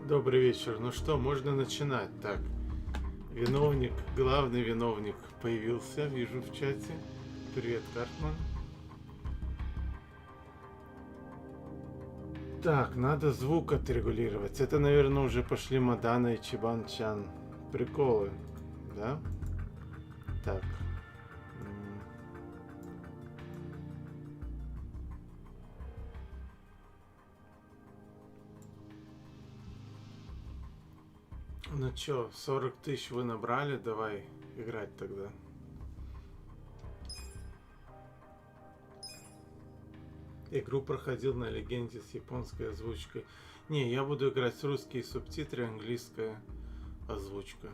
Добрый вечер. Ну что, можно начинать. Так, виновник, главный виновник появился, вижу в чате. Привет, Картман. Так, надо звук отрегулировать. Это, наверное, уже пошли Мадана и Чебан-чан. Приколы, да? Так. Ну чё, 40 тысяч вы набрали, давай играть тогда. Игру проходил на легенде с японской озвучкой. Не, я буду играть с русские субтитры, английская озвучка.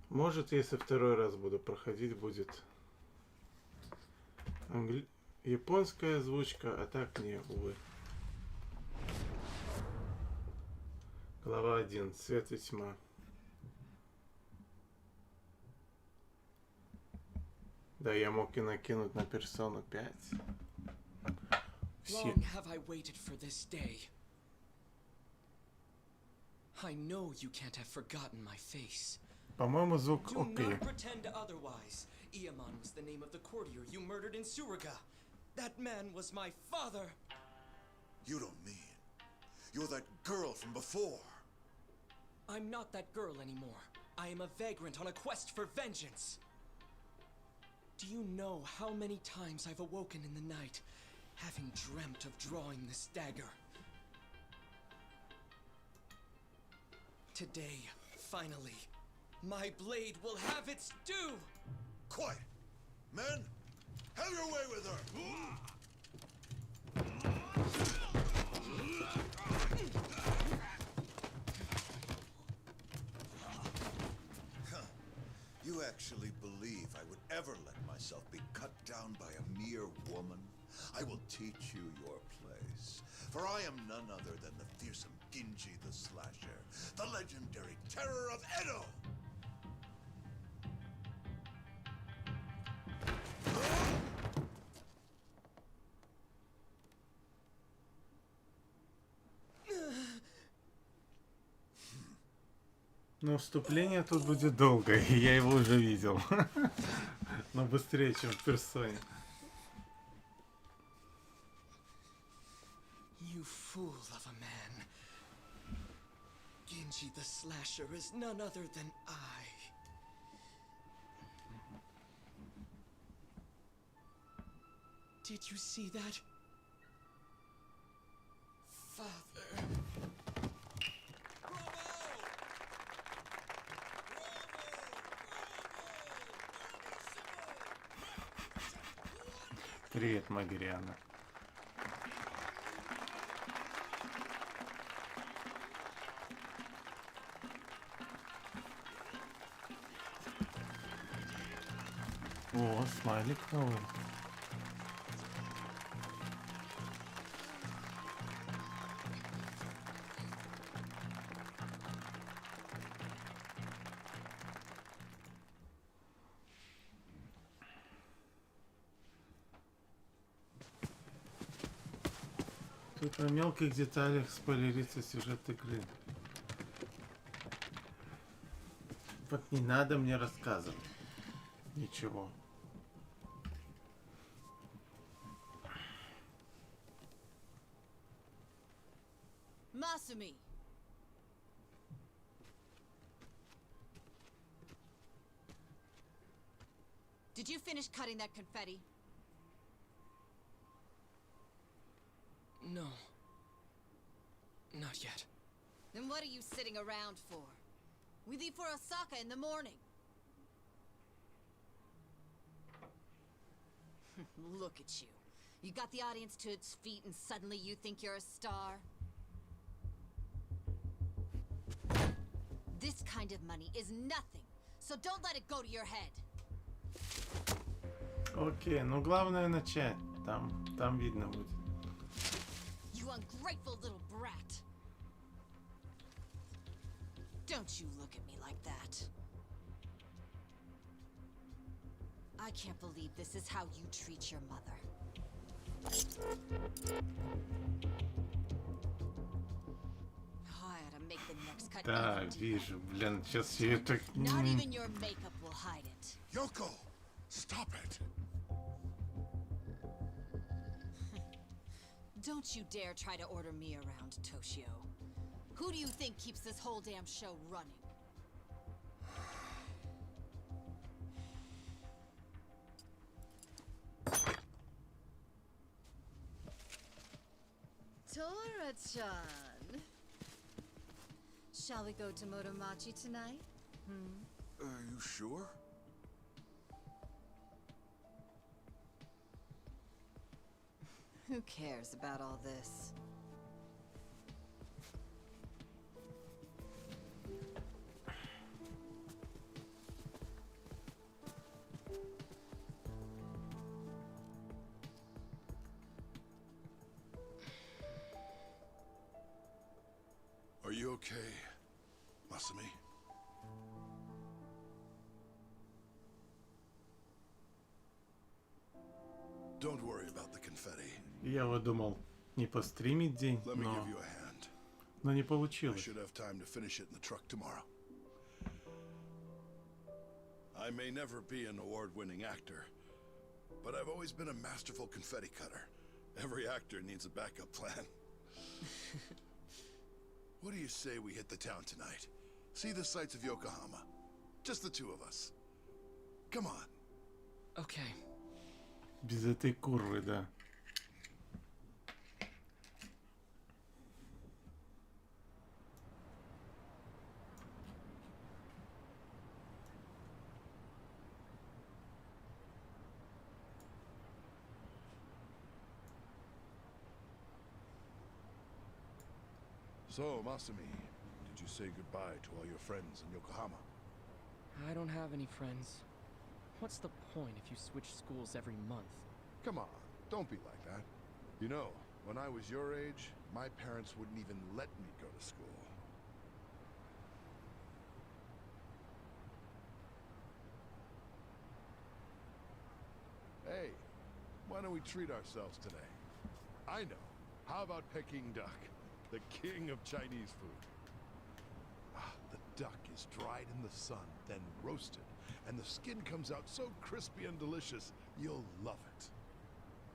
Может, если второй раз буду проходить, будет японская озвучка, а так не, увы. Глава 1. Свет и тьма. Да, я мог и накинуть на персону 5. Все. Long have I waited for this day. I know you can't have forgotten my face. По-моему, звук Do окей. not pretend otherwise. Ieman was the name of the courtier you murdered in Suruga. That man was my father. You don't mean you're that girl from before? I'm not that girl anymore. I am a vagrant on a quest for vengeance. Do you know how many times I've awoken in the night, having dreamt of drawing this dagger? Today, finally, my blade will have its due! Quiet! Men, have your way with her! You actually believe I would ever let myself be cut down by a mere woman? I will teach you your place. For I am none other than the fearsome Genji the Slasher, the legendary terror of Edo! Но вступление тут будет долго, и я его уже видел. Но быстрее, чем в персоне. You fool of a man. Genji the Slasher is none other than I. Did you see that? Father. Привет, Магириана. О, смайлик новый. Тут на мелких деталях спойлерится сюжет игры. Вот не надо мне рассказывать. Ничего. Masumi. Did you finish cutting that confetti? No. Not yet. Then what are you sitting around for? We leave for Osaka in the morning. Look at you. You got the audience to its feet and suddenly you think you're a star? This kind of money is nothing, so don't let it go to your head. Окей, ну главное начать. Там видно будет. You ungrateful little brat. Don't you look at me like that. I can't believe this is how you treat your mother. Oh, I ought to make the next cut Да, even deeper. вижу, блин, сейчас все это... Not even your makeup will hide it. Yoko! Stop it! Don't you dare try to order me around, Toshio. Who do you think keeps this whole damn show running? Tora-chan. Shall we go to Motomachi tonight? Are you sure? Who cares about all this? Are you okay, Masumi? Don't worry about the confetti. Я вот думал, не постримить день, Let me give you a hand. но не I получилось. should have time to finish it in the truck tomorrow. I may never be an award-winning actor, but I've always been a masterful confetti cutter. Every actor needs a backup plan. What do you say we hit the town tonight? See the sights of Yokohama. Just the two of us. Come on. Okay. Без этой курвы, да. So, Masumi, did you say goodbye to all your friends in Yokohama? I don't have any friends. What's the point if you switch schools every month? Come on, don't be like that. You know, when I was your age, my parents wouldn't even let me go to school. Hey, why don't we treat ourselves today? I know. How about Peking duck, the king of Chinese food? Ah, the duck is dried in the sun, then roasted, and the skin comes out so crispy and delicious, you'll love it.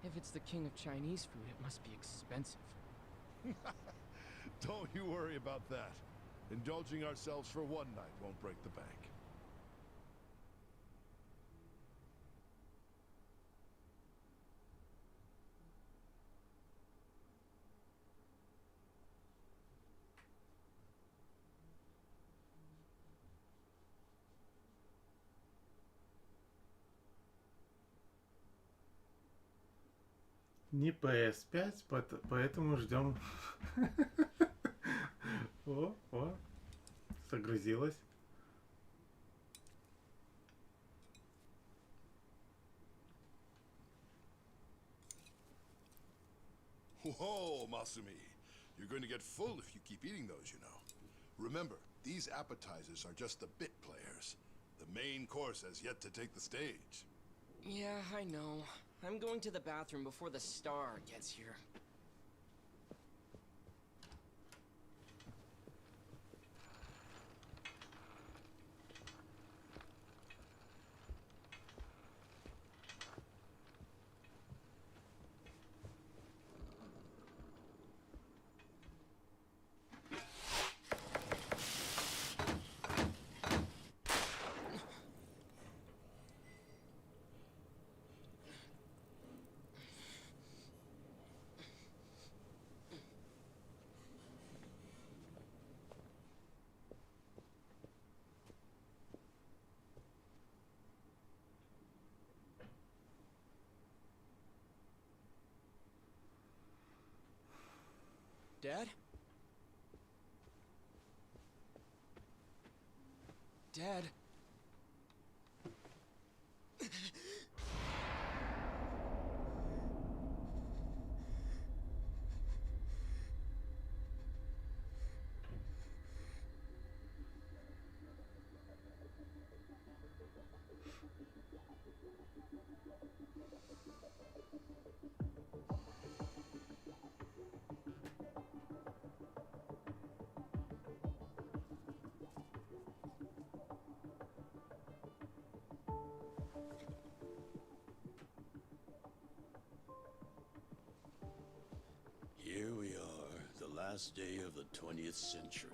If it's the king of Chinese food, it must be expensive. Don't you worry about that. Indulging ourselves for one night won't break the bank. Не PS5, поэтому ждем. О, загрузилась. Whoa, Masumi. You're going to get full if you keep eating those, you know. Remember, these appetizers are just the bit players. The main course has yet to take the stage. Yeah, I know. I'm going to the bathroom before the star gets here. Dad? Dad? Here we are, the last day of the 20th century.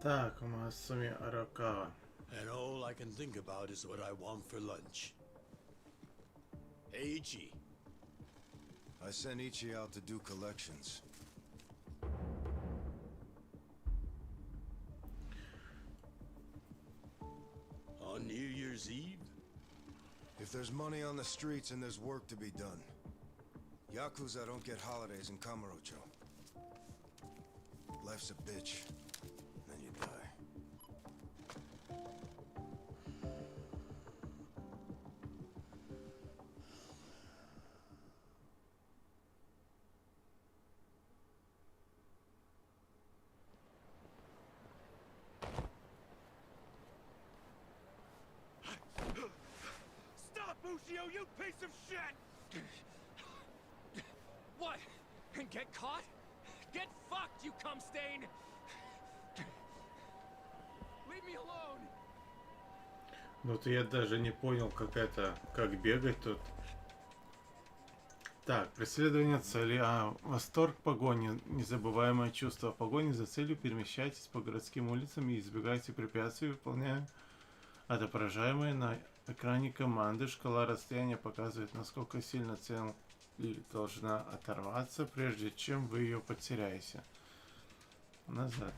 Так, Масуми Аракава. And all I can think about is what I want for lunch. Hey, Ichi. I sent Ichi out to do collections. On New Year's Eve? If there's money on the streets and there's work to be done. Yakuza don't get holidays in Kamurocho. Life's a bitch. Then you die. Stop, Ushio, you piece of shit! What? And get caught? Get fucked, you cum stain! Leave me alone! Ну то я даже не понял, как бегать тут. Так, преследование цели. Восторг погони. Незабываемое чувство погони за целью. Перемещайтесь по городским улицам и избегайте препятствий, выполняя отображаемые на экране команды. Шкала расстояния показывает, насколько сильно цель должна оторваться, прежде чем вы ее потеряете. Назад.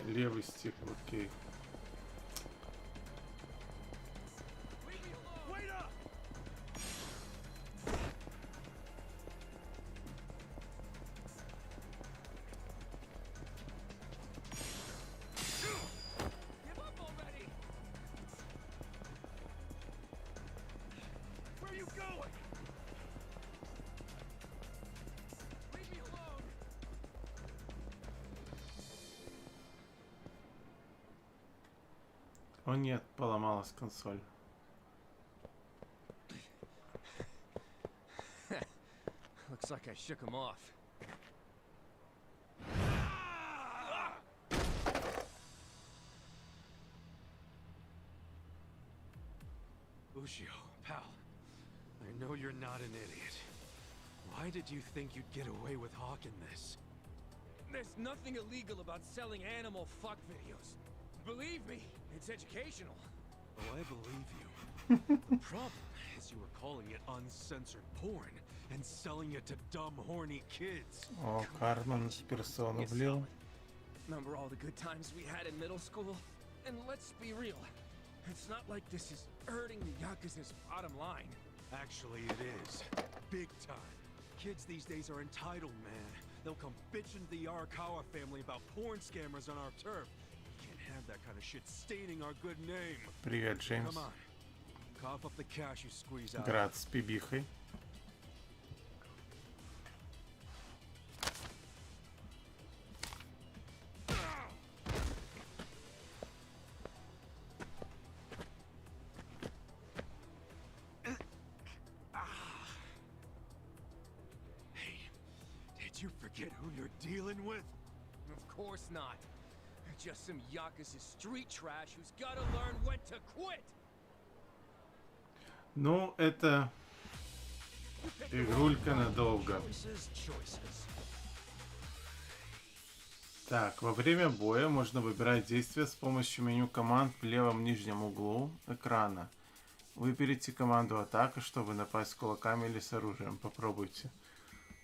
Левый стик, окей. О нет, поломалась консоль. Looks like I shook him off. Ushio, pal, I know you're not an idiot. Why did you think you'd get away with hawking this? There's nothing illegal about selling animal fuck videos. Believe me, it's educational. Oh, I believe you. The problem is you were calling it uncensored porn and selling it to dumb, horny kids. О, Кармен с персону влил. Remember all the good times we had in middle school? And let's be real, it's not like this is hurting the Yakuza's bottom line. Actually, it is. Big time. Kids these days are entitled, man. They'll come bitching to the Arakawa family about porn scammers on our turf. You can't have that kind of shit staining our good name. Привет, Джеймс. Come on. Cough up the cash you squeeze out. Град с пибихой. Did you forget who you're dealing with? Of course not. Just some Yakuza street trash who's gotta learn when to quit. Ну, это игрулька надолго. Так, во время боя можно выбирать действия с помощью меню команд в левом нижнем углу экрана. Выберите команду атака, чтобы напасть с кулаками или с оружием. Попробуйте.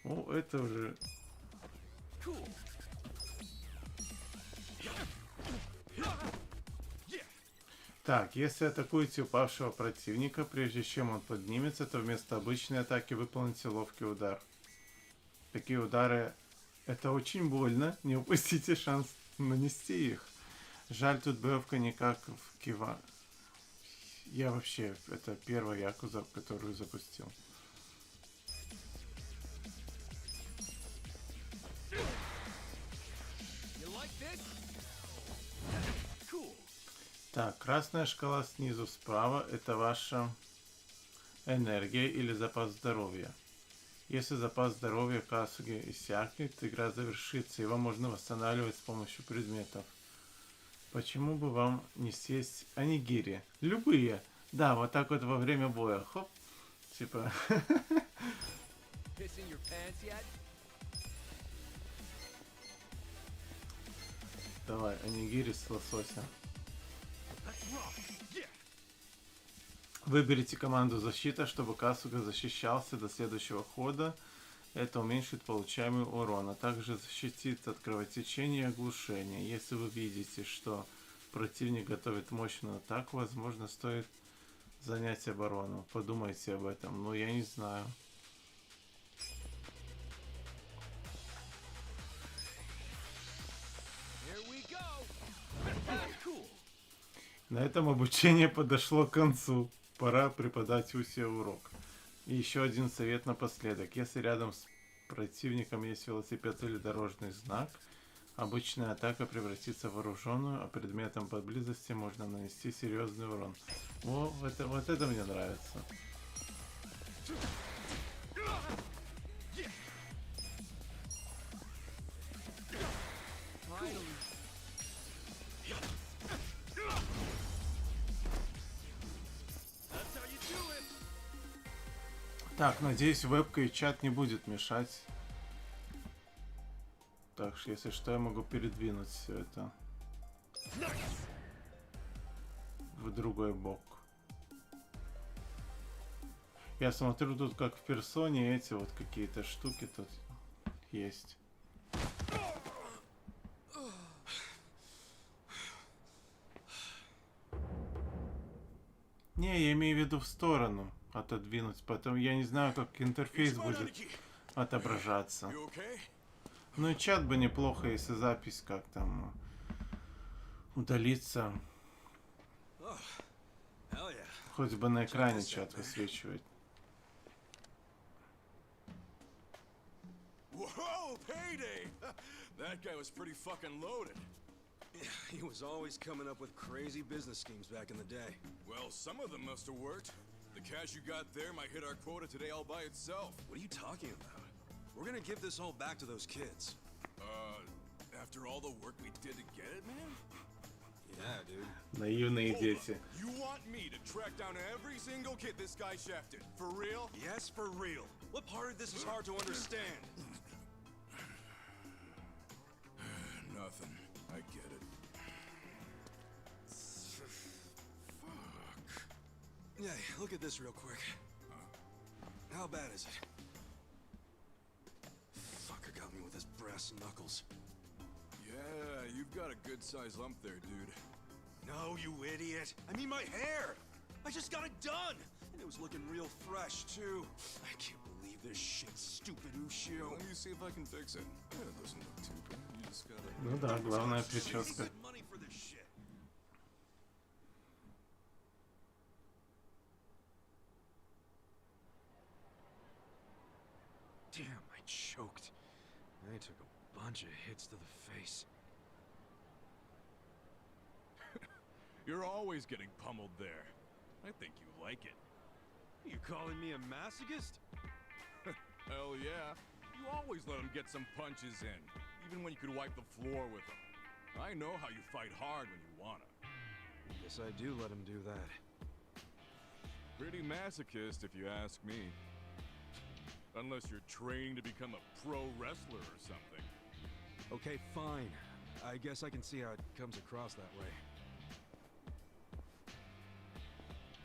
О, это уже... Так, если атакуете упавшего противника, прежде чем он поднимется, то вместо обычной атаки выполните ловкий удар. Такие удары — это очень больно, не упустите шанс нанести их. Жаль, тут боевка не как в Кива. Я вообще, это первая Якуза, которую запустил. Так, красная шкала снизу справа — это ваша энергия или запас здоровья. Если запас здоровья Касуги иссякнет, игра завершится, его можно восстанавливать с помощью предметов. Почему бы вам не съесть онигири? Любые. Да, вот так вот во время боя. Хоп. Типа. Pissing your pants yet? Давай, онигири с лосося. Выберите команду защита, чтобы Касуга защищался до следующего хода. Это уменьшит получаемый урон, а также защитит от кровотечения и оглушения. Если вы видите, что противник готовит мощную атаку, возможно, стоит занять оборону. Подумайте об этом. Но я не знаю. Here we go. Cool. На этом обучение подошло к концу. Пора преподать Усе урок. И еще один совет напоследок. Если рядом с противником есть велосипед или дорожный знак, обычная атака превратится в вооруженную, а предметом поблизости можно нанести серьезный урон. Вот это мне нравится. Так, надеюсь, вебка и чат не будет мешать. Так что, если что, я могу передвинуть все это в другой бок. Я смотрю, тут как в персоне эти вот какие-то штуки тут есть. Не, я имею в виду в сторону отодвинуть, потом я не знаю, как интерфейс будет отображаться. Ну и чат бы неплохо, если запись как там удалится. Хоть бы на экране чат высвечивать. Whoa, payday! That guy was pretty fucking loaded. Yeah, he was always coming up with crazy business schemes back in the day. Well, some of them must have worked. The cash you got there might hit our quota today all by itself. What are you talking about? We're gonna give this all back to those kids. After all the work we did to get it, man? Yeah, dude. Наивные дети. You want me to track down every single kid this guy shafted? For real? Yes, for real. What part of this is hard to understand? Nothing. I get it. Fuck. Yeah, look at this real quick. How bad is it? Fucker got me with his brass knuckles. Yeah, you've got a good-sized lump there, dude. No, you idiot. I mean my hair. I just got it done. And it was looking real fresh, too. I can't believe this shit, stupid Ushio. Let me see if I can fix it. It doesn't look too bad. You just gotta... Ну да, главная прическа. Money for this shit. Damn, I choked. I took a bunch of hits to the face. You're always getting pummeled there. I think you like it. You calling me a masochist? Hell yeah. You always let him get some punches in, even when you could wipe the floor with him. I know how you fight hard when you wanna. Guess I do let him do that. Pretty masochist, if you ask me. Unless you're training to become a pro wrestler or something. Okay, fine. I guess I can see how it comes across that way.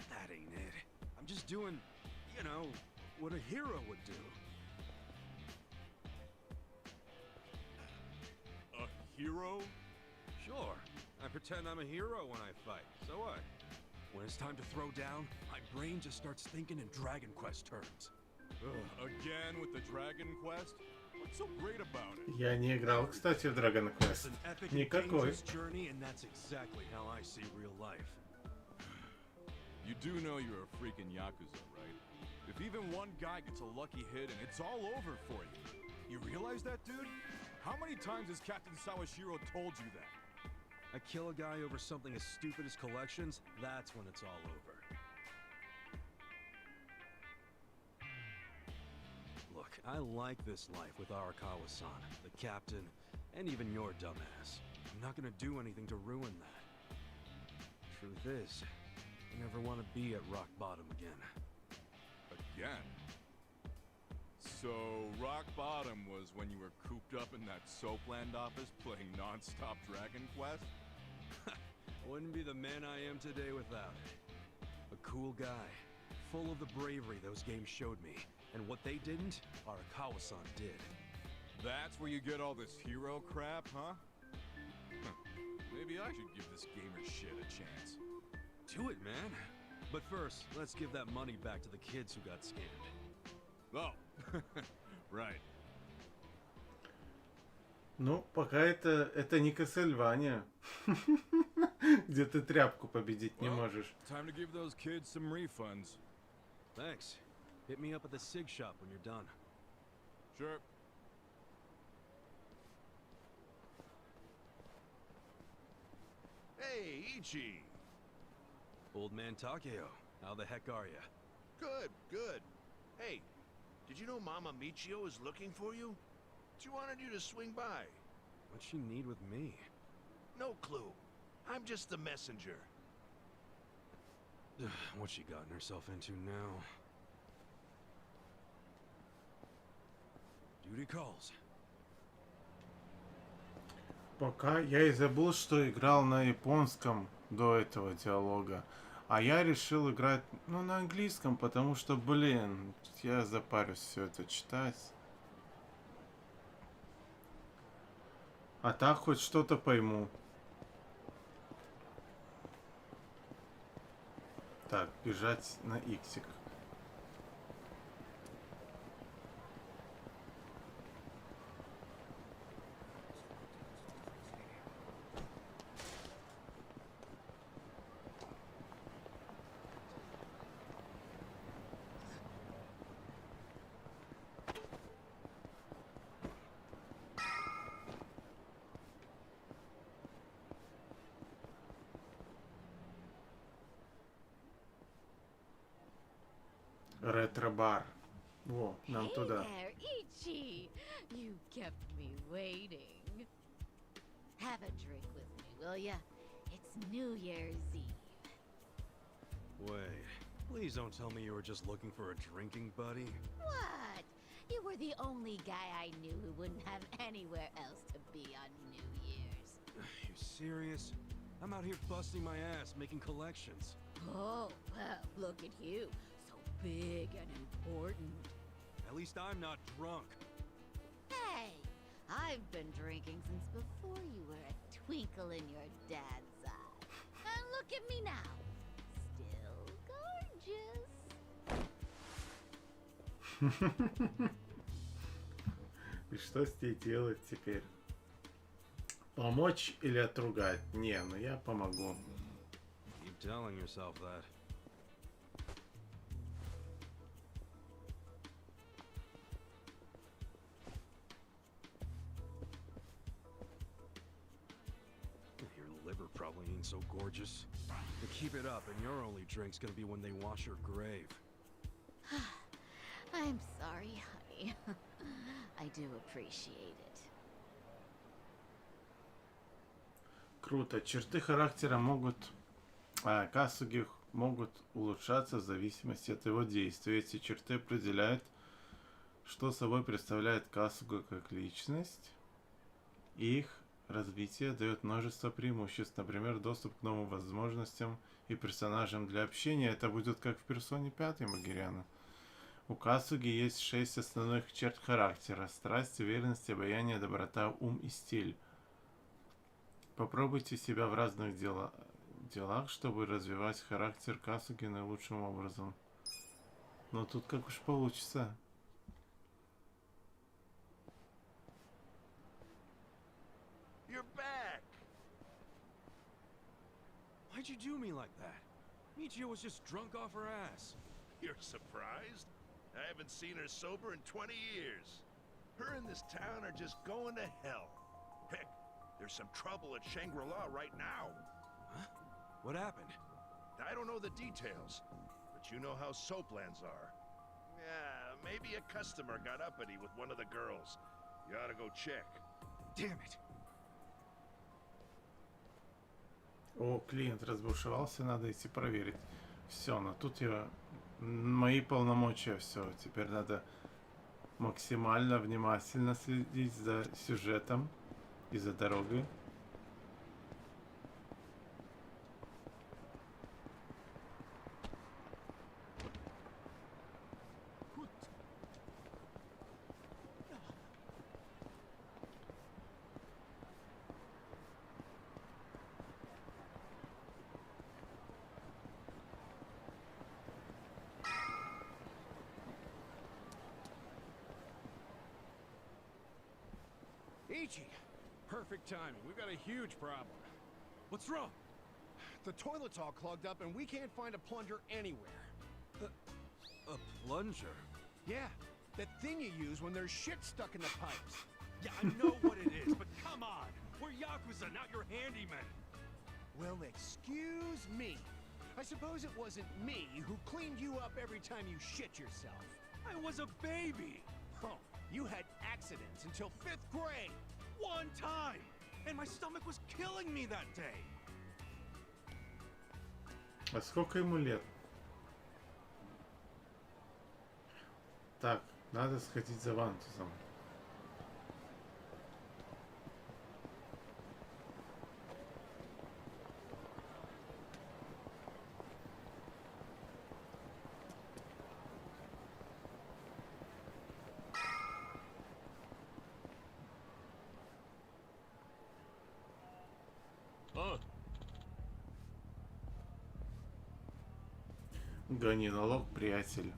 That ain't it. I'm just doing, you know, what a hero would do. A hero? Sure. I pretend I'm a hero when I fight. So what? When it's time to throw down, my brain just starts thinking in Dragon Quest terms. Again with the Dragon Quest? What's so great about it? Я не играл, кстати, в Dragon It's Quest. an epic and Никакой. dangerous journey, and that's exactly how I see real life. You do know you're a freaking Yakuza, right? If even one guy gets a lucky hit and it's all over for you. You realize that, dude? How many times has Captain Sawashiro told you that? I kill a guy over something as stupid as collections, that's when it's all over. Look, I like this life with Arakawa-san, the captain, and even your dumbass. I'm not gonna do anything to ruin that. Truth is, I never want to be at rock bottom again. Again? So, rock bottom was when you were cooped up in that Soapland office playing non-stop Dragon Quest? Wouldn't be the man I am today without it. A cool guy, full of the bravery those games showed me. And what they didn't, Arakawa-san did. That's where you get all this hero crap, huh? Maybe I should give this gamer shit a chance. Do it, man. But first, let's give that money back to the kids who got scammed. Oh, right. Ну, пока это не Castlevania, где ты тряпку победить не Well, можешь. time to give those kids some refunds. Thanks. Hit me up at the SIG shop when you're done. Sure. Hey, Ichi! Old man Takeo, how the heck are ya? Good, good. Hey, did you know Mama Michio is looking for you? She wanted you to swing by. What'd she need with me? No clue. I'm just the messenger. What's she gotten herself into now? Duty calls. Пока я и забыл, что играл на японском до этого диалога. А я решил играть, ну, на английском, потому что, блин, я запарюсь все это читать. А так хоть что-то пойму. Так, бежать на иксик. Ретро-бар. Во, нам Hey туда. there, Ichi! You kept me waiting. Have a drink with me, will ya? It's New Year's Eve. Wait, please don't tell me you were just looking for a drinking buddy. What? You were the only guy I knew who wouldn't have anywhere else to be on New Year's. You serious? I'm out here busting my ass making collections. Oh, well, look at you. So big and important. At least I'm not drunk. Hey, I've been drinking since before you were a twinkle in your dad's eye. And look at me now. Still gorgeous. И что с ней делать теперь? Помочь или отругать? Не, ну я помогу. Keep telling yourself that. Your liver probably ain't so gorgeous. But keep it up, and your only drink's gonna be when they wash your grave. I'm sorry, honey. I do appreciate it. Круто. Черты характера Касуги могут улучшаться в зависимости от его действий. Эти черты определяют, что собой представляет Касуга как личность. И их развитие дает множество преимуществ. Например, доступ к новым возможностям и персонажам для общения. Это будет как в персоне 5 Магиряна. У Касуги есть 6 основных черт характера. Страсть, уверенность, обаяние, доброта, ум и стиль. Попробуйте себя в разных делах, чтобы развивать характер Касуги наилучшим образом. Но тут как уж получится. You're back! Why'd you do me like that? Michio was just drunk off her ass. You're surprised? I haven't seen her sober in 20 years. Her and this town are just going to hell. Heck, There's some trouble at Shangri-La right now. Huh? What happened? I don't know the details, but you know how soaplands are. Yeah, maybe a customer got uppity with one of the girls. You ought to go check. Damn it! О, клиент разбушевался, надо идти проверить. Все, но тут я... Мои полномочия, все. Теперь надо максимально внимательно следить за сюжетом и за дорогой. Ichi! Perfect timing. We've got a huge problem. What's wrong? The toilet's all clogged up and we can't find a plunger anywhere. A plunger? Yeah, that thing you use when there's shit stuck in the pipes. Yeah, I know what it is, but come on! We're Yakuza, not your handyman! Well, excuse me. I suppose it wasn't me who cleaned you up every time you shit yourself. I was a baby! Oh, you had accidents until 5th grade. One time! And my stomach was killing me that day! А сколько ему лет? Так, надо сходить за вантузом. Гони налог, приятель.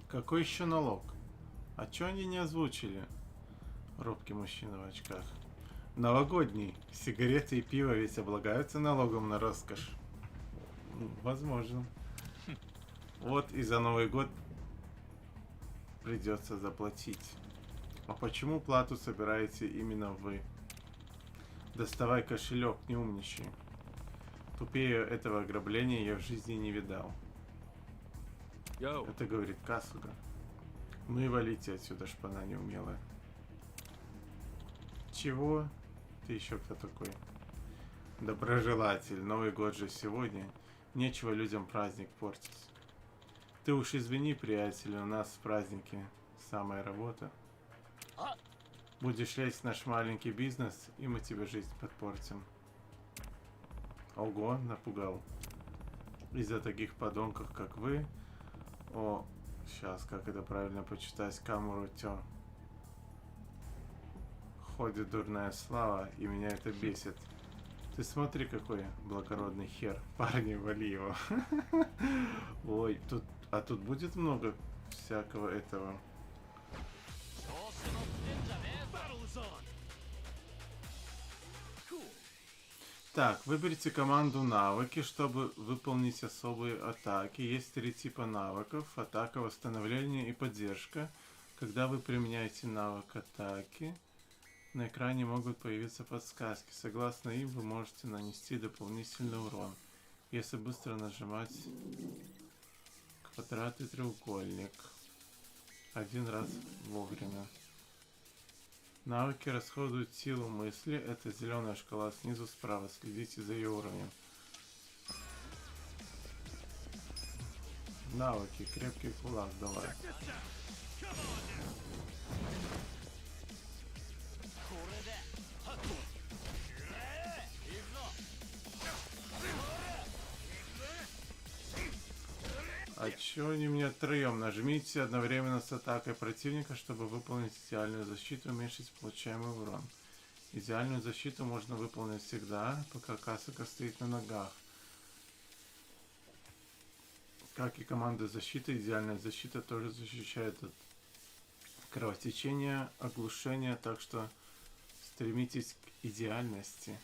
Какой еще налог? А чё они не озвучили? Робкий мужчина в очках. Новогодний. Сигареты и пиво ведь облагаются налогом на роскошь. Возможно. Вот и за Новый год придется заплатить. А почему плату собираете именно вы? Доставай кошелек, не умничай. Тупее этого ограбления я в жизни не видал. Yo. Это говорит Касуга. Ну и валите отсюда, шпана неумелая. Чего? Ты еще кто такой? Доброжелатель. Новый год же сегодня. Нечего людям праздник портить. Ты уж извини, приятель, у нас в празднике самая работа. Будешь лезть в наш маленький бизнес, и мы тебе жизнь подпортим. Ого, напугал. Из-за таких подонков, как вы. О, сейчас, как это правильно почитать? Камуру тё. Ходит дурная слава, и меня это бесит. Ты смотри, какой благородный хер. Парни, вали его. Ой, тут будет много всякого этого. Так, выберите команду навыки, чтобы выполнить особые атаки. Есть 3 типа навыков. Атака, восстановление и поддержка. Когда вы применяете навык атаки, на экране могут появиться подсказки. Согласно им, вы можете нанести дополнительный урон, если быстро нажимать квадрат и треугольник. Один раз вовремя. Навыки расходуют силу мысли. Это зеленая шкала снизу справа. Следите за ее уровнем. Навыки. Крепкий кулак. Давай. А чё они меня троем? Нажмите одновременно с атакой противника, чтобы выполнить идеальную защиту и уменьшить получаемый урон. Идеальную защиту можно выполнить всегда, пока Касуга стоит на ногах. Как и команда защиты, идеальная защита тоже защищает от кровотечения, оглушения, так что стремитесь к идеальности.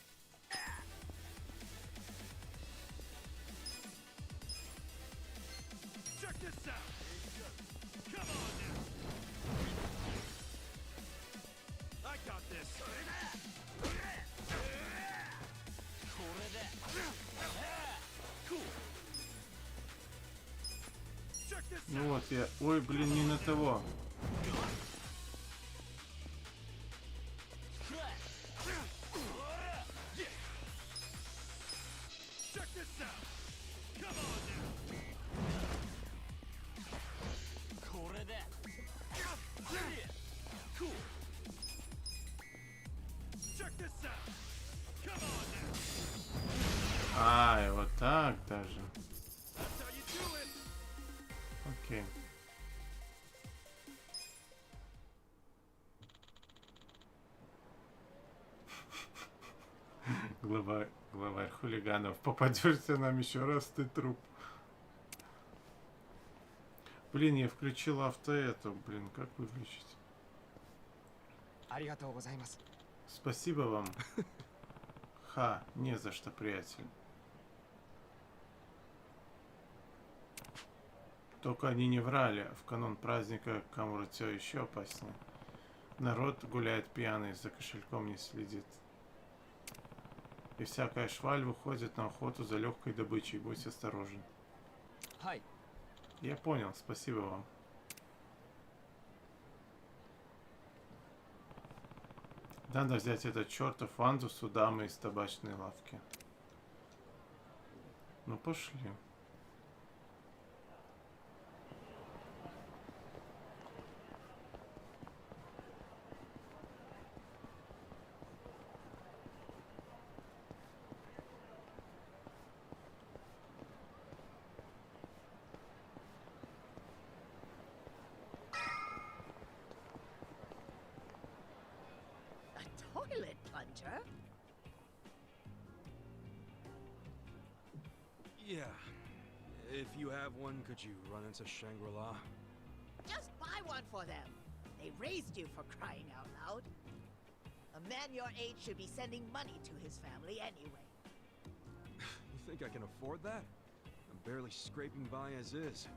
Ну вот я... Ой, блин, не на того. Check this out. Come on now. Cool. Check this out. Come on now. Ай, вот так даже. That's how you do it. Окей. Главарь хулиганов. Попадешься нам еще раз, ты труп. Блин, я включил авто эту. Блин, как выключить? Спасибо вам. Ха, не за что, приятель. Только они не врали. В канун праздника Камура все еще опаснее. Народ гуляет пьяный, за кошельком не следит. И всякая шваль выходит на охоту за легкой добычей. Будь осторожен. Я понял, спасибо вам. Надо взять этот чертов вандус у дамы из табачной лавки. Ну пошли. A toilet plunger? Yeah. If you have one, could you run into Shangri-La? Just buy one for them. They raised you for crying out loud. A man your age should be sending money to his family anyway. You think I can afford that? I'm barely scraping by as is.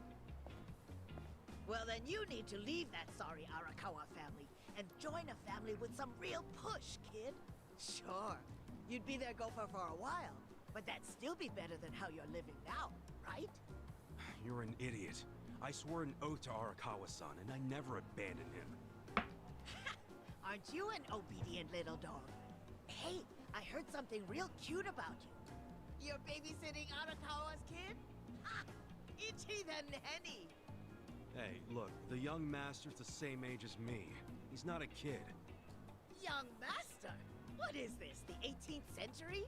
Well, then you need to leave that sorry Arakawa family and join a family with some real push, kid. Sure, you'd be their gopher for a while, but that'd still be better than how you're living now, right? You're an idiot. I swore an oath to Arakawa-san, and I never abandoned him. Aren't you an obedient little dog? Hey, I heard something real cute about you. You're babysitting Arakawa's kid? Ha! Ichi the nanny! Hey, look, the young master's the same age as me. He's not a kid. Young master? What is this, the 18th century?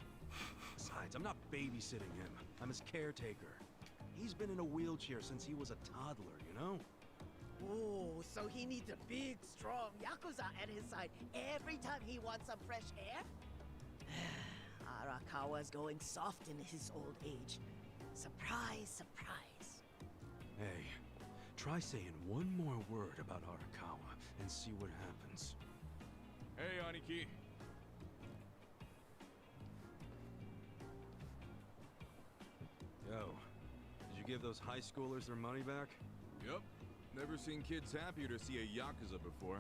Besides, I'm not babysitting him. I'm his caretaker. He's been in a wheelchair since he was a toddler, you know? Oh, so he needs a big, strong Yakuza at his side every time he wants some fresh air? Arakawa's going soft in his old age. Surprise, surprise. Hey, try saying one more word about Arakawa and see what happens. Hey, Aniki. Yo, did you give those high schoolers their money back? Yep. Never seen kids happier to see a Yakuza before.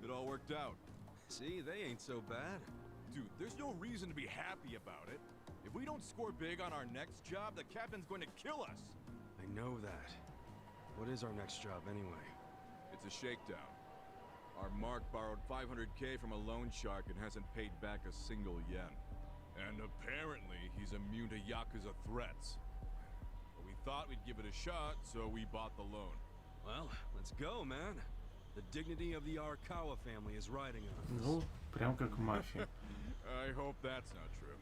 It all worked out. See, they ain't so bad. Dude, there's no reason to be happy about it. If we don't score big on our next job, the captain's going to kill us. I know that. What is our next job anyway? It's a shakedown. Our Mark borrowed 500K from a loan shark and hasn't paid back a single yen. And apparently, he's immune to Yakuza threats. But we thought we'd give it a shot, so we bought the loan. Well, let's go, man. The dignity of the Arakawa family is riding on us. Ну, прям как мафия. I hope that's not true.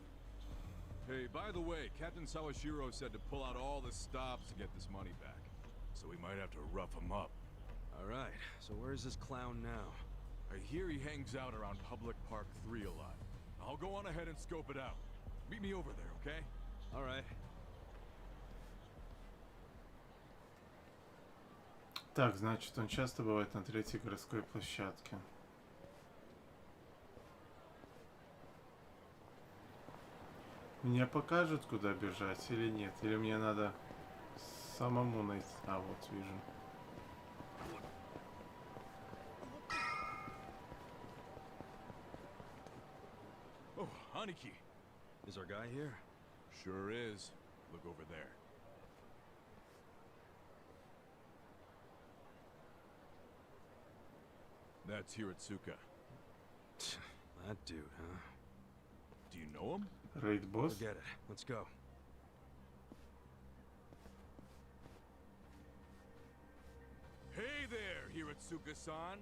Hey, by the way, Captain Sawashiro said to pull out all the stops to get this money back. So we might have to rough him up. Alright, so where's this clown now? I hear he hangs out around Public Park 3 a lot. I'll go on ahead and scope it out. Meet me over there, okay? Alright. Так, значит, он часто бывает на третьей городской площадке. Мне покажут, куда бежать или нет? Или мне надо самому найти? А, вот, вижу. Oh, Aniki. Is our guy here? Sure is. Look over there. That's Hiratsuka. That dude, huh? Do you know him? Рейд босс. Forget it. Let's go. Hey there, Hiratsuka-san.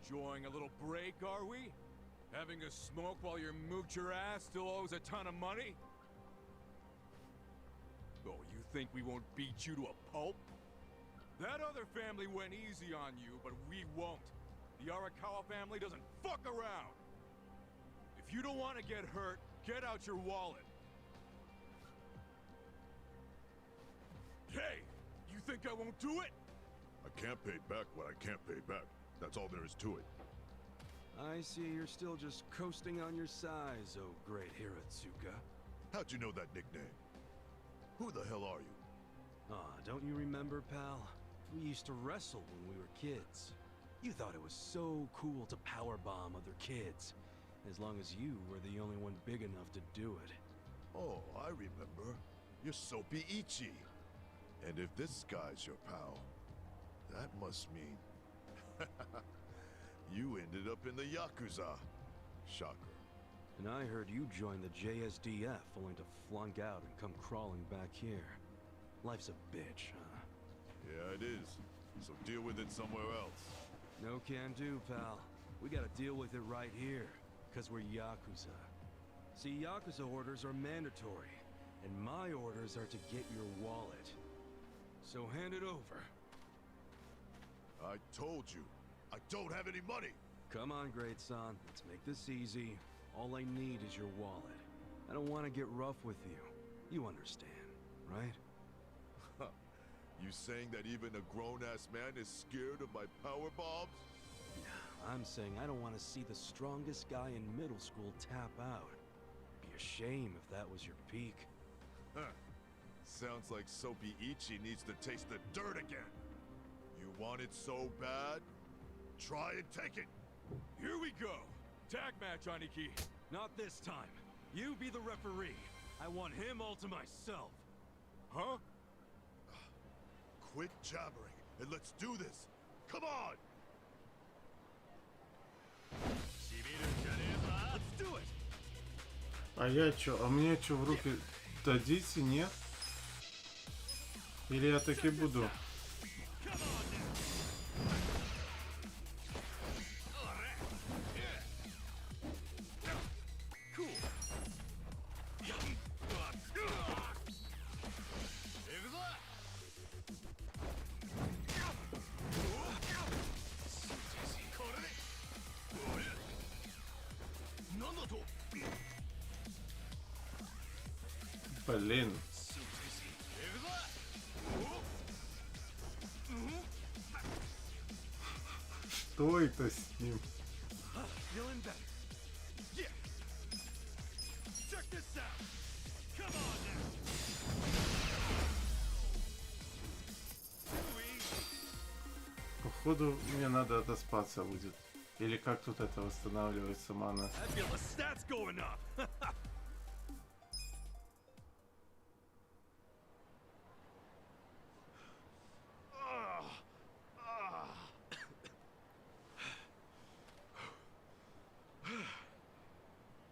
Enjoying a little break, are we? Having a smoke while your moocher ass still owes a ton of money? Oh, you think we won't beat you to a pulp? That other family went easy on you, but we won't. The Arakawa family doesn't fuck around. If you don't want to get hurt, get out your wallet. Hey, you think I won't do it? I can't pay back what I can't pay back. That's all there is to it. I see you're still just coasting on your size, oh great Hiratsuka. How'd you know that nickname? Who the hell are you? Ah, don't you remember, pal? We used to wrestle when we were kids. You thought it was so cool to powerbomb other kids, as long as you were the only one big enough to do it. Oh, I remember. You're Soapy Ichi. And if this guy's your pal, that must mean... you ended up in the Yakuza. Shocker. And I heard you joined the JSDF only to flunk out and come crawling back here. Life's a bitch, huh? Yeah, it is. So deal with it somewhere else. No can do, pal. We gotta deal with it right here, because we're Yakuza. See, Yakuza orders are mandatory, and my orders are to get your wallet. So hand it over. I told you, I don't have any money. Come on, great son. Let's make this easy. All I need is your wallet. I don't want to get rough with you. You understand, right? You saying that even a grown-ass man is scared of my power bombs? I'm saying I don't want to see the strongest guy in middle school tap out. Be a shame if that was your peak. Huh. Sounds like Soapy Ichi needs to taste the dirt again. You want it so bad? Try and take it. Here we go. Tag match, Aniki. Not this time. You be the referee. I want him all to myself. Huh? Quit jabbering and let's do this. Come on! Let's do it! А я чё? А мне чё в руки дадите, нет? Или я таки буду? Блин. Что это с ним? Feeling better. Yeah. Check this out. Come on now. Походу мне надо отоспаться будет. Или как тут это восстанавливается мана? I feel the stats going up.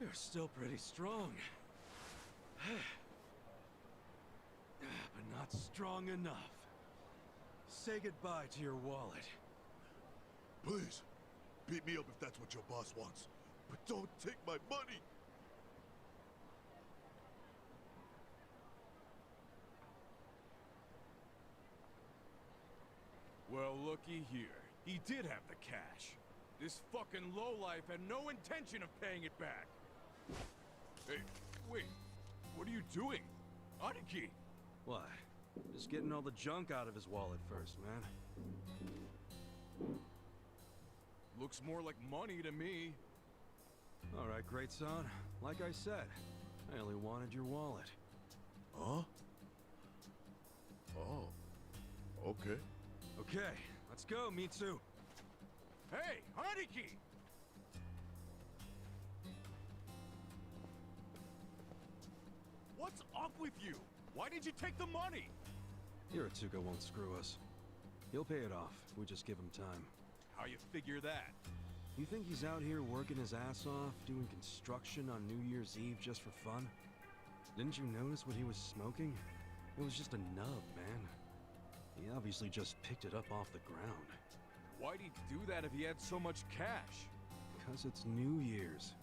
You're still pretty strong. But not strong enough. Say goodbye to your wallet. Please, beat me up if that's what your boss wants. But don't take my money! Well, looky here. He did have the cash. This fucking lowlife had no intention of paying it back. Hey, wait. What are you doing? Aniki! Why? Just getting all the junk out of his wallet first, man. Looks more like money to me. All right, great son. Like I said, I only wanted your wallet. Huh? Oh. Okay. Okay, let's go, Mitsu. Hey, Aniki! What's up with you? Why did you take the money? Hiratsuka won't screw us. He'll pay it off if we just give him time. How you figure that? You think he's out here working his ass off, doing construction on New Year's Eve just for fun? Didn't you notice what he was smoking? It was just a nub, man. He obviously just picked it up off the ground. Why'd he do that if he had so much cash? Because it's New Year's.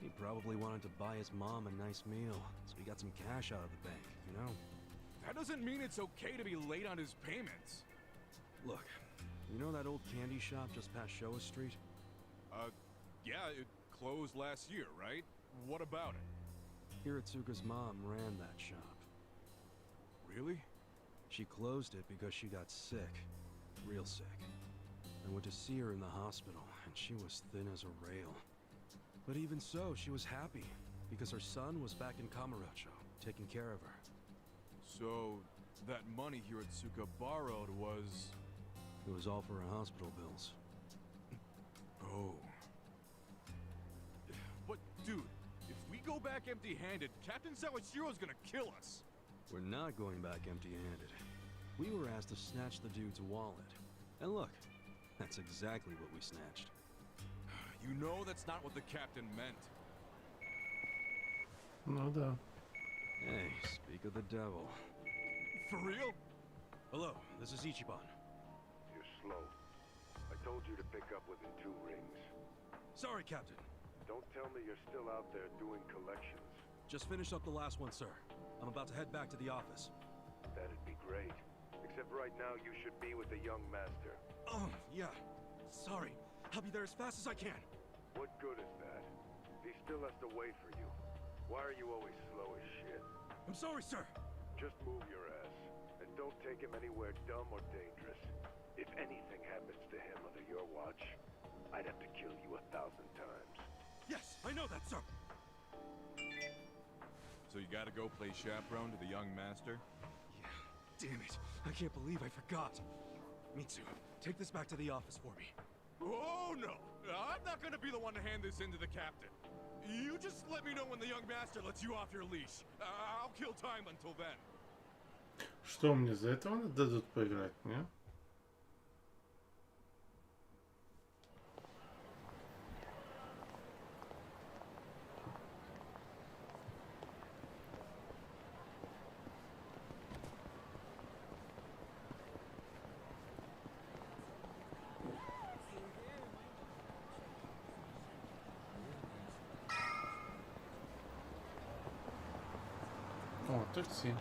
He probably wanted to buy his mom a nice meal, so he got some cash out of the bank, you know? That doesn't mean it's okay to be late on his payments. Look, you know that old candy shop just past Showa Street? Yeah, it closed last year, right? What about it? Hiratsuka's mom ran that shop. Really? She closed it because she got sick. Real sick. I went to see her in the hospital, and she was thin as a rail. But even so, she was happy, because her son was back in Kamurocho, taking care of her. So, that money Hiratsuka borrowed was... It was all for her hospital bills. Oh. But, dude, if we go back empty-handed, Captain Sawashiro's gonna kill us. We're not going back empty-handed. We were asked to snatch the dude's wallet. And look, that's exactly what we snatched. You know that's not what the captain meant. Ну да. Hey, speak of the devil. For real? Hello, this is Ichiban. You're slow. I told you to pick up within 2 rings. Sorry, Captain. Don't tell me you're still out there doing collections. Just finished up the last one, sir. I'm about to head back to the office. That'd be great. Except right now you should be with the young master. Oh, yeah. Sorry. I'll be there as fast as I can. What good is that? He still has to wait for you. Why are you always slow as shit? I'm sorry, sir. Just move your ass. And don't take him anywhere dumb or dangerous. If anything happens to him under your watch, I'd have to kill you 1,000 times. Yes, I know that, sir. So you gotta go play chaperone to the young master? Yeah, damn it. I can't believe I forgot. Mitsu, take this back to the office for me. Oh, no! I'm not gonna be the one to hand this in to the captain. You just let me know when the young master lets you off your leash. I'll kill time until then. Что мне за этого дадут поиграть, не? О, такси.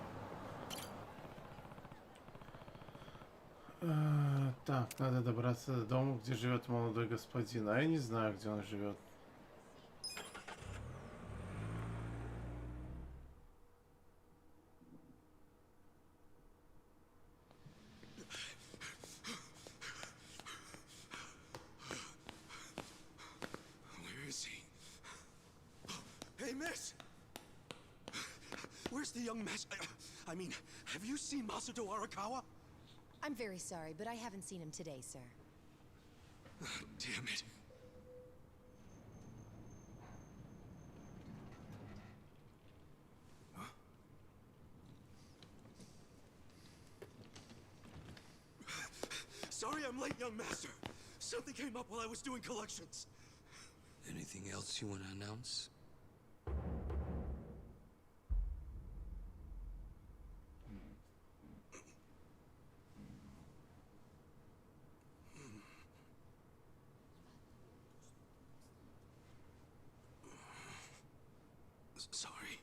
Так, надо добраться до дома, где живет молодой господин. А я не знаю, где он живет. Where is he? Hey, miss! Where's the young master? I mean, have you seen Masato Arakawa? I'm very sorry, but I haven't seen him today, sir. Damn it. Huh? Sorry I'm late, young master. Something came up while I was doing collections. Anything else you want to announce? Sorry.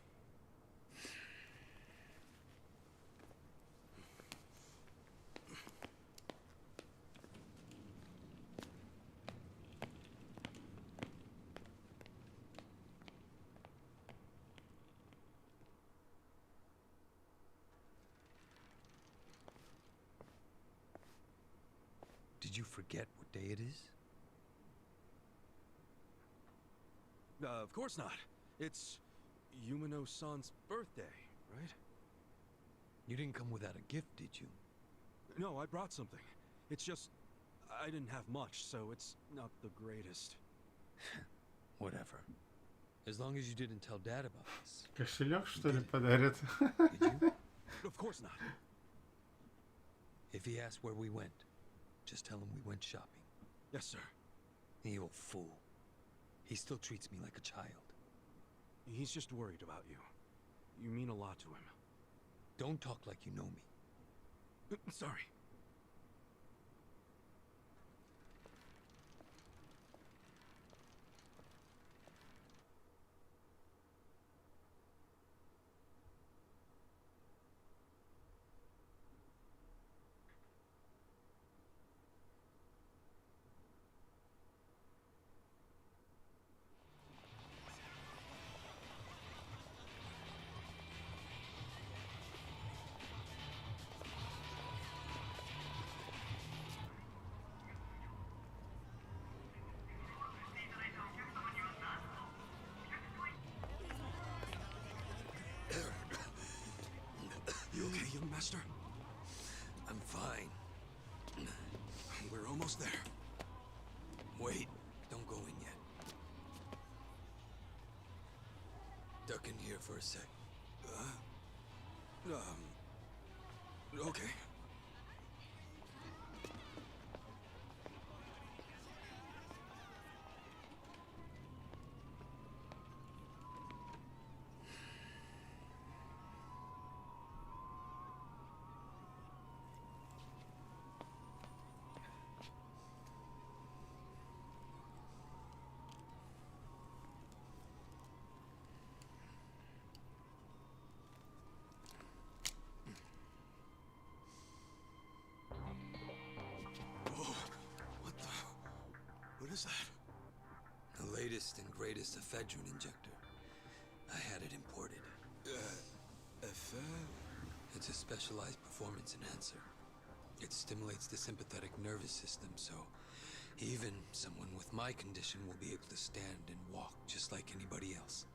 Did you forget what day it is? Of course not. It's Yumino-san's birthday, right? You didn't come without a gift, did you? No, I brought something. It's just... I didn't have much, so it's not the greatest. Whatever. As long as you didn't tell Dad about this. Кошелек, что ли, подарят? Did you? Of course not. If he asks where we went, just tell him we went shopping. Yes, sir. The old fool. He still treats me like a child. He's just worried about you. You mean a lot to him. Don't talk like you know me. Sorry. You okay, young master? I'm fine. We're almost there. Wait, don't go in yet. Duck in here for a sec. Okay. What is that? The latest and greatest ephedrine injector. I had it imported. It's a specialized performance enhancer. It stimulates the sympathetic nervous system, so even someone with my condition will be able to stand and walk just like anybody else.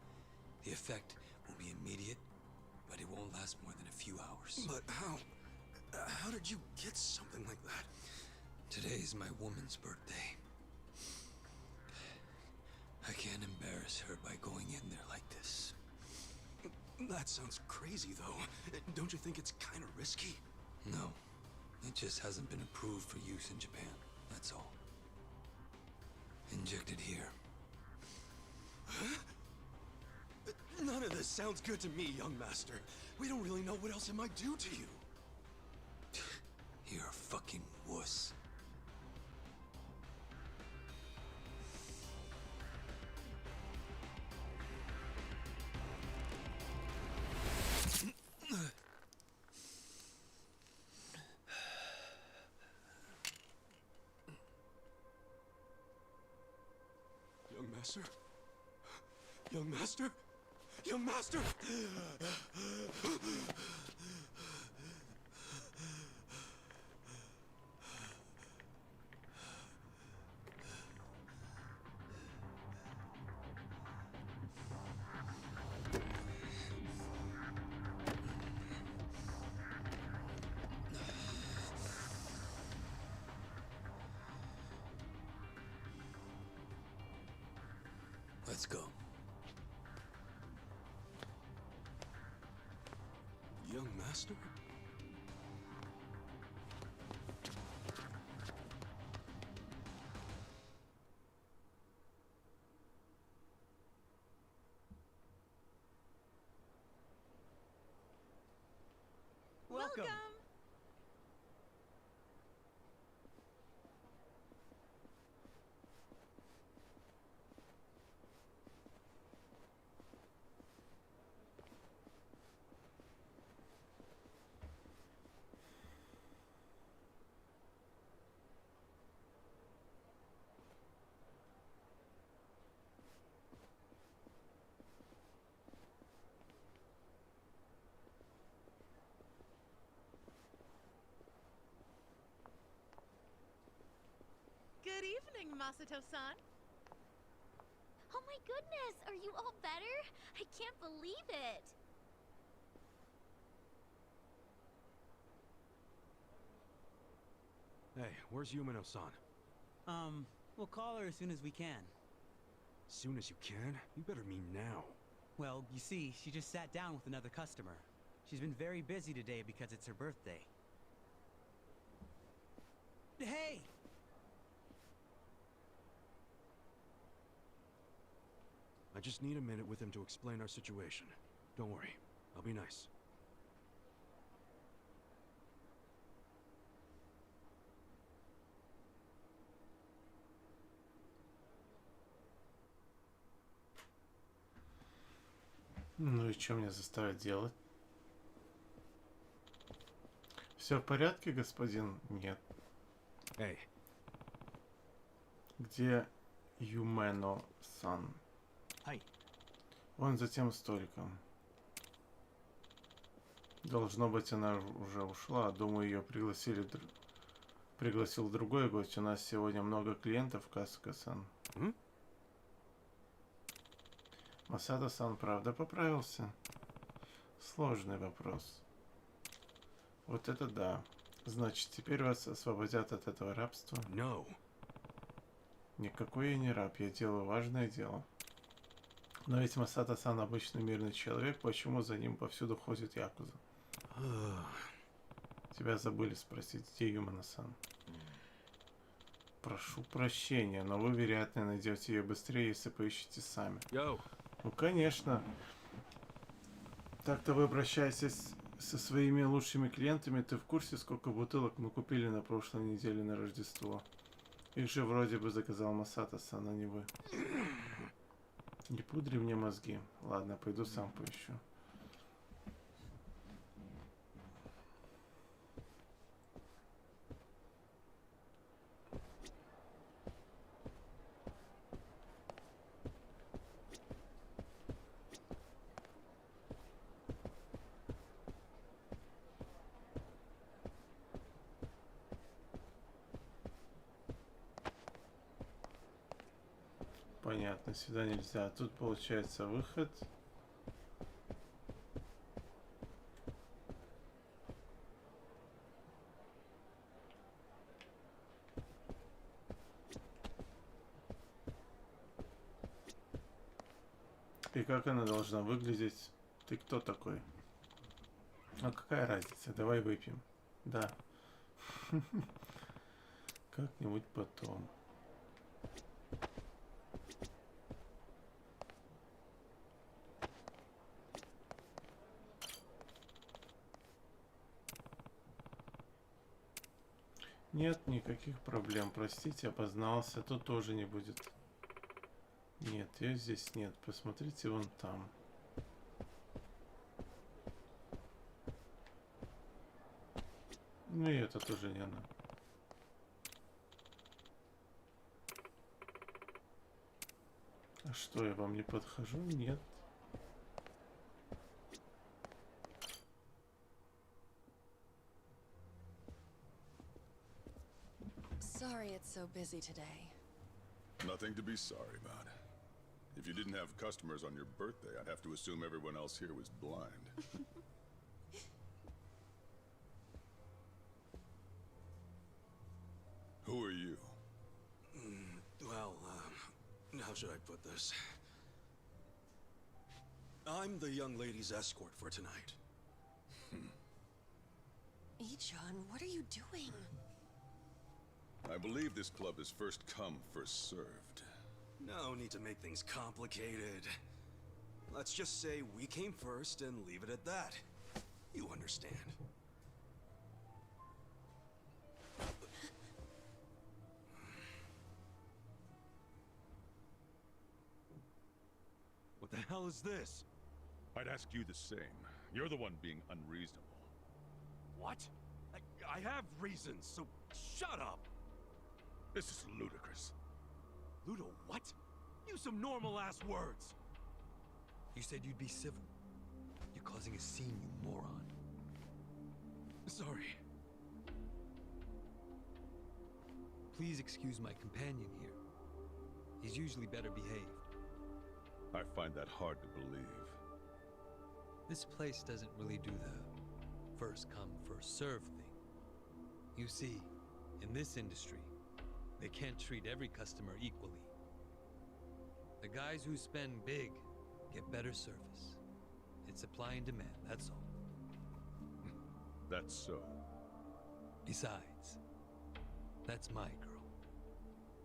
The effect will be immediate, but it won't last more than a few hours. But how did you get something like that? Today is my woman's birthday. I can't embarrass her by going in there like this. That sounds crazy, though. Don't you think it's kind of risky? No. It just hasn't been approved for use in Japan. That's all. Inject it here. Huh? None of this sounds good to me, young master. We don't really know what else it might do to you. You're a fucking wuss. Young master? Young master? Young master! Let's go. Young master? Welcome. Good evening, Masato-san. Oh my goodness, are you all better? I can't believe it. Hey, where's Yumino-san? We'll call her as soon as we can. Soon as you can? You better mean now. Well, you see, she just sat down with another customer. She's been very busy today because it's her birthday. Hey! just need a minute with him to explain our situation. Don't worry, I'll be nice. Ну и что меня заставить делать? Все в порядке, господин? Нет. Эй. Где Юмено-сан? Hi. Он за тем столиком. Должно быть, она уже ушла. Думаю, ее пригласил другой гость. У нас сегодня много клиентов, Касука-сан. Масада-сан правда поправился? Сложный вопрос. Вот это да. Значит, теперь вас освободят от этого рабства? No. Никакой я не раб, я делаю важное дело. Но ведь Масада-сан обычный мирный человек, почему за ним повсюду ходит Якуза? Тебя забыли спросить, где Юмана-сан? Прошу прощения, но вы, вероятно, найдете ее быстрее, если поищете сами. Yo. Ну, конечно. Так-то вы обращаетесь со своими лучшими клиентами. Ты в курсе, сколько бутылок мы купили на прошлой неделе на Рождество? Их же вроде бы заказал Масата-сан, а не вы. Не пудри мне мозги. Ладно, пойду сам поищу. Понятно, сюда нельзя. Тут получается выход. И как она должна выглядеть? Ты кто такой? А какая разница? Давай выпьем. Да. Как-нибудь потом. Нет никаких проблем. Простите, опознался. Тут тоже не будет. Нет, ее здесь нет. Посмотрите вон там. Ну и это тоже не она. А что, я вам не подхожу? Нет. Sorry it's so busy today. Nothing to be sorry about. If you didn't have customers on your birthday, I'd have to assume everyone else here was blind. Who are you? Well, how should I put this? I'm the young lady's escort for tonight. Ichon, what are you doing? I believe this club is first come, first served. No need to make things complicated. Let's just say we came first and leave it at that. You understand. What the hell is this? I'd ask you the same. You're the one being unreasonable. What? I have reasons, so shut up! This is ludicrous. Ludo, what? Use some normal-ass words! You said you'd be civil. You're causing a scene, you moron. Sorry. Please excuse my companion here. He's usually better behaved. I find that hard to believe. This place doesn't really do the first come, first serve thing. You see, in this industry, they can't treat every customer equally. The guys who spend big get better service. It's supply and demand, that's all. That's so. Besides, that's my girl.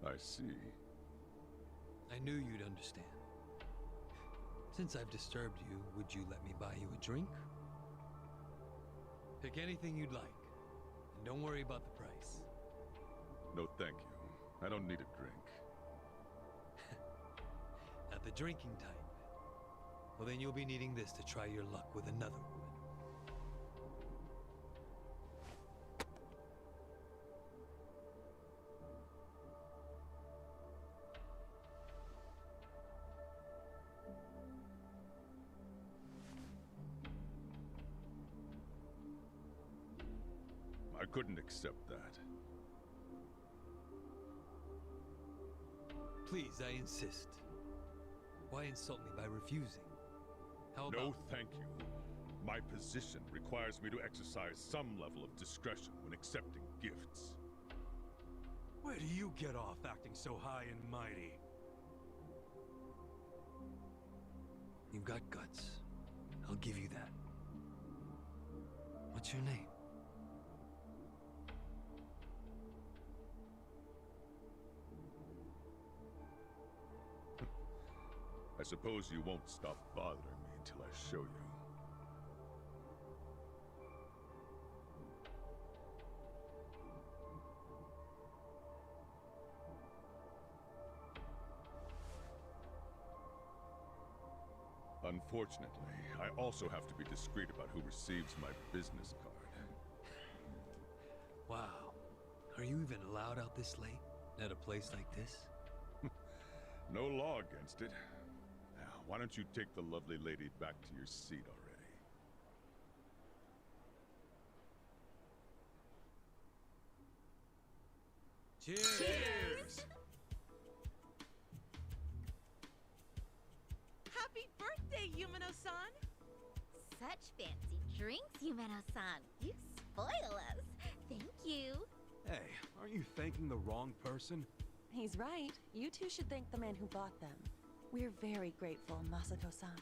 I see. I knew you'd understand. Since I've disturbed you, would you let me buy you a drink? Pick anything you'd like. And don't worry about the price. No, thank you. I don't need a drink. Not the drinking type. Well, then you'll be needing this to try your luck with another woman. I couldn't accept that. Please, I insist. Why insult me by refusing? How about... No, thank you. My position requires me to exercise some level of discretion when accepting gifts. Where do you get off acting so high and mighty? You've got guts. I'll give you that. What's your name? I suppose you won't stop bothering me until I show you. Unfortunately, I also have to be discreet about who receives my business card. Wow. Are you even allowed out this late? At a place like this? No law against it. Now, why don't you take the lovely lady back to your seat already? Cheers! Cheers! Happy birthday, Yumino-san! Such fancy drinks, Yumeno-san. You spoil us. Thank you. Hey, aren't you thanking the wrong person? He's right. You two should thank the man who bought them. We're very grateful, Masato-san.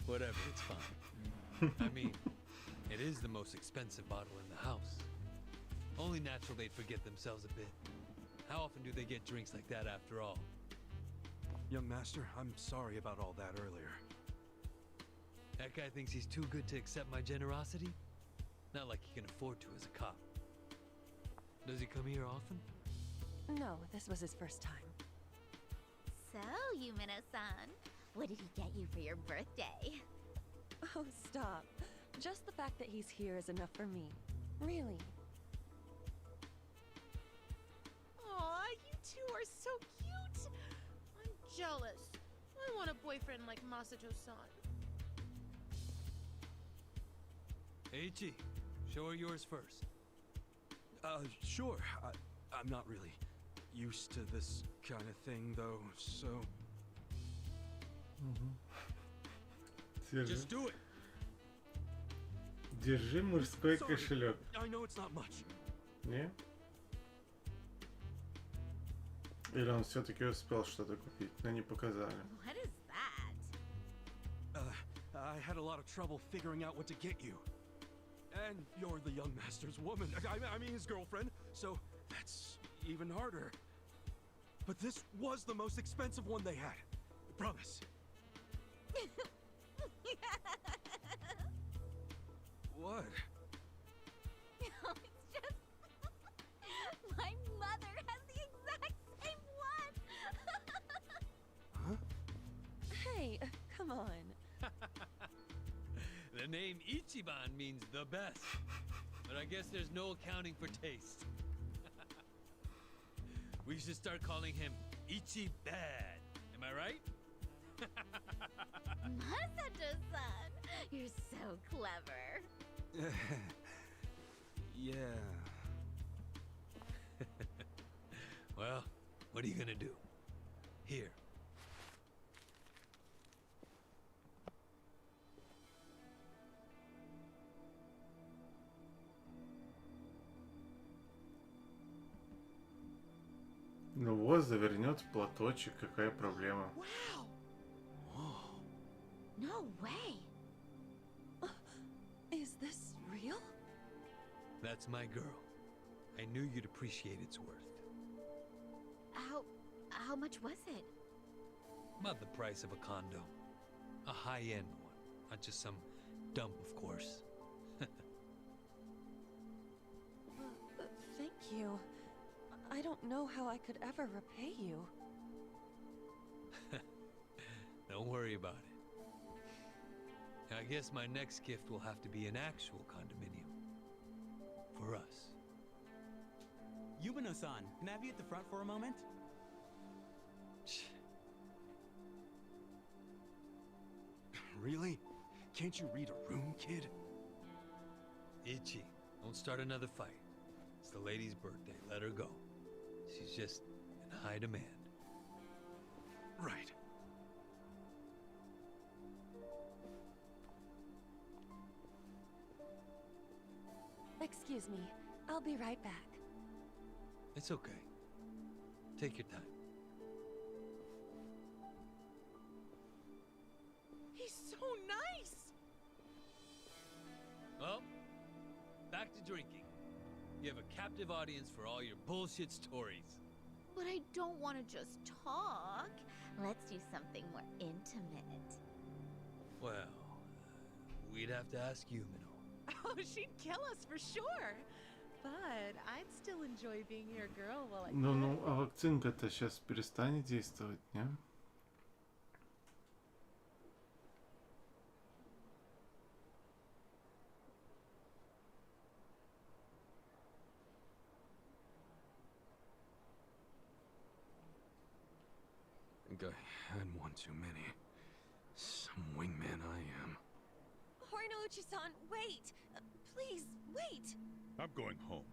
Whatever, it's fine. I mean, it is the most expensive bottle in the house. Only natural they'd forget themselves a bit. How often do they get drinks like that after all? Young master, I'm sorry about all that earlier. That guy thinks he's too good to accept my generosity? Not like he can afford to as a cop. Does he come here often? No, this was his first time. So, Yumeno-san, what did he get you for your birthday? Oh, stop. Just the fact that he's here is enough for me. Really. Aw, you two are so cute! I'm jealous. I want a boyfriend like Masato-san. Eiichi, show her yours first. Sure. I'm not really used to this kind of thing, though, so... Just do it! Держи мужской Sorry, кошелек. I know it's not much. Не? Или он все-таки успел что-то купить, но не показали. What is that? I had a lot of trouble figuring out what to get you. And you're the young master's woman. I mean his girlfriend, so that's even harder. But this was the most expensive one they had. Promise. What? No, it's just... My mother has the exact same one! Huh? Hey, come on. The name Ichiban means the best. But I guess there's no accounting for taste. We should start calling him Ichibad. Am I right? Masato-san, you're so clever. Yeah. Well, what are you gonna do? Here. Ну вот, завернет в платочек, какая проблема? Wow! No way. Is this real? That's my girl. I knew you'd appreciate its worth. How much was it? About the price of a condo. A high-end one, not just some dump, of course. Thank you. I don't know how I could ever repay you. Don't worry about it. I guess my next gift will have to be an actual condominium. For us. Yubino-san, can I have you at the front for a moment? Really? Can't you read a room, kid? Ichi, don't start another fight. It's the lady's birthday. Let her go. She's just in high demand. Right. Excuse me. I'll be right back. It's okay. Take your time. He's so nice! Well, back to drinking. You have a captive audience for all your bullshit stories. But I don't want to just talk. Let's do something more intimate. Well, we'd have to ask Yumino. Oh, she'd kill us for sure. But I'd still enjoy being your girl while I Ну, а вакцинка-то сейчас перестанет действовать, не? I think I had one too many. Some wingman I am. Horiguchi-san, wait! Please, wait! I'm going home.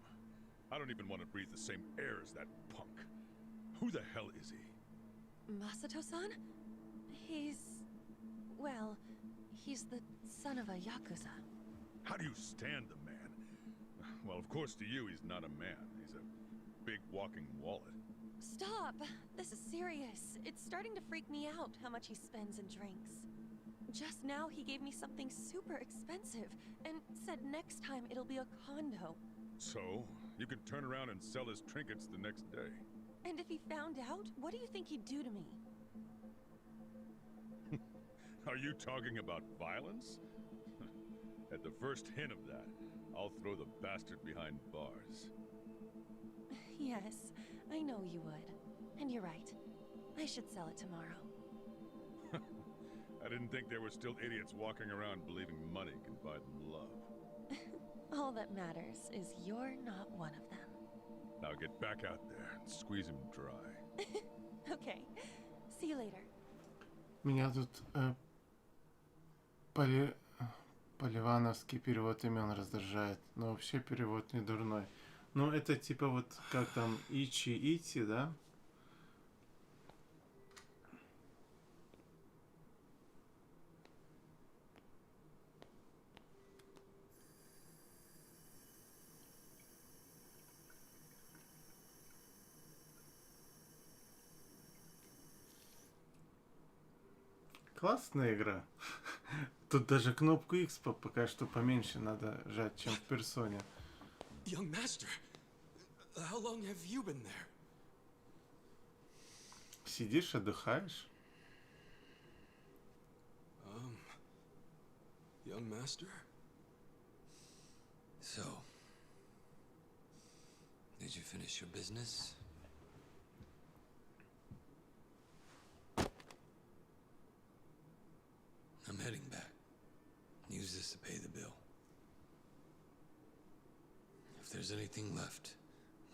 I don't even want to breathe the same air as that punk. Who the hell is he? Masato-san? He's... well, he's the son of a Yakuza. How do you stand the man? Well, of course to you he's not a man. He's a big walking wallet. Stop! This is serious. It's starting to freak me out how much he spends and drinks. Just now he gave me something super expensive and said next time it'll be a condo. So, you can turn around and sell his trinkets the next day. And if he found out, what do you think he'd do to me? Are you talking about violence? At the first hint of that, I'll throw the bastard behind bars. Yes, I know you would. And you're right. I should sell it tomorrow. I didn't think there were still idiots walking around believing money can buy them love. All that matters is you're not one of them. Now get back out there and squeeze him dry. Okay. See you later. Меня тут поливановский перевод имен раздражает, но вообще перевод не дурной. Ну, это типа вот как там Ичи, да? Классная игра. Тут даже кнопку X пока что поменьше надо жать, чем в персоне. Young master, how long have you been there? Сидишь, отдыхаешь? Young master? So, did you finish your business? I'm heading back. Use this to pay the bill. If there's anything left,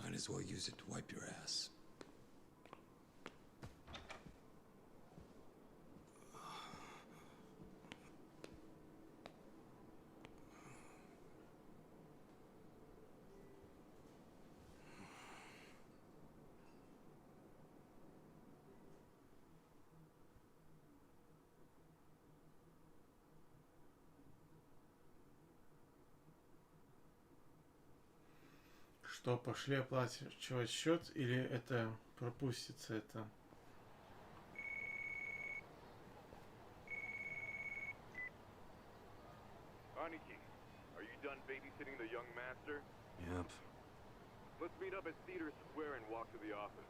might as well use it to wipe your ass. Что, пошли оплачивать счет или это пропустится это? Aniki, are you done babysitting the young master? Yep. Let's meet up at Cedar Square and walk to the office.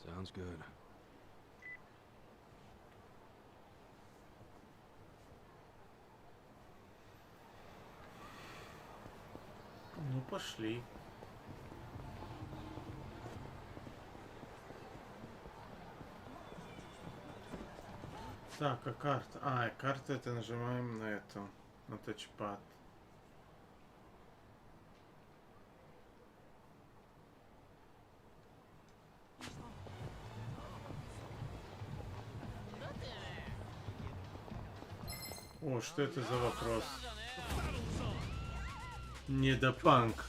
Sounds good. Ну, пошли. Так, а карта? А, карта это нажимаем на эту, на тачпад. О, что это за вопрос? Недопанк.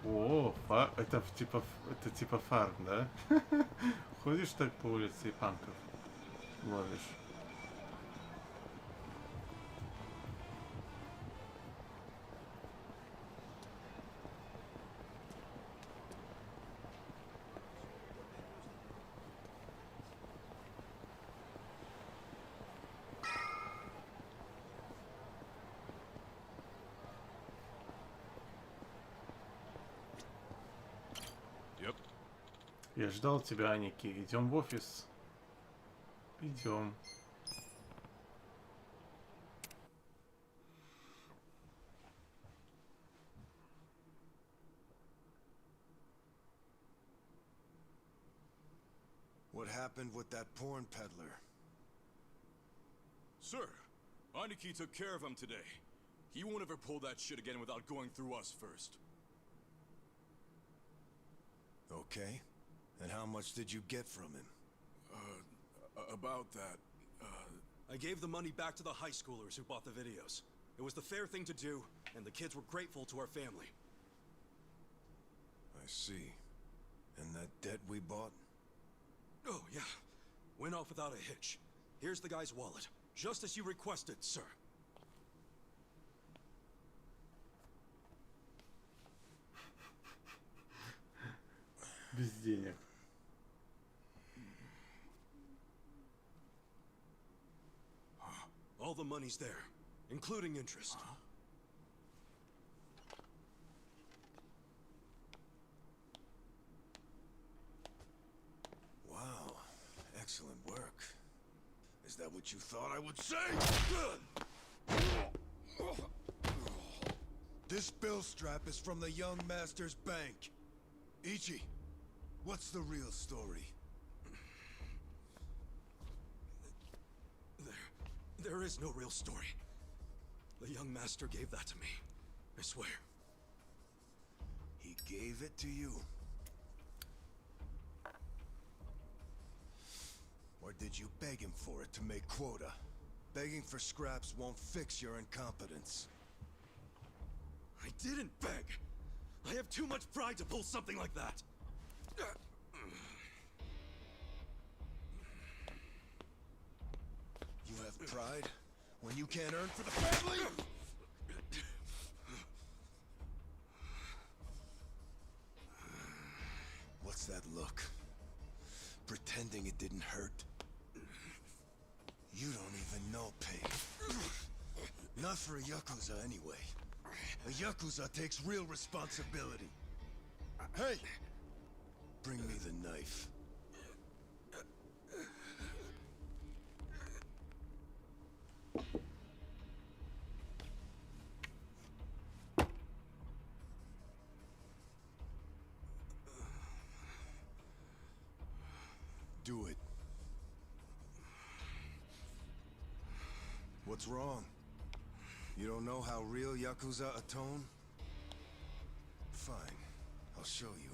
О, это типа фарм, да? Ходишь так по улице и панков ловишь. Я ждал тебя, Аники. Идем в офис. Идем. What happened with that porn peddler? Sir, Aniki took care of him today. He won't ever pull that shit again without going through us first. Okay. And how much did you get from him? About that, I gave the money back to the high schoolers who bought the videos. It was the fair thing to do, and the kids were grateful to our family. I see. And that debt we bought? Oh, yeah. Went off without a hitch. Here's the guy's wallet. Just as you requested, sir. Без денег. All the money's there, including interest. Wow. Excellent work. Is that what you thought I would say? This bill strap is from the young master's bank. Ichi, what's the real story? There is no real story. The young master gave that to me. I swear. He gave it to you? Or did you beg him for it to make quota? Begging for scraps won't fix your incompetence. I didn't beg. I have too much pride to pull something like that. You have pride when you can't earn for the family? What's that look? Pretending it didn't hurt? You don't even know pain. Not for a Yakuza anyway. A Yakuza takes real responsibility. Hey! Bring me the knife. Do it. What's wrong? You don't know how real Yakuza atone? Fine. I'll show you.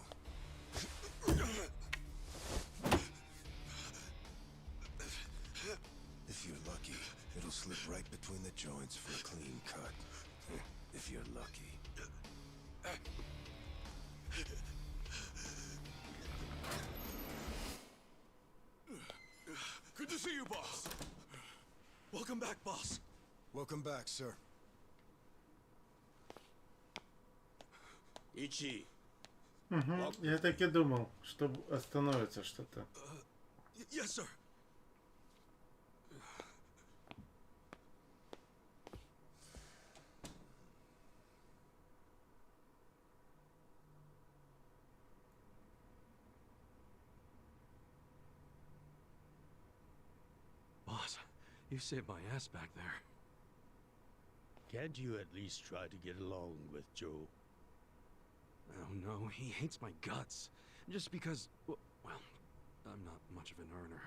If you're lucky, it'll slip right between the joints for a clean cut. If you're lucky. Good to see you, boss. Welcome back, boss. Welcome back, sir. Ichi. Угу. Я так и думал, что остановится что-то. Yes, sir. You saved my ass back there. Can't you at least try to get along with Joe? Oh no, he hates my guts. Just because, well, I'm not much of an earner.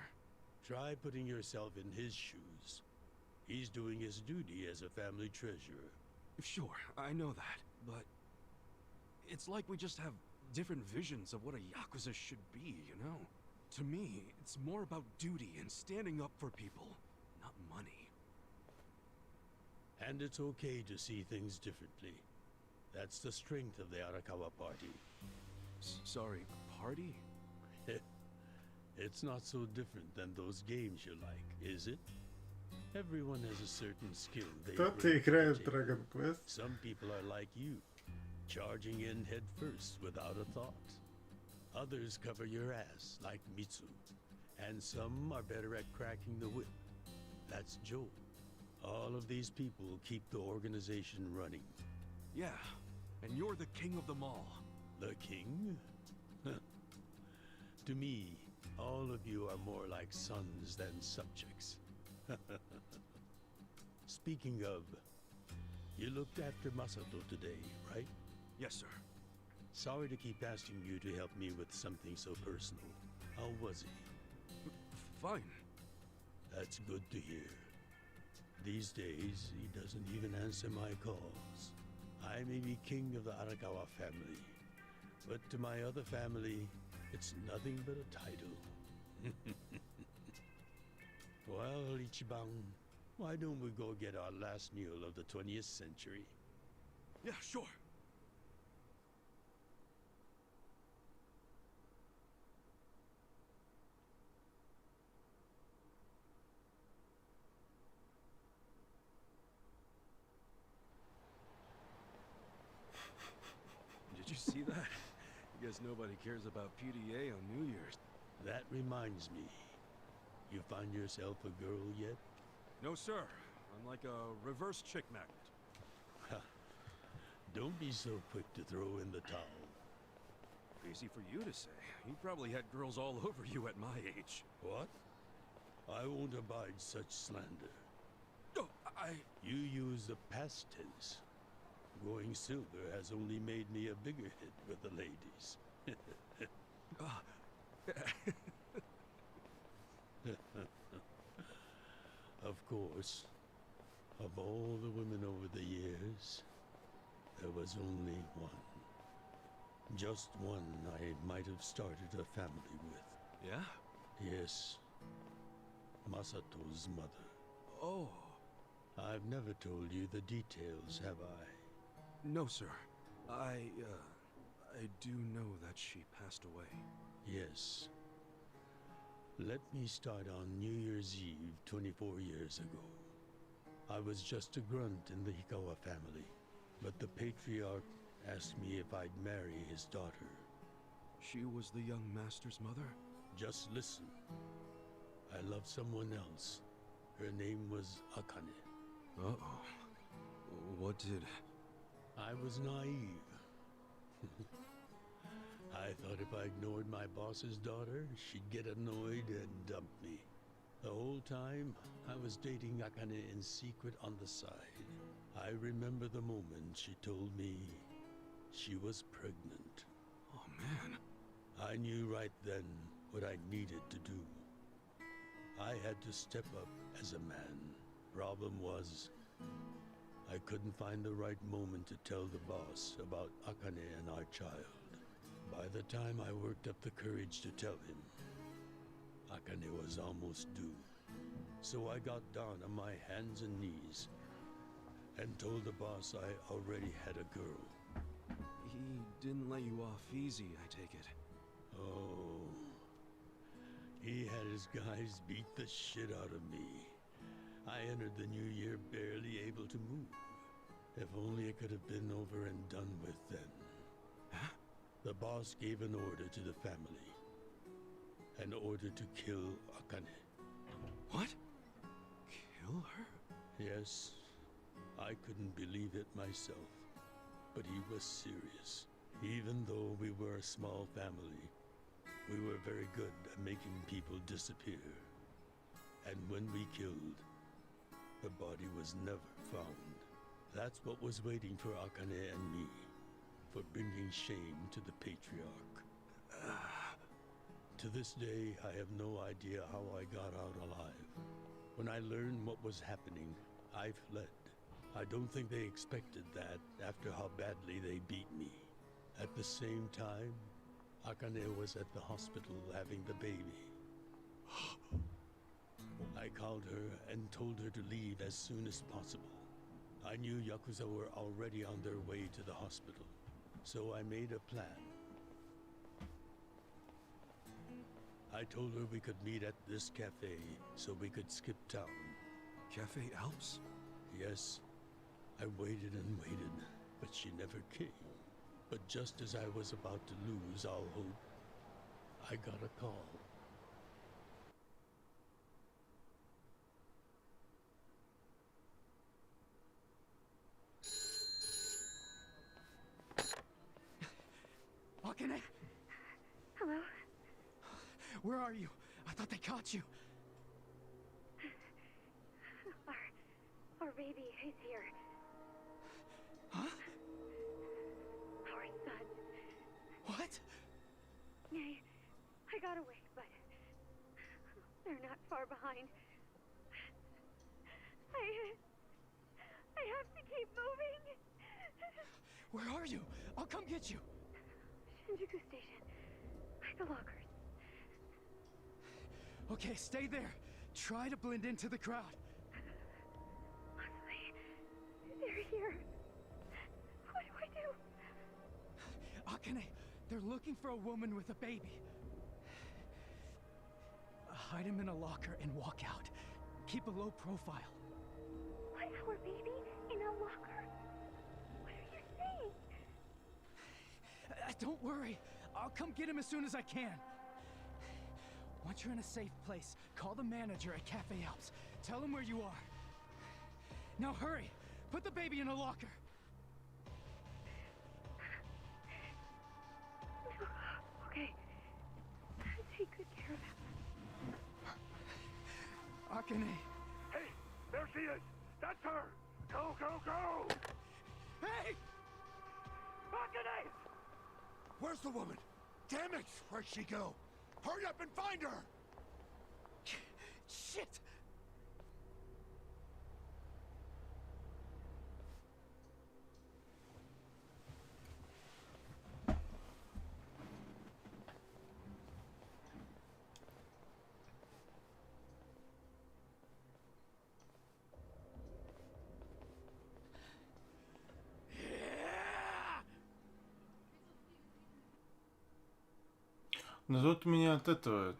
Try putting yourself in his shoes. He's doing his duty as a family treasurer. Sure, I know that, but it's like we just have different visions of what a Yakuza should be, you know? To me, it's more about duty and standing up for people, not money. And it's okay to see things differently. That's the strength of the Arakawa Party. Sorry, party? It's not so different than those games you like, is it? Everyone has a certain skill they Кто-то bring to the играет в table. Dragon Quest. Some people are like you, charging in head first without a thought. Others cover your ass, like Mitsu. And some are better at cracking the whip. That's Joe. All of these people keep the organization running. Yeah, and you're the king of them all. The king? To me, all of you are more like sons than subjects. Speaking of, you looked after Masato today, right? Yes, sir. Sorry to keep asking you to help me with something so personal. How was he? Fine. That's good to hear. These days, he doesn't even answer my calls. I may be king of the Arakawa family, but to my other family, it's nothing but a title. Well, Ichiban, why don't we go get our last meal of the 20th century? Yeah, sure. Did you see that? I guess nobody cares about PDA on New Year's. That reminds me. You find yourself a girl yet? No, sir. I'm like a reverse chick magnet. Don't be so quick to throw in the towel. Easy for you to say. You probably had girls all over you at my age. What? I won't abide such slander. Oh, You use the past tense. Going silver has only made me a bigger hit with the ladies. Of course, of all the women over the years, there was only one. Just one I might have started a family with. Yeah? Yes. Masato's mother. Oh. I've never told you the details, have I? No, sir. I do know that she passed away. Yes. Let me start on New Year's Eve 24 years ago. I was just a grunt in the Hikawa family, but the patriarch asked me if I'd marry his daughter. She was the young master's mother? Just listen. I loved someone else. Her name was Akane. Uh-oh. What did... I was naive. I thought if I ignored my boss's daughter, she'd get annoyed and dump me. The whole time, I was dating Akane in secret on the side. I remember the moment she told me she was pregnant. Oh, man. I knew right then what I needed to do. I had to step up as a man. Problem was, I couldn't find the right moment to tell the boss about Akane and our child. By the time I worked up the courage to tell him, Akane was almost due. So I got down on my hands and knees and told the boss I already had a girl. He didn't let you off easy, I take it. Oh. He had his guys beat the shit out of me. I entered the new year barely able to move. If only it could have been over and done with then. Huh? The boss gave an order to the family. An order to kill Akane. What? Kill her? Yes. I couldn't believe it myself. But he was serious. Even though we were a small family, we were very good at making people disappear. And when we killed, Her body was never found. That's what was waiting for Akane and me, for bringing shame to the patriarch. To this day, I have no idea how I got out alive. When I learned what was happening, I fled. I don't think they expected that after how badly they beat me. At the same time, Akane was at the hospital having the baby. I called her and told her to leave as soon as possible. I knew Yakuza were already on their way to the hospital, so I made a plan. I told her we could meet at this cafe so we could skip town. Cafe Alps? Yes. I waited and waited, but she never came. But just as I was about to lose all hope, I got a call. Akane? Hello? Where are you? I thought they caught you. Our baby is here. Huh? Our son. What? I got away, but they're not far behind. I have to keep moving. Where are you? I'll come get you. Shinjuku Station. By the lockers. Okay, stay there. Try to blend into the crowd. Honestly, they're here. What do I do? Akane, they're looking for a woman with a baby. Hide him in a locker and walk out. Keep a low profile. What, our baby in a locker? What are you saying? Don't worry. I'll come get him as soon as I can. Once you're in a safe place, call the manager at Cafe Alps. Tell him where you are. Now hurry! Put the baby in a locker! Okay. Take good care of him. Akane! Hey! There she is! That's her! Go, go, go! Hey! Akane! Where's the woman? Damn it! Where'd she go? Hurry up and find her! Shit! Ну тут меня от этого,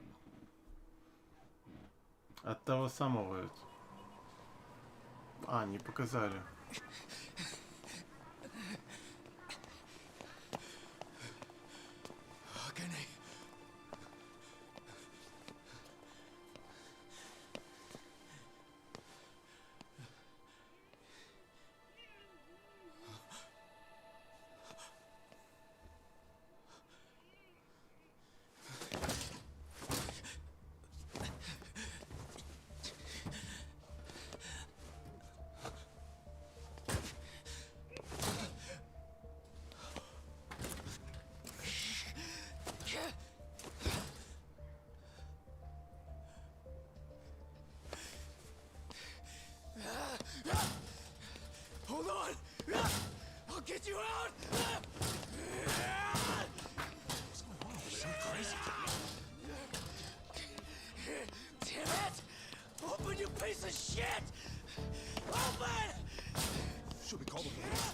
от того самого, не показали. Akane. Hold on! I'll get you out! What's going on? So crazy. Damn it! Open, you piece of shit! Open! Should we call the police?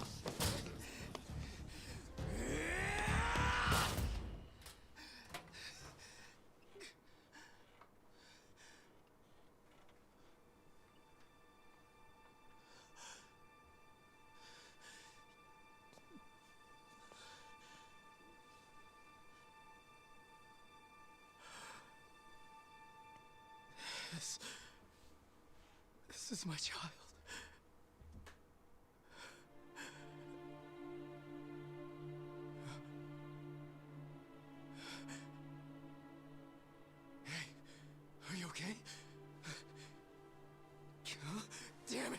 This is my child. Hey, are you okay? God damn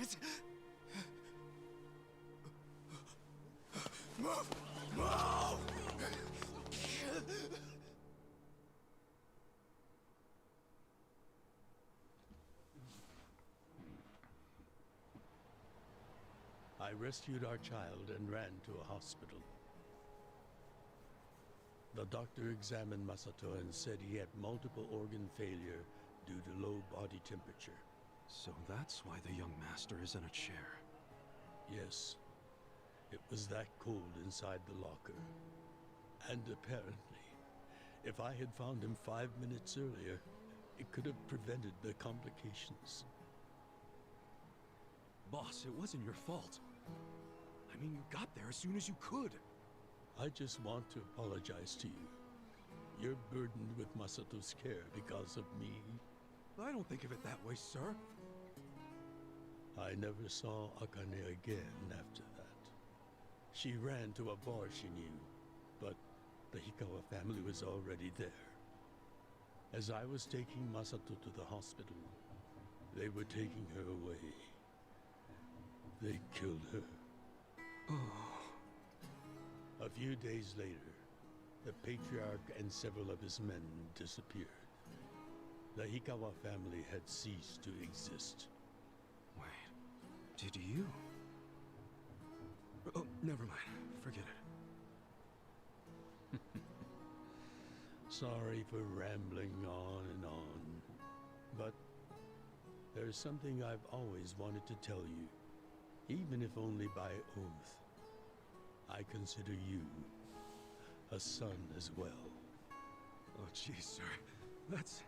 I rescued our child and ran to a hospital. The doctor examined Masato and said he had multiple organ failure due to low body temperature. So that's why the young master is in a chair. Yes. It was that cold inside the locker. And apparently, if I had found him 5 minutes earlier, it could have prevented the complications. Boss, it wasn't your fault. I mean, you got there as soon as you could. I just want to apologize to you. You're burdened with Masato's care because of me. I don't think of it that way, sir. I never saw Akane again after that. She ran to a bar she knew, but the Hikawa family was already there. As I was taking Masato to the hospital, they were taking her away. They killed her. A few days later, the patriarch and several of his men disappeared. The Hikawa family had ceased to exist. Wait, did you? Oh, never mind. Forget it. Sorry for rambling on and on, but there's something I've always wanted to tell you, even if only by oath. I consider you a son as well. Oh, geez, sir. That's...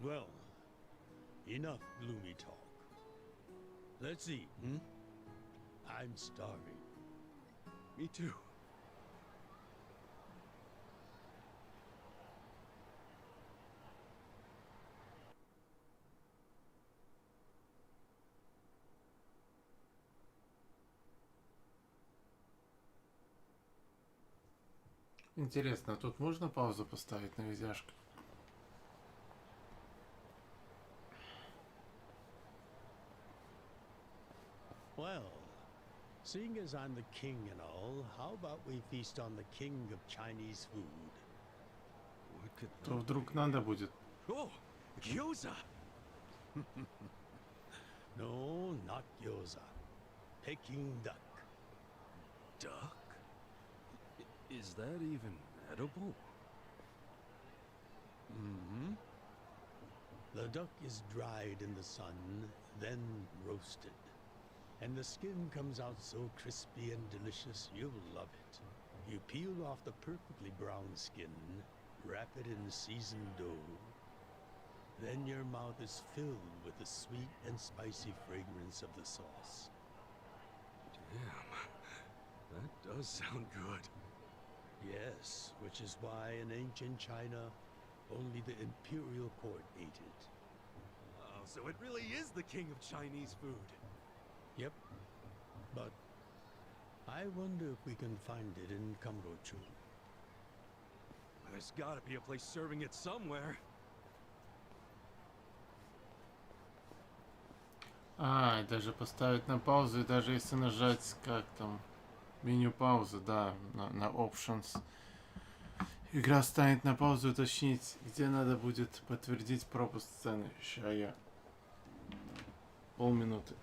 Well, enough gloomy talk. Let's eat, hmm? I'm starving. Me too. Интересно, а тут можно паузу поставить на видяшку? Well, seeing as I'm the king and all, how about we feast on the king of Chinese food? What could То вдруг надо будет. Oh, Yakuza! No, not gyoza. Peking duck. Duck? Is that even edible? Mm-hmm. The duck is dried in the sun, then roasted. And the skin comes out so crispy and delicious, you'll love it. You peel off the perfectly brown skin, wrap it in seasoned dough. Then your mouth is filled with the sweet and spicy fragrance of the sauce. Damn, that does sound good. Yes, which is why in ancient China, only the imperial court ate it. Oh, so it really is the king of Chinese food. Yep, but I wonder if we can find it in Kamurocho. There's gotta be a place serving it somewhere. А, и даже поставить на паузу, и даже если нажать, как там, меню паузы, да, на Options. Игра станет на паузу, уточнить, где надо будет подтвердить пропуск сцены. Ща я. Полминуты.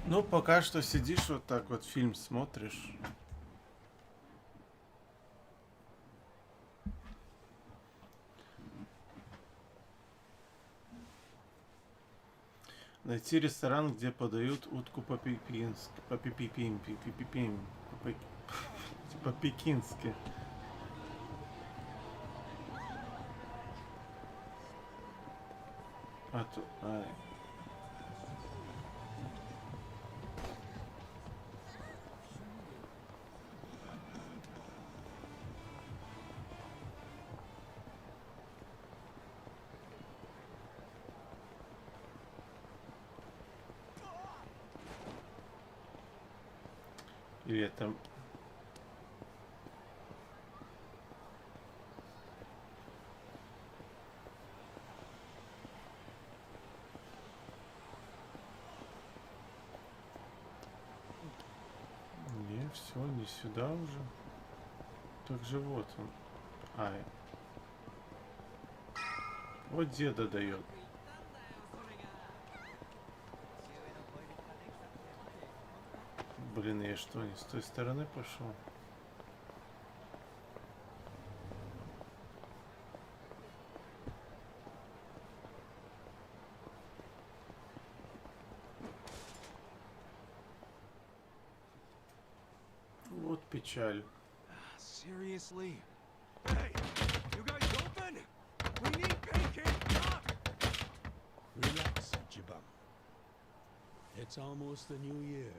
Ну, пока что сидишь вот так вот, фильм смотришь. Найти ресторан, где подают утку по-пекински. По-пекински. А то... Ай. Или это... Не, все, не сюда уже. Так же вот он. Ай. Вот деда дает. Блин, я что, не с той стороны пошел? Вот печаль. Seriously? Hey, you guys open? We need pancake duck! Relax, Ichiban. It's almost the new year.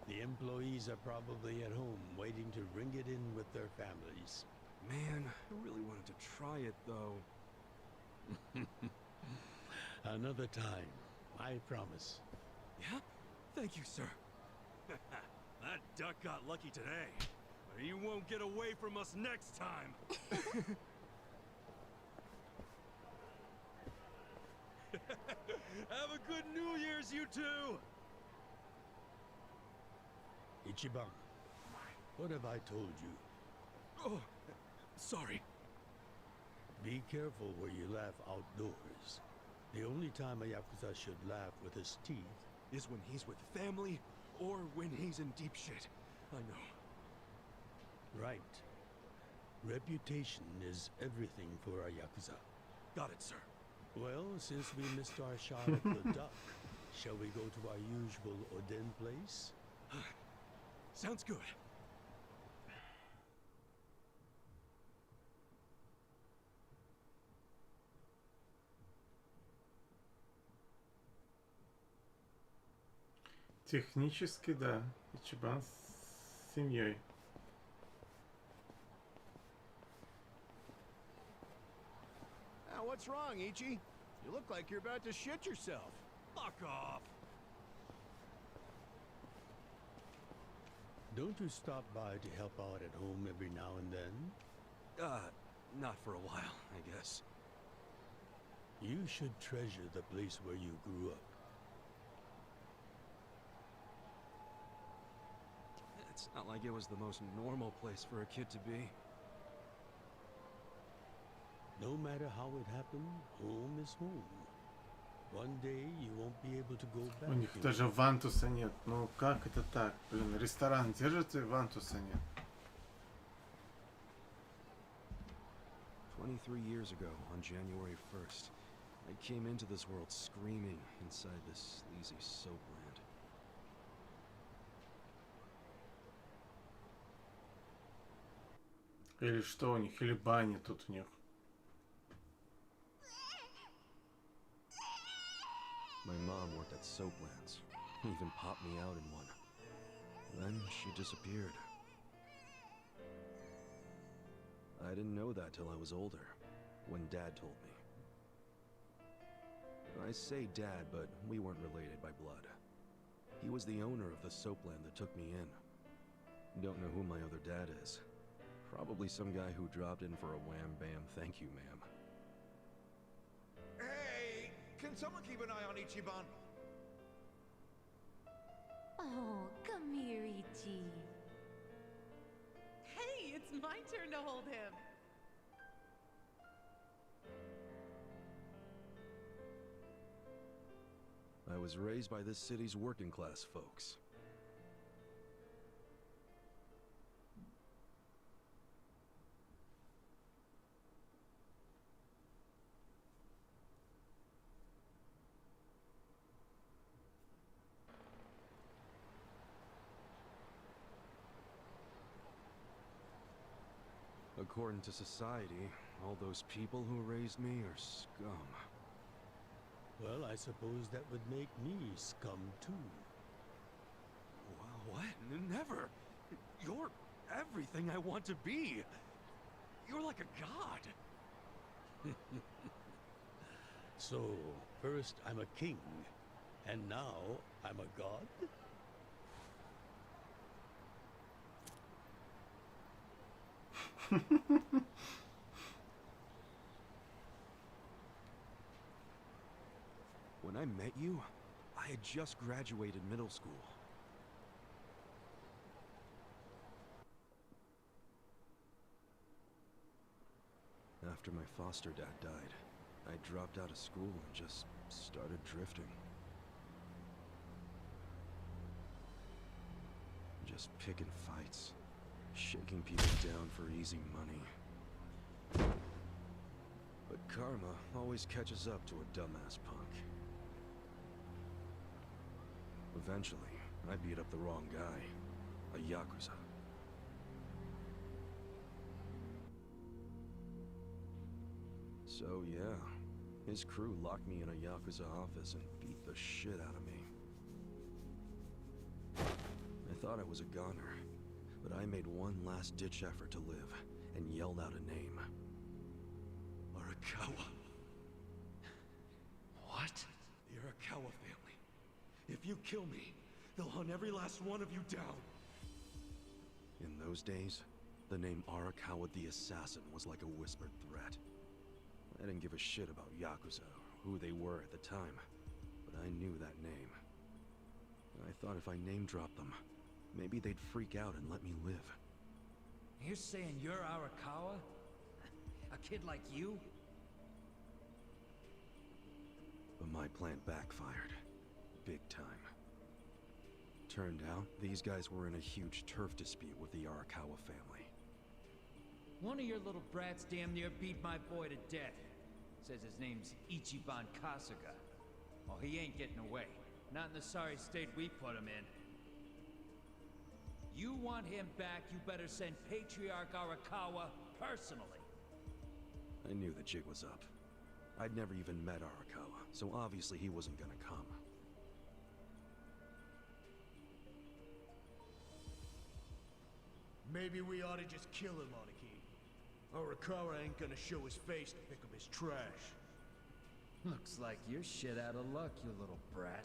The employees are probably at home waiting to ring it in with their families. Man, I really wanted to try it though. Another time, I promise. Yeah? Thank you, sir. That duck got lucky today, but he won't get away from us next time. Have a good New Year's, you two! Ichiban, what have I told you? Oh, sorry. Be careful where you laugh outdoors. The only time a Yakuza should laugh with his teeth is when he's with family or when he's in deep shit. I know. Right. Reputation is everything for a Yakuza. Got it, sir. Well, since we missed our shot at the duck, shall we go to our usual Oden place? Sounds good. Технически, да. Ичибан с семьей. Now, what's wrong, Ichi? You look like you're about to shit yourself. Fuck off! Don't you stop by to help out at home every now and then? Not for a while, I guess. You should treasure the place where you grew up. It's not like it was the most normal place for a kid to be. No matter how it happened, home is home. One day you won't be able to go back. У них даже вантуса нет. Ну как это так? Блин, ресторан держится и вантуса нет. 23 years ago, on January 1st, I came into this world screaming inside this sleazy soapland. Или что у них? Или баня тут у них? My mom worked at Soaplands. Even popped me out in one. Then she disappeared. I didn't know that till I was older, when Dad told me. I say Dad, but we weren't related by blood. He was the owner of the Soapland that took me in. Don't know who my other dad is. Probably some guy who dropped in for a wham-bam thank you, ma'am. Hey! Can someone keep an eye on Ichiban? Oh, come here, Ichi. Hey, it's my turn to hold him. I was raised by this city's working class folks. According to society, all those people who raised me are scum. Well, I suppose that would make me scum too. What? Never! You're everything I want to be! You're like a god! So, first I'm a king, and now I'm a god? When I met you, I had just graduated middle school. After my foster dad died, I dropped out of school and just started drifting. Just picking fights, shaking people down for easy money. But karma always catches up to a dumbass punk. Eventually, I beat up the wrong guy, a Yakuza. So yeah, his crew locked me in a Yakuza office and beat the shit out of me. I thought I was a goner, but I made one last-ditch effort to live and yelled out a name. Arakawa. What? The Arakawa family. If you kill me, they'll hunt every last one of you down. In those days, the name Arakawa the Assassin was like a whispered threat. I didn't give a shit about Yakuza or who they were at the time, but I knew that name. I thought if I name-dropped them, maybe they'd freak out and let me live. You're saying you're Arakawa? A kid like you? But my plan backfired. Big time. Turned out, these guys were in a huge turf dispute with the Arakawa family. One of your little brats damn near beat my boy to death. Says his name's Ichiban Kasuga. Oh, he ain't getting away. Not in the sorry state we put him in. You want him back, you better send Patriarch Arakawa personally. I knew the jig was up. I'd never even met Arakawa, so obviously he wasn't gonna come. Maybe we ought to just kill him, Monarchy. Arakawa ain't gonna show his face to pick up his trash. Looks like you're shit out of luck, you little brat.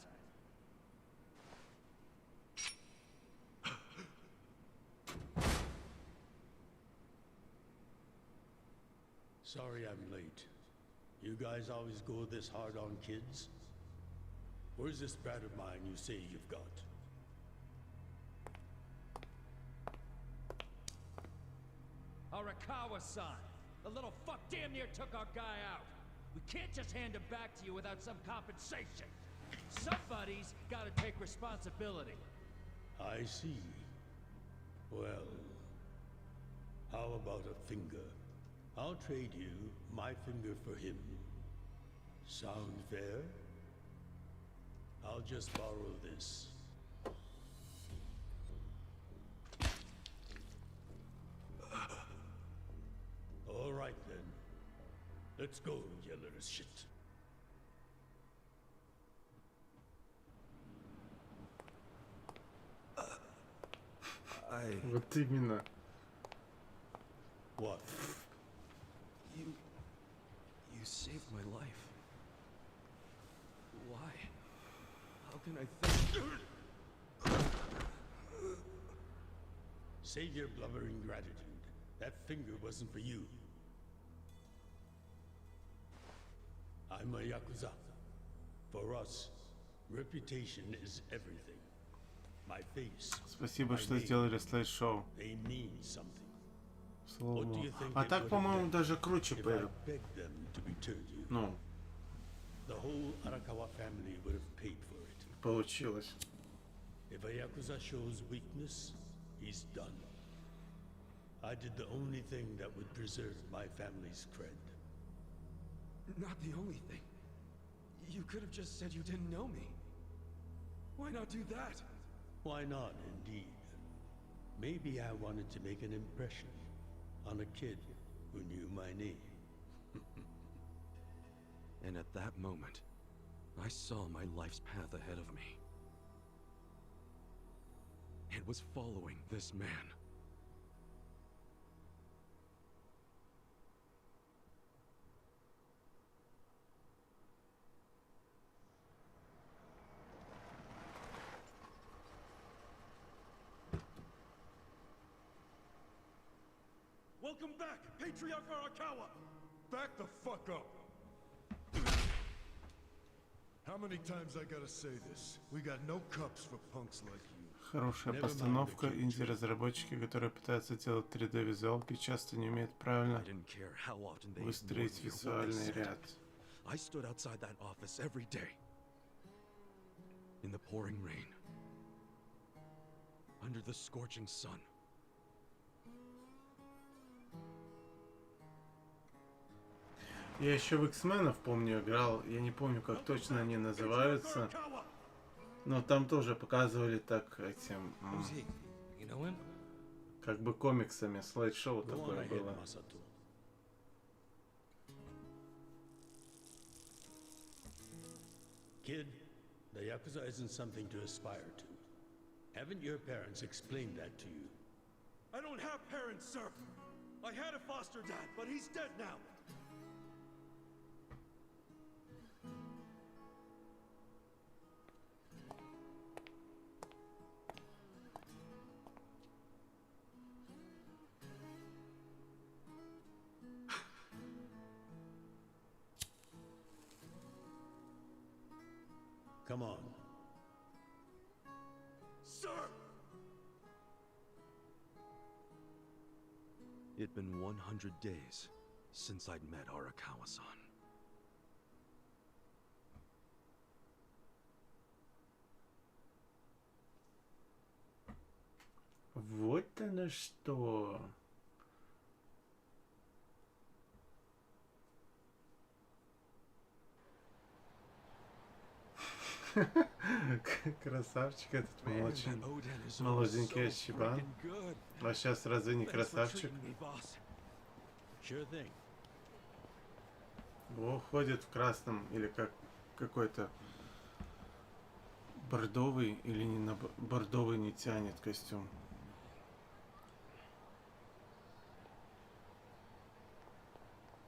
Sorry I'm late. You guys always go this hard on kids? Where's this brat of mine you say you've got? Arakawa-san! The little fuck damn near took our guy out! We can't just hand him back to you without some compensation! Somebody's gotta take responsibility! I see. Well, how about a finger? I'll trade you my finger for him. Sound fair? I'll just borrow this. All right then. Let's go, you little shit. Вот именно. What? You saved my life. Why? How can I thank... Save your blubbering gratitude. That finger wasn't for you. I'm a Yakuza. For us, reputation is everything. My face, Спасибо, my что name, сделали слайд-шоу. they mean something. Слава What do Богу. you think А it так, would have по-моему, done даже круче if было. I begged them to return you? Ну, The whole Arakawa family would have paid for it. получилось. If a Yakuza shows weakness, he's done. I did the only thing that would preserve my family's cred. Not the only thing. You could have just said you didn't know me. Why not do that? Why not, indeed? Maybe I wanted to make an impression. on a kid who knew my name. And at that moment, I saw my life's path ahead of me. It was following this man. Welcome back, Patriarch Arakawa! Back the fuck up! How many times I gotta say this? We got no cups for punks like you. Хорошая постановка. Инди-разработчики, которые пытаются делать 3D-визуалки, часто не умеют правильно выстроить визуальный ряд. I stood outside that office every day. In the pouring rain. Under the scorching sun. Я еще в X-менов, помню, играл. Я не помню, как точно они называются. Но там тоже показывали так этим... как бы комиксами, слайд-шоу такое было. Kid, the Yakuza isn't something to aspire to. Haven't your parents explained that to you? I don't have parents, sir! I had a foster dad, but he's dead now! Come on. Sir! It'd been 100 days since I'd met Arakawa-san. Вот оно что. Красавчик этот молоденький Ичибан. А сейчас разве не красавчик? О, ходит в красном или как какой-то бордовый или не на бордовый не тянет костюм.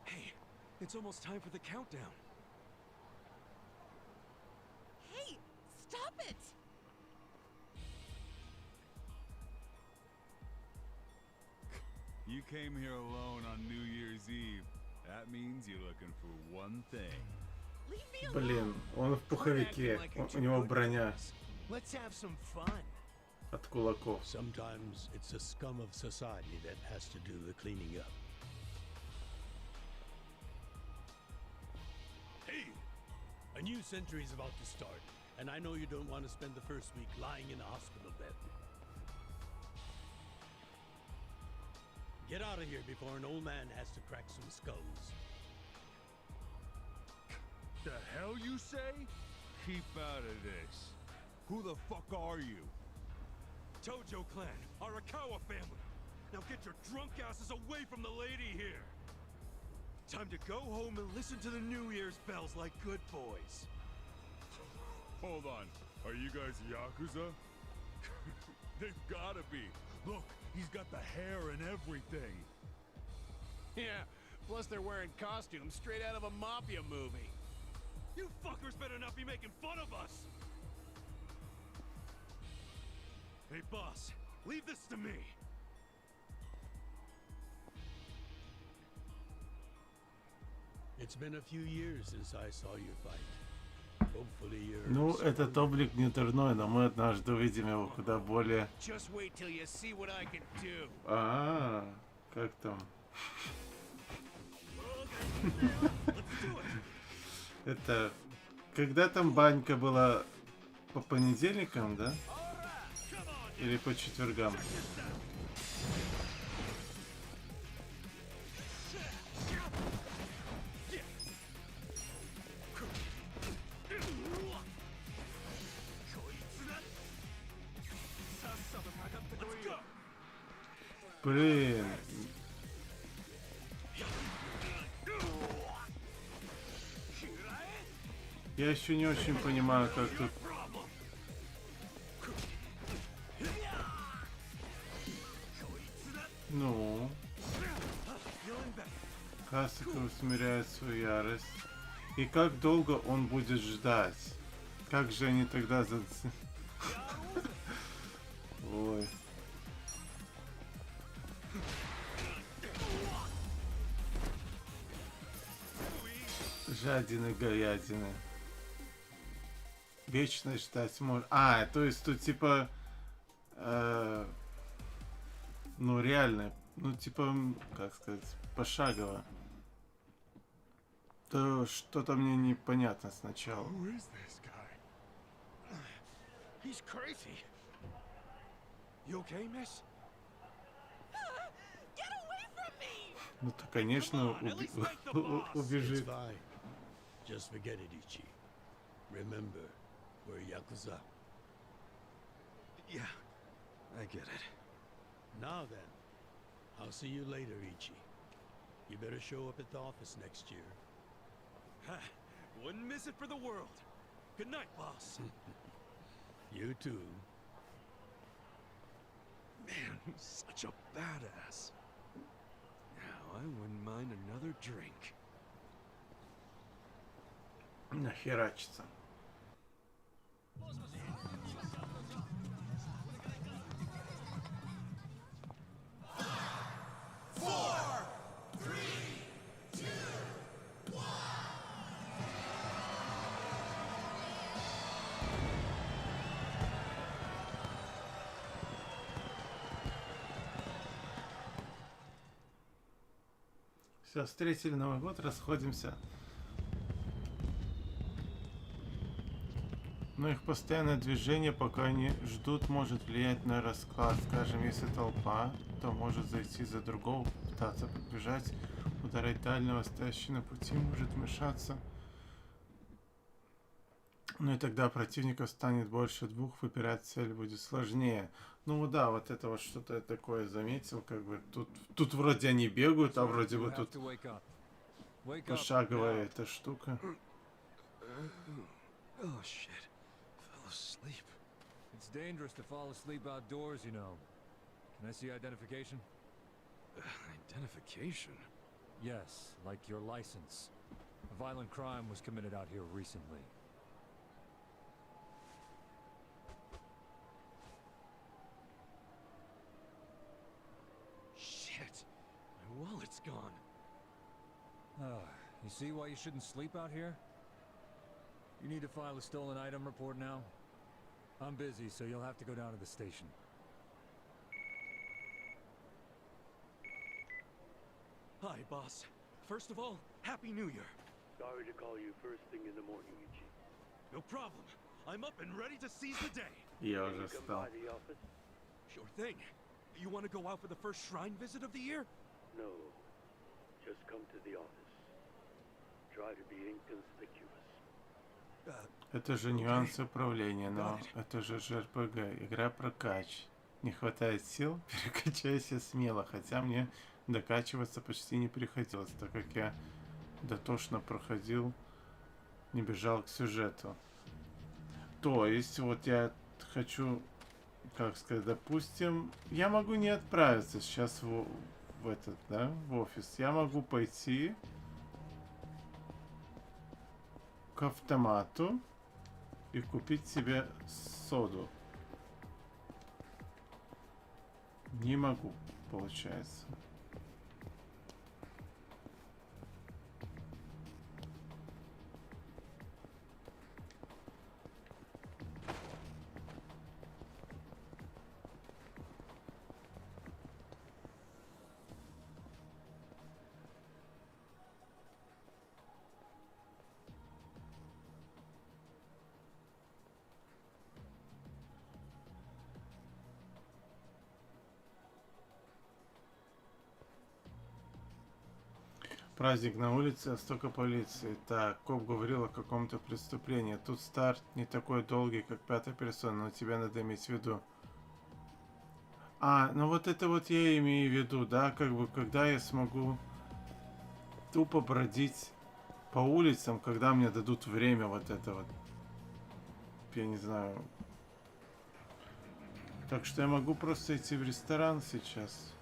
Hey, it's almost time for the countdown. Hey, stop it! You came here alone on New Year's Eve. That means you're looking for one thing. Блин, он в пуховике, у него броня от кулаков. Sometimes it's the scum of society that has to do the cleaning up. Hey! A new century's about to start, and I know you don't want to spend the first week lying in a hospital bed. Get out of here before an old man has to crack some skulls. The hell you say? Keep out of this. Who the fuck are you? Tojo clan, Arakawa family. Now get your drunk asses away from the lady here. Time to go home and listen to the New Year's bells like good boys. Hold on. Are you guys Yakuza? They've gotta be. Look, he's got the hair and everything. Yeah, plus they're wearing costumes straight out of a mafia movie. You fuckers better not be making fun of us! Hey, boss, leave this to me. It's been a few years since I saw you fight. Hopefully you're... Ну, этот облик не дурной, но мы однажды увидим его куда более... Just wait till you see what I can do. Как там? Это... Когда там банька была по понедельникам, да? Или по четвергам? Блин. Я еще не очень понимаю, как тут... Ну... Касака усмиряет свою ярость. И как долго он будет ждать? Как же они тогда Ой. Жадины, говядины. Вечно ждать может. А, то есть тут типа... ну реально. Ну типа, как сказать, пошагово. То что-то мне непонятно сначала. He's crazy. You okay, miss? Get away from me! Ну то, конечно, убежит. Just forget it, Ichi. Remember, we're Yakuza. Yeah, I get it. Now then, I'll see you later, Ichi. You better show up at the office next year. Wouldn't miss it for the world. Good night, boss. You too. Man, he's such a badass. Now, I wouldn't mind another drink. Нахерачится. Все, встретили Новый год, расходимся. Но их постоянное движение, пока они ждут, может влиять на расклад. Скажем, если толпа, то может зайти за другого, пытаться подбежать, ударить дальнего, стоящий на пути, может вмешаться. Ну и тогда противников станет больше двух, выбирать цель будет сложнее. Ну да, вот это вот что-то я такое заметил, как бы тут вроде они бегают, а вроде бы тут пошаговая эта штука. Oh shit. Fell asleep. It's dangerous to fall asleep outdoors, you know. Can I see identification? Identification? Yes, like your license. A violent crime was committed out here recently. Shit. My wallet's gone. You see why you shouldn't sleep out here? You need to file a stolen item report now? I'm busy, so you'll have to go down to the station. Hi, boss. First of all, Happy New Year. Sorry to call you first thing in the morning, Ichi. No problem. I'm up and ready to seize the day. Я Can уже you come встал. by the office? Sure thing. You want to go out for the first shrine visit of the year? No. Just come to the office. Try to be inconspicuous. Это же нюансы управления, но это же РПГ, игра прокач. Не хватает сил, перекачайся смело, хотя мне докачиваться почти не приходилось, так как я дотошно проходил, не бежал к сюжету. То есть, вот я хочу, как сказать, допустим, я могу не отправиться сейчас в этот, да, в офис. Я могу пойти к автомату и купить себе соду. Не могу, получается. Праздник на улице, а столько полиции. Так, коп говорил о каком-то преступлении. Тут старт не такой долгий, как пятая персона, но тебе надо иметь в виду. А, ну вот это вот я имею в виду, да, как бы, когда я смогу тупо бродить по улицам, когда мне дадут время вот это вот. Я не знаю. Так что я могу просто идти в ресторан сейчас.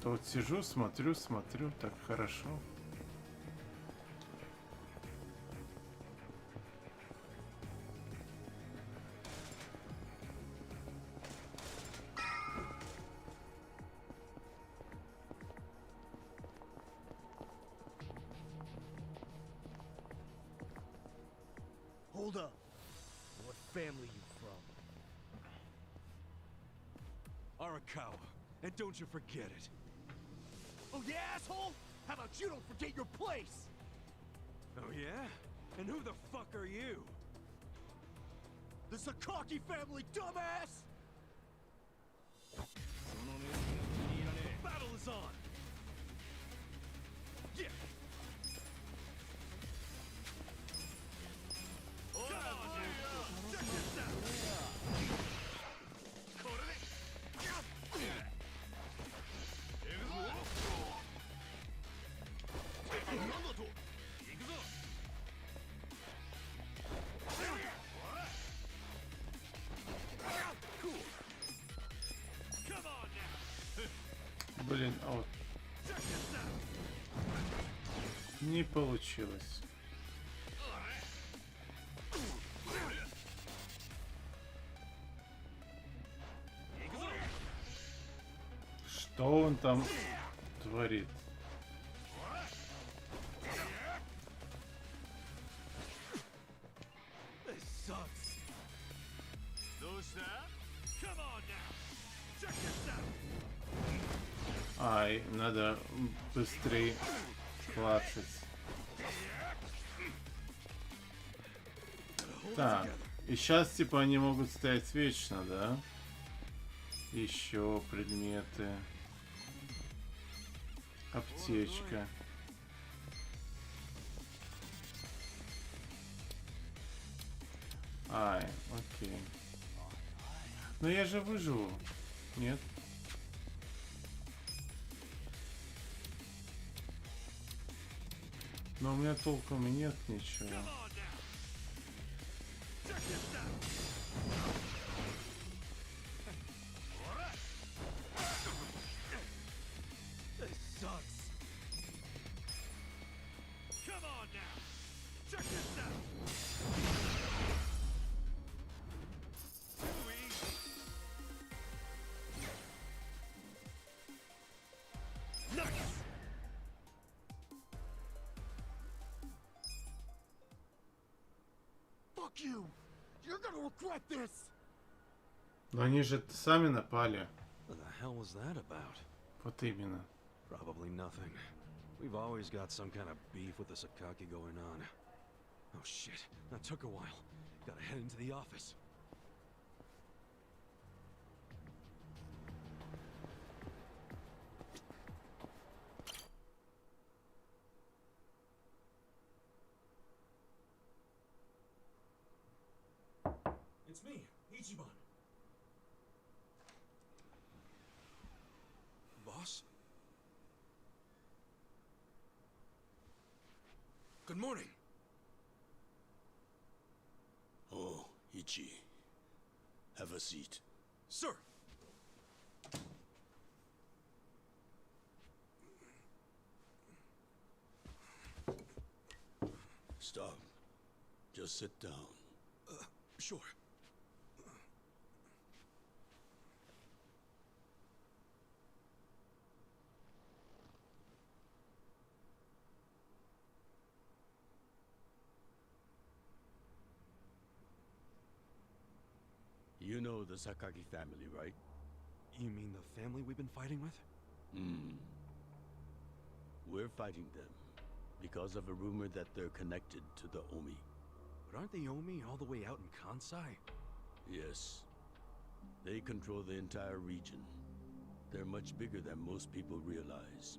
То вот сижу, смотрю, так хорошо. Hold up. What family you from? Arakawa. And don't you forget it. Oh yeah, asshole? How about you don't forget your place? Oh yeah? And who the fuck are you? The Sakaki family, dumbass! The battle is on! Yeah! Come on, dude! Check this out! Блин, а вот не получилось. Что он там творит? Ай, надо быстрее клацать. Так, и сейчас типа они могут стоять вечно, да? Еще предметы. Аптечка. Ай, окей. Но я же выживу. Нет? Но у меня толком и нет ничего. Fuck you! You're gonna regret this! Но они же сами напали. What the hell was that about? Вот именно. Probably nothing. We've always got some kind of beef with the Sakaki going on. Oh shit, that took a while. Gotta head into the office. It's me, Ichiban. Boss? Good morning. Oh, Ichi. Have a seat. Sir! Stop. Just sit down. Sure. You know the Sakaki family, right? You mean the family we've been fighting with? We're fighting them because of a rumor that they're connected to the Omi. But aren't the Omi all the way out in Kansai? Yes. They control the entire region. They're much bigger than most people realize.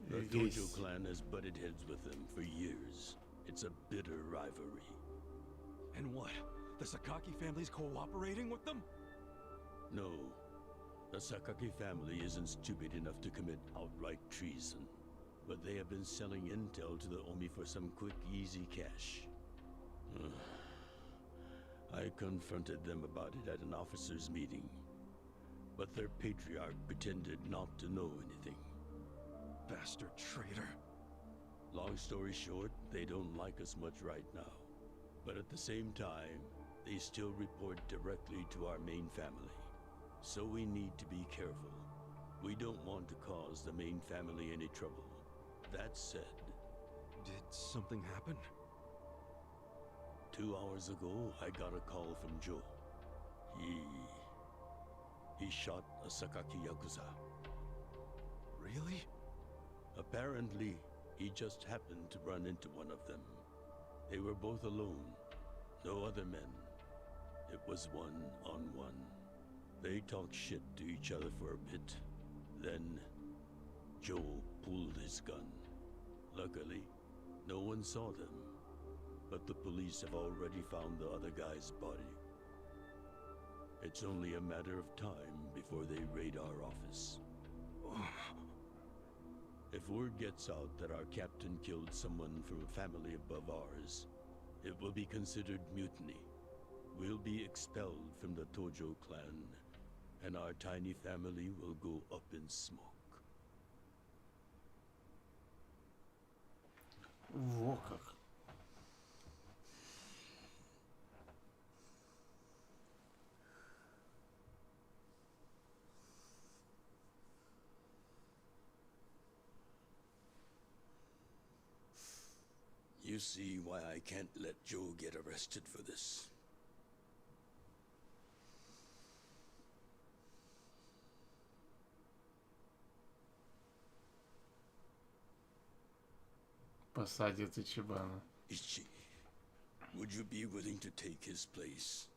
The Tojo clan has butted heads with them for years. It's a bitter rivalry. And what? The Sakaki family's cooperating with them? No. The Sakaki family isn't stupid enough to commit outright treason, but they have been selling intel to the Omi for some quick, easy cash. I confronted them about it at an officers' meeting, but their patriarch pretended not to know anything. Bastard traitor. Long story short, they don't like us much right now. But at the same time, they still report directly to our main family. So we need to be careful. We don't want to cause the main family any trouble. That said... Did something happen? 2 hours ago, I got a call from Joe. He shot a Sakaki Yakuza. Really? Apparently, he just happened to run into one of them. They were both alone. No other men. It was one-on-one. They talked shit to each other for a bit. Then, Joe pulled his gun. Luckily, no one saw them. But the police have already found the other guy's body. It's only a matter of time before they raid our office. If word gets out that our captain killed someone from a family above ours, it will be considered mutiny. We'll be expelled from the Tojo clan, and our tiny family will go up in smoke. Во как. You see why I can't let Joe get arrested for this. Посадит Ичибана. Ichi, would you be willing to take his place?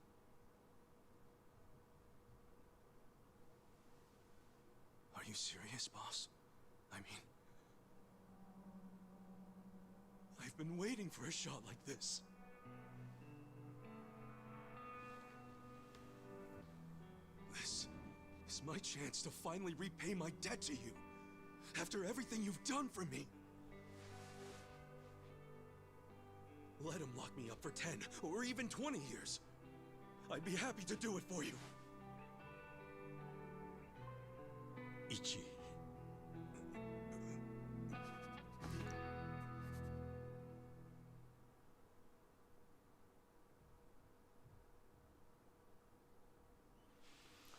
Are you serious, boss? I mean... I've been waiting for a shot like this. This is my chance to finally repay my debt to you. After everything you've done for me. Let him lock me up for 10 or even 20 years. I'd be happy to do it for you. Ichi.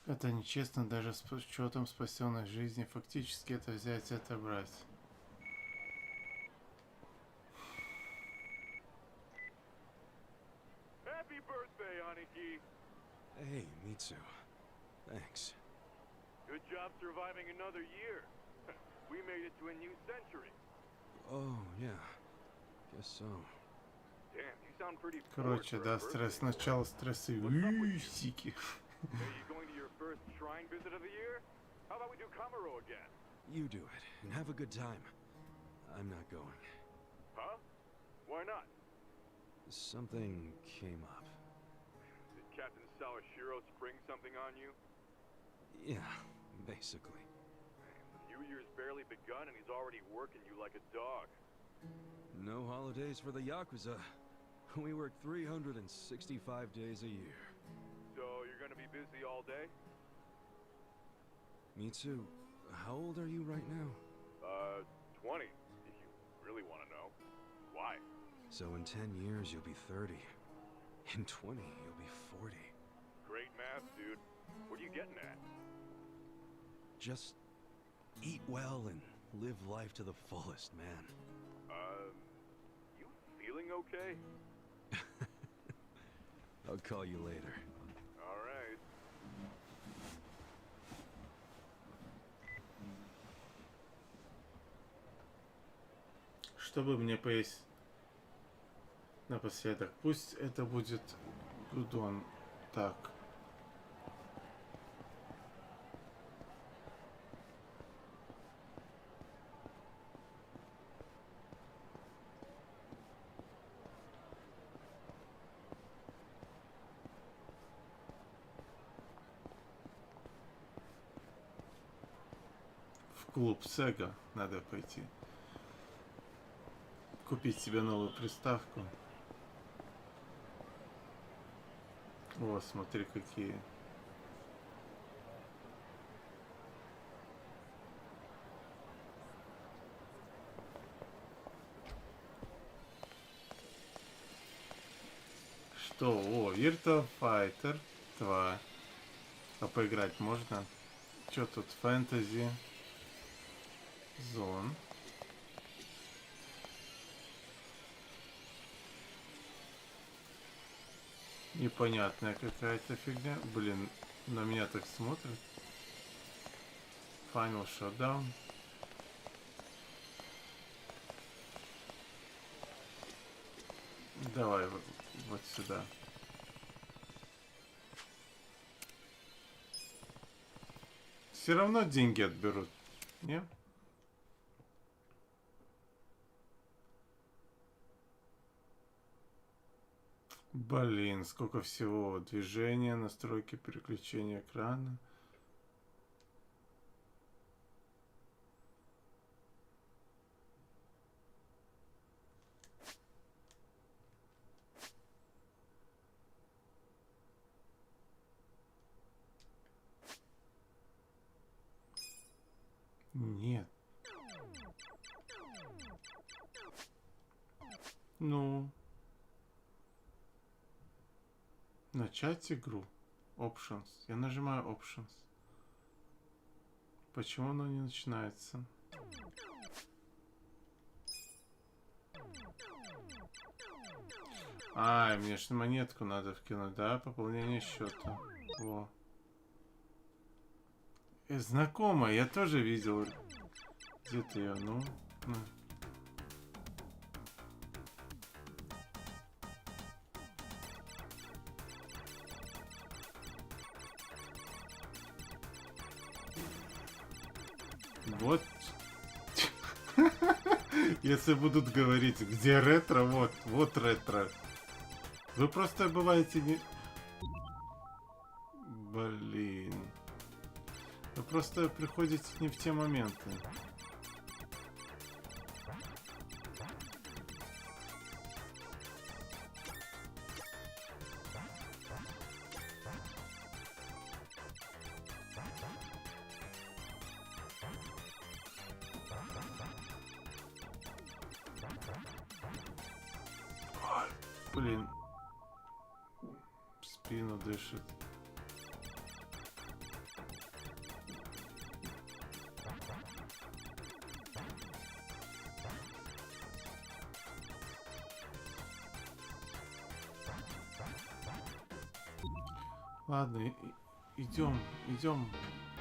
Это нечестно даже с учетом спасенной жизни. Фактически это взять и отобрать. Happy birthday, Aniki. Hey, Mitsu. Thanks. Good job surviving another year. We made it to a new century. Oh, yeah. Guess so. Damn, you sound pretty bored Короче, for a да, birthday. стресс, начало стресса. Сики. Are you going to your first shrine visit of the year? How about we do Kamaro again? You do it, and have a good time. I'm not going. Huh? Why not? Something came up. Did Captain Sawashiro spring something on you? Yeah, basically. The New Year's barely begun and he's already working you like a dog. No holidays for the Yakuza. We work 365 days a year. So you're gonna be busy all day? Mitsu, how old are you right now? 20, if you really want to know. Why? So in 10 years, you'll be 30. In 20, you'll be 40. Great math, dude. What are you getting at? Just eat well and live life to the fullest, man. You feeling okay? I'll call you later. All right. Чтобы мне поесть напоследок. Пусть это будет Гудон. Так. клуб Сега надо пойти. Купить себе новую приставку. О, смотри, какие. Что? О, Virtua Fighter 2. А поиграть можно? Что тут? Фэнтези. Зон. Непонятная какая-то фигня. Блин, на меня так смотрят. Final Showdown. Давай вот сюда. Все равно деньги отберут. Не? Блин, сколько всего. Движения, настройки, переключения экрана. Нет. Ну. Начать игру. Options. Я нажимаю Options. Почему оно не начинается? А, мне же монетку надо вкинуть, да? Пополнение счета. Во. Знакомая, я тоже видел. Где-то ее, ну. Вот. Если будут говорить, где ретро, вот ретро. Вы просто бываете не... Блин. Вы просто приходите не в те моменты. Блин. В спину дышит. Ладно, идем.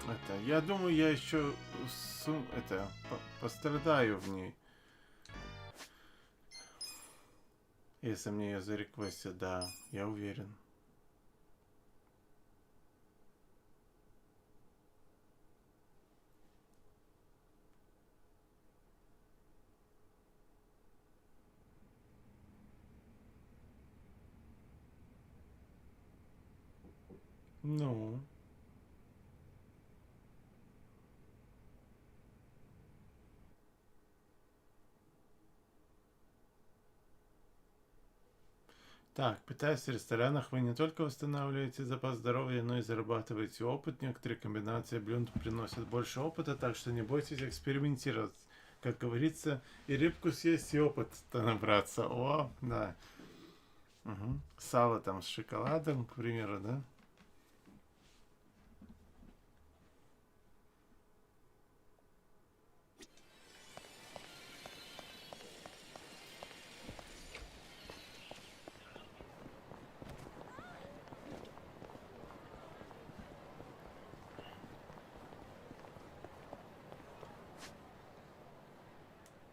Это, я думаю, я еще пострадаю в ней. Если мне ее зареквестят, да, я уверен. Ну. Так, питаясь в ресторанах, вы не только восстанавливаете запас здоровья, но и зарабатываете опыт. Некоторые комбинации блюд приносят больше опыта, так что не бойтесь экспериментировать. Как говорится, и рыбку съесть, и опыт-то набраться. О, да. Угу. Сало там с шоколадом, к примеру, да?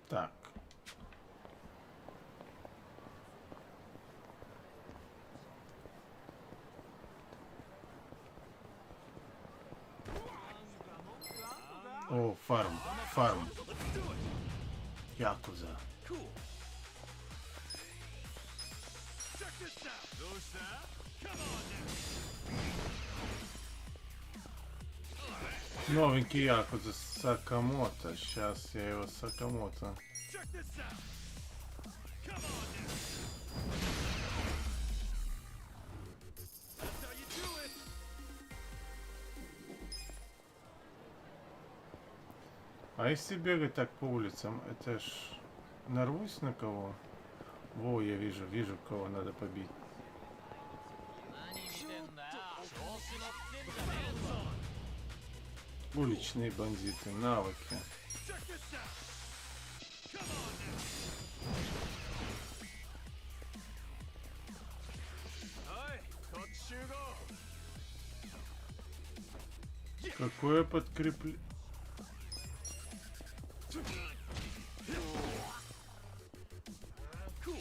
Так. О, фарм. Якуза. Новенький Якуза с Сакамото. Сейчас я его Сакамото. Check this out. Come on now. That's how you do it. А если бегать так по улицам, это ж нарвусь на кого? Во, я вижу, кого надо побить. Уличные бандиты, навыки. Check this out. Come on now. Hey, Kotsugo. Какое подкрепление? Cool.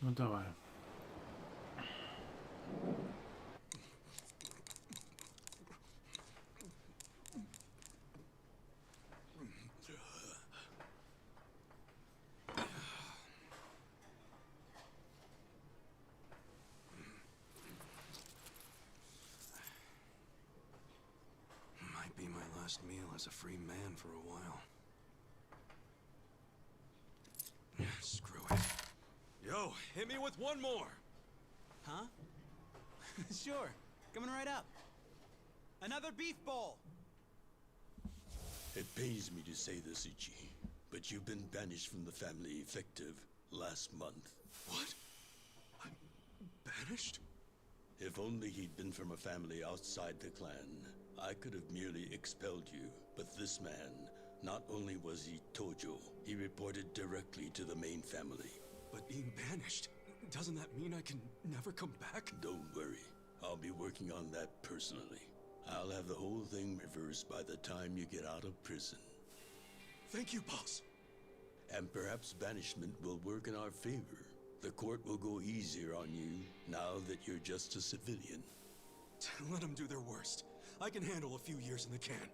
Ну давай. Might be my last meal as a free man for a while. Screw it. Yo, hit me with one more! Huh? Sure. Coming right up. Another beef bowl! It pains me to say this, Ichi, but you've been banished from the family effective last month. What? I'm banished? If only he'd been from a family outside the clan, I could have merely expelled you. But this man, not only was he Tojo, he reported directly to the main family. But being banished, doesn't that mean I can never come back? Don't worry. I'll be working on that personally. I'll have the whole thing reversed by the time you get out of prison. Thank you, boss. And perhaps banishment will work in our favor. The court will go easier on you now that you're just a civilian. Let them do their worst. I can handle a few years in the can.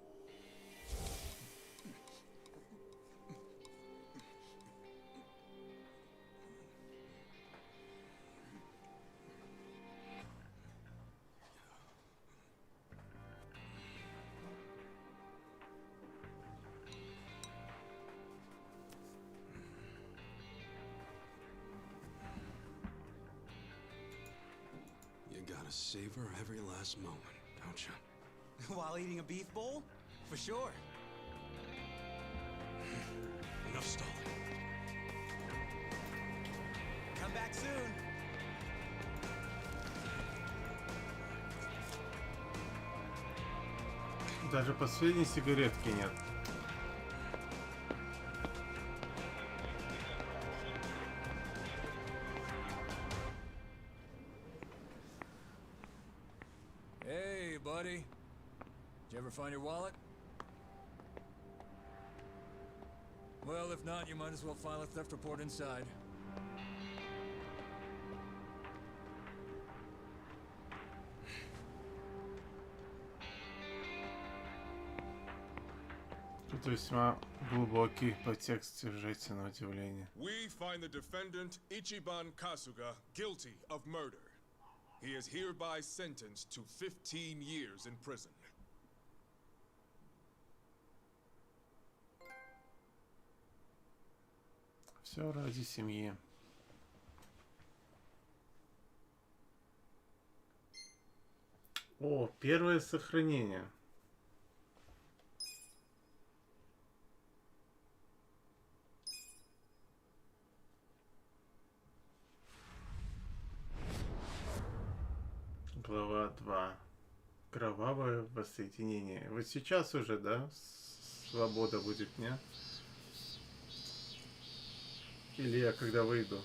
Gotta savor every last moment, don't you? While eating a beef bowl? For sure. Enough stalling. Come back soon. Даже последней сигаретки нет. Hey, buddy. Did you ever find your wallet? Well, if not, you might as well file a theft report inside. Тут весьма глубокий подтекст, держите на удивление. We find the defendant, Ichiban Kasuga, guilty of murder. He is hereby sentenced to 15 years in prison. Все ради семьи. О, первое сохранение. Глава 2. Кровавое воссоединение. Вот сейчас уже, да? Свобода будет, не? Или я когда выйду?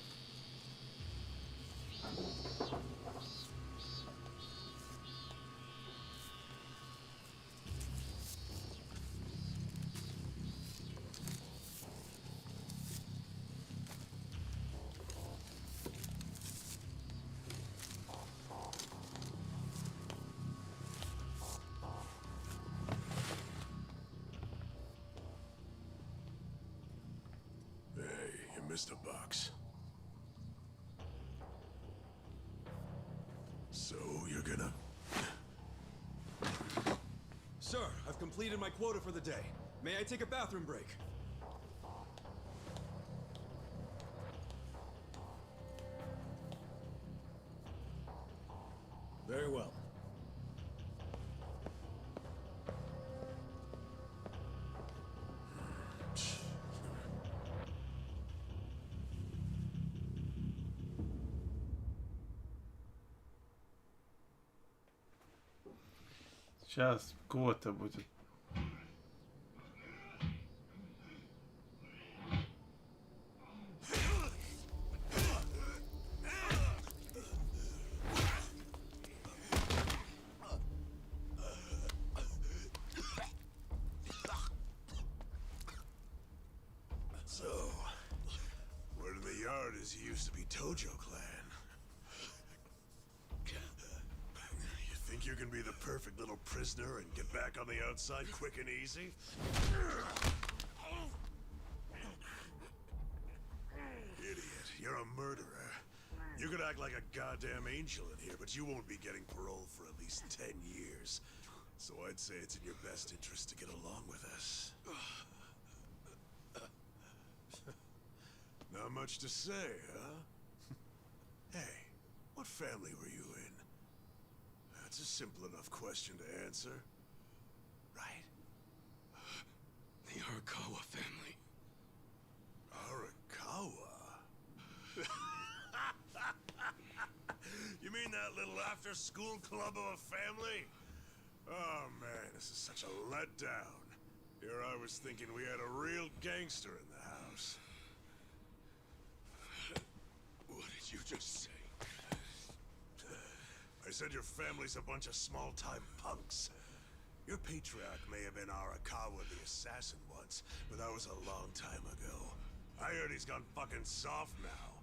Mr. Box. So, you're gonna... Sir, I've completed my quota for the day. May I take a bathroom break? Very well. Сейчас кого-то будет. So, word in the yard is you used to be Tojo Clan. You think you can be the perfect little prisoner and get back on the outside quick and easy? Idiot, you're a murderer. You could act like a goddamn angel in here, but you won't be getting parole for at least 10 years. So I'd say it's in your best interest to get along with us. Not much to say, huh? Hey, what family were you in? That's a simple enough question to answer. Right? The Arakawa family. Arakawa? You mean that little after-school club of a family? Oh man, this is such a letdown. Here I was thinking we had a real gangster in the house. What did you just say? I said your family's a bunch of small-time punks. Your patriarch may have been Arakawa the assassin once, but that was a long time ago. I heard he's gone fucking soft now.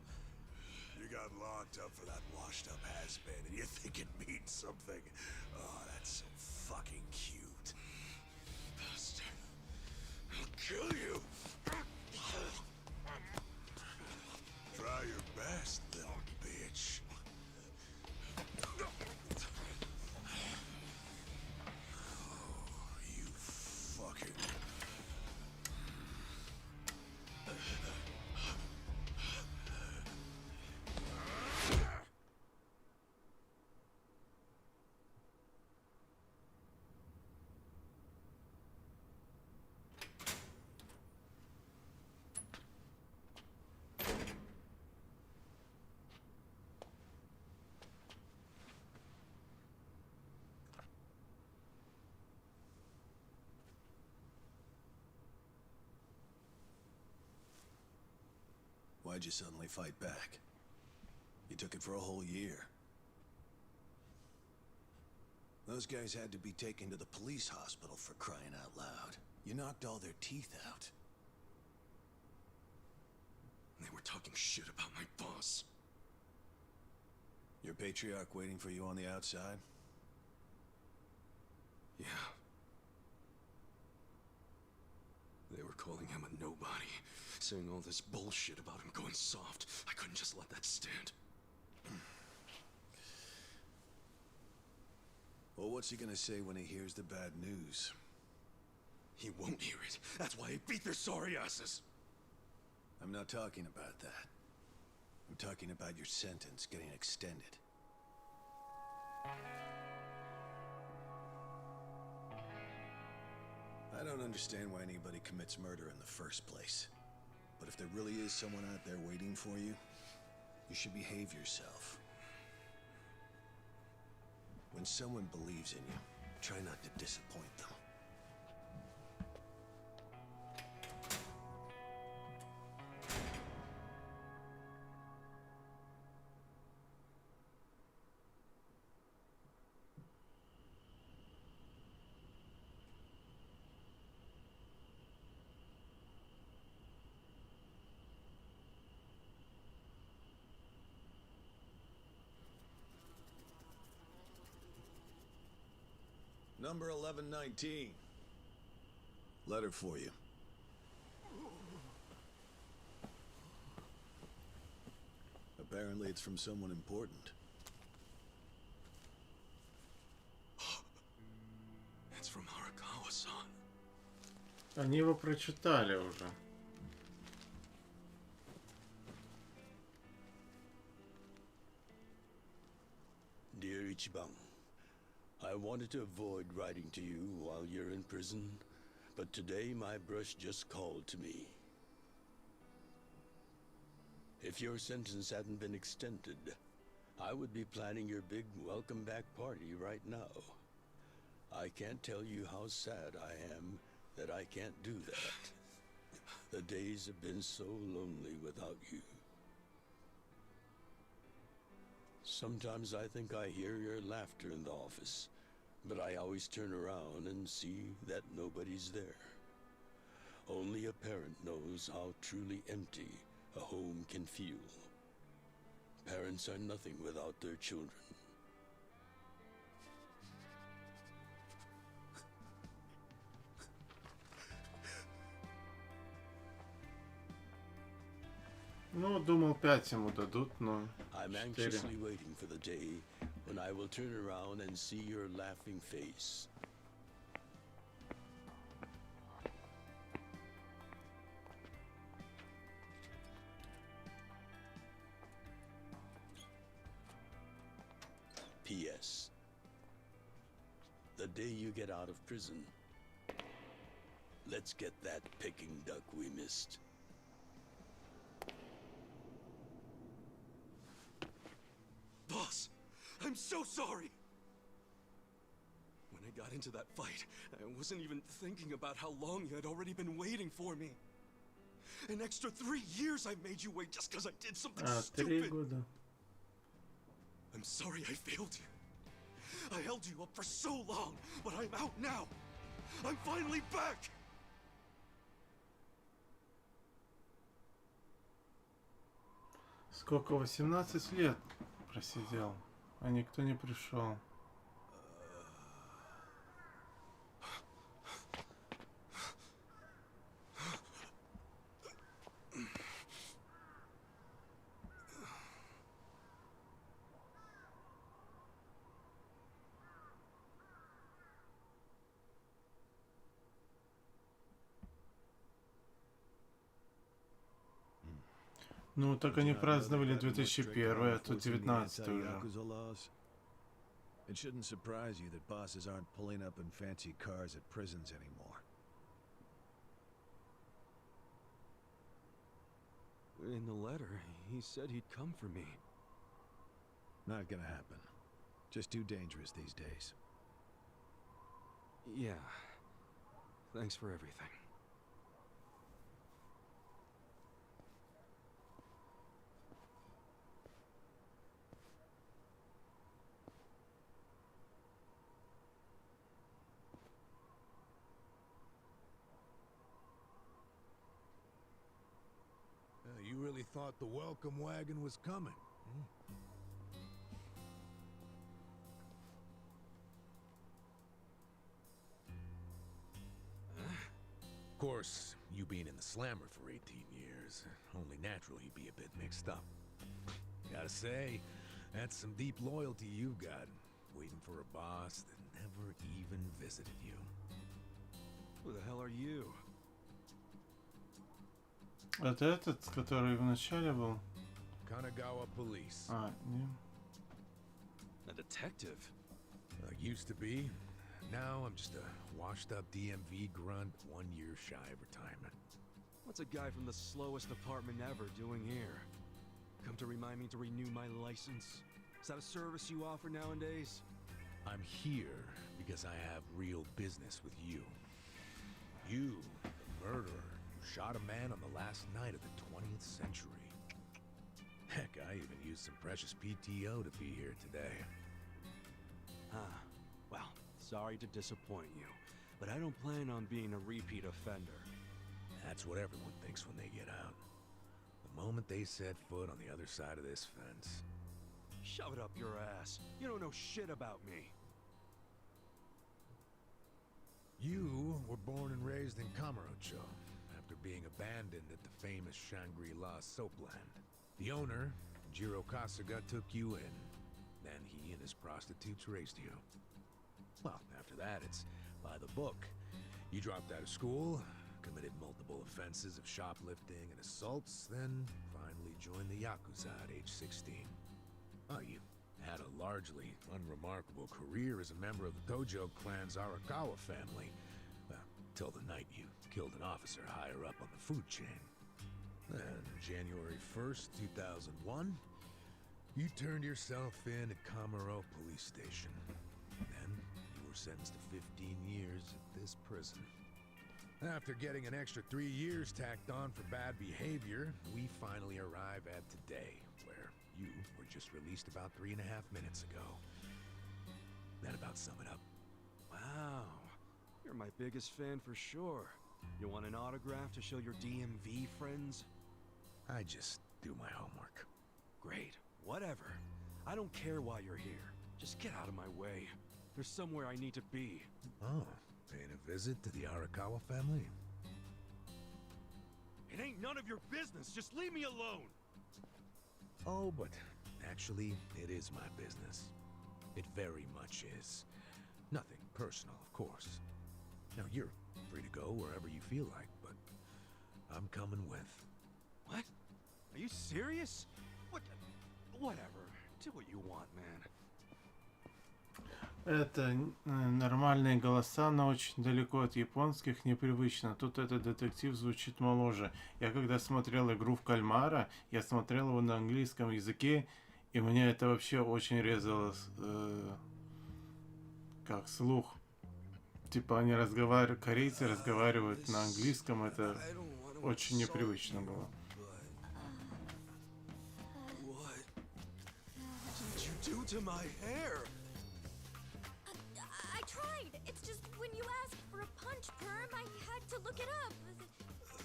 You got locked up for that washed-up has-been, and you think it means something. Oh, that's so fucking cute. Bastard. I'll kill you. Try your best, little bitch. Oh, you fucking... Why'd you suddenly fight back? You took it for a whole year. Those guys had to be taken to the police hospital for crying out loud. You knocked all their teeth out. They were talking shit about my boss. Your patriarch waiting for you on the outside? Yeah. They were calling him a nobody, saying all this bullshit about him going soft. I couldn't just let that stand. Well, what's he gonna say when he hears the bad news? He won't hear it. That's why he beat their sorry asses. I'm not talking about that. I'm talking about your sentence getting extended. I don't understand why anybody commits murder in the first place. But if there really is someone out there waiting for you, you should behave yourself. When someone believes in you, try not to disappoint them. Number 1119. Letter for you. Apparently it's from someone important. It's from Arakawa-san. Они его прочитали уже. Dear Ichiban, I wanted to avoid writing to you while you're in prison, but today my brush just called to me. If your sentence hadn't been extended, I would be planning your big welcome back party right now. I can't tell you how sad I am that I can't do that. The days have been so lonely without you. Sometimes I think I hear your laughter in the office, but I always turn around and see that nobody's there. Only a parent knows how truly empty a home can feel. Parents are nothing without their children. Ну, думал, 5 ему дадут, но I'm 4. anxiously waiting for the day when I will turn around and see your laughing face. P.S. The day you get out of prison, let's get that Peking duck we missed. Boss, I'm so sorry! When I got into that fight, I wasn't even thinking about how long you had already been waiting for me. An extra 3 years I made you wait just because I did something 3 stupid. года. I'm sorry I failed you. I held you up for so long, but I'm out now. I'm finally back! Сколько? 18 лет просидел, а никто не пришел. Ну, так они праздновали 2001, а тут 19 уже. Yakuza laws? It shouldn't surprise you that bosses aren't pulling up in fancy cars at prisons anymore. In the letter, he said he'd come for me. Not gonna happen. Just too dangerous these days. Yeah. Thanks for everything. You really thought the welcome wagon was coming? Of course, you being in the slammer for 18 years, only natural you'd be a bit mixed up. Gotta say, that's some deep loyalty you've got, waiting for a boss that never even visited you. Who the hell are you? Это этот, который в начале был? Kanagawa Police. А, не. A detective? Used to be. Now I'm just a washed-up DMV grunt, 1 year shy of retirement. What's a guy from the slowest department ever doing here? Come to remind me to renew my license? Is that a service you offer nowadays? I'm here because I have real business with you. You, the murderer, who shot a man on the last night of the 20th century. Heck, I even used some precious PTO to be here today. Huh. Well, sorry to disappoint you, but I don't plan on being a repeat offender. That's what everyone thinks when they get out. The moment they set foot on the other side of this fence. Shove it up your ass. You don't know shit about me. You were born and raised in Kamurocho, after being abandoned at the famous Shangri-La soapland. The owner, Jiro Kasuga took you in. Then he and his prostitutes raised you. Well, after that, it's by the book. You dropped out of school, committed multiple offenses of shoplifting and assaults, then finally joined the Yakuza at age 16. Oh, you had a largely unremarkable career as a member of the Tojo clan's Arakawa family. Well, till the night you killed an officer higher up on the food chain. Then, January 1st, 2001, you turned yourself in at Kamaro Police Station. Then, you were sentenced to 15 years at this prison. After getting an extra 3 years tacked on for bad behavior, we finally arrive at today, where you were just released about 3.5 minutes ago. That about sum it up. Wow. You're my biggest fan for sure. You want an autograph to show your DMV friends? I just do my homework. Great. Whatever. I don't care why you're here. Just get out of my way. There's somewhere I need to be. Oh, paying a visit to the Arakawa family? It ain't none of your business. Just leave me alone. Oh, but actually, it is my business. It very much is. Nothing personal, of course. Now, you're free to go wherever you feel like, but I'm coming with. What? Are you serious? Whatever. Do what you want, man. Это нормальные голоса, но очень далеко от японских, непривычно. Тут этот детектив звучит моложе. Я когда смотрел «Игру в кальмара», я смотрел его на английском языке, и мне это вообще очень резало как слух. Типа они разговаривают, корейцы разговаривают на английском, это очень непривычно было. Do to my hair? I tried. It's just when you asked for a punch perm, I had to look it up.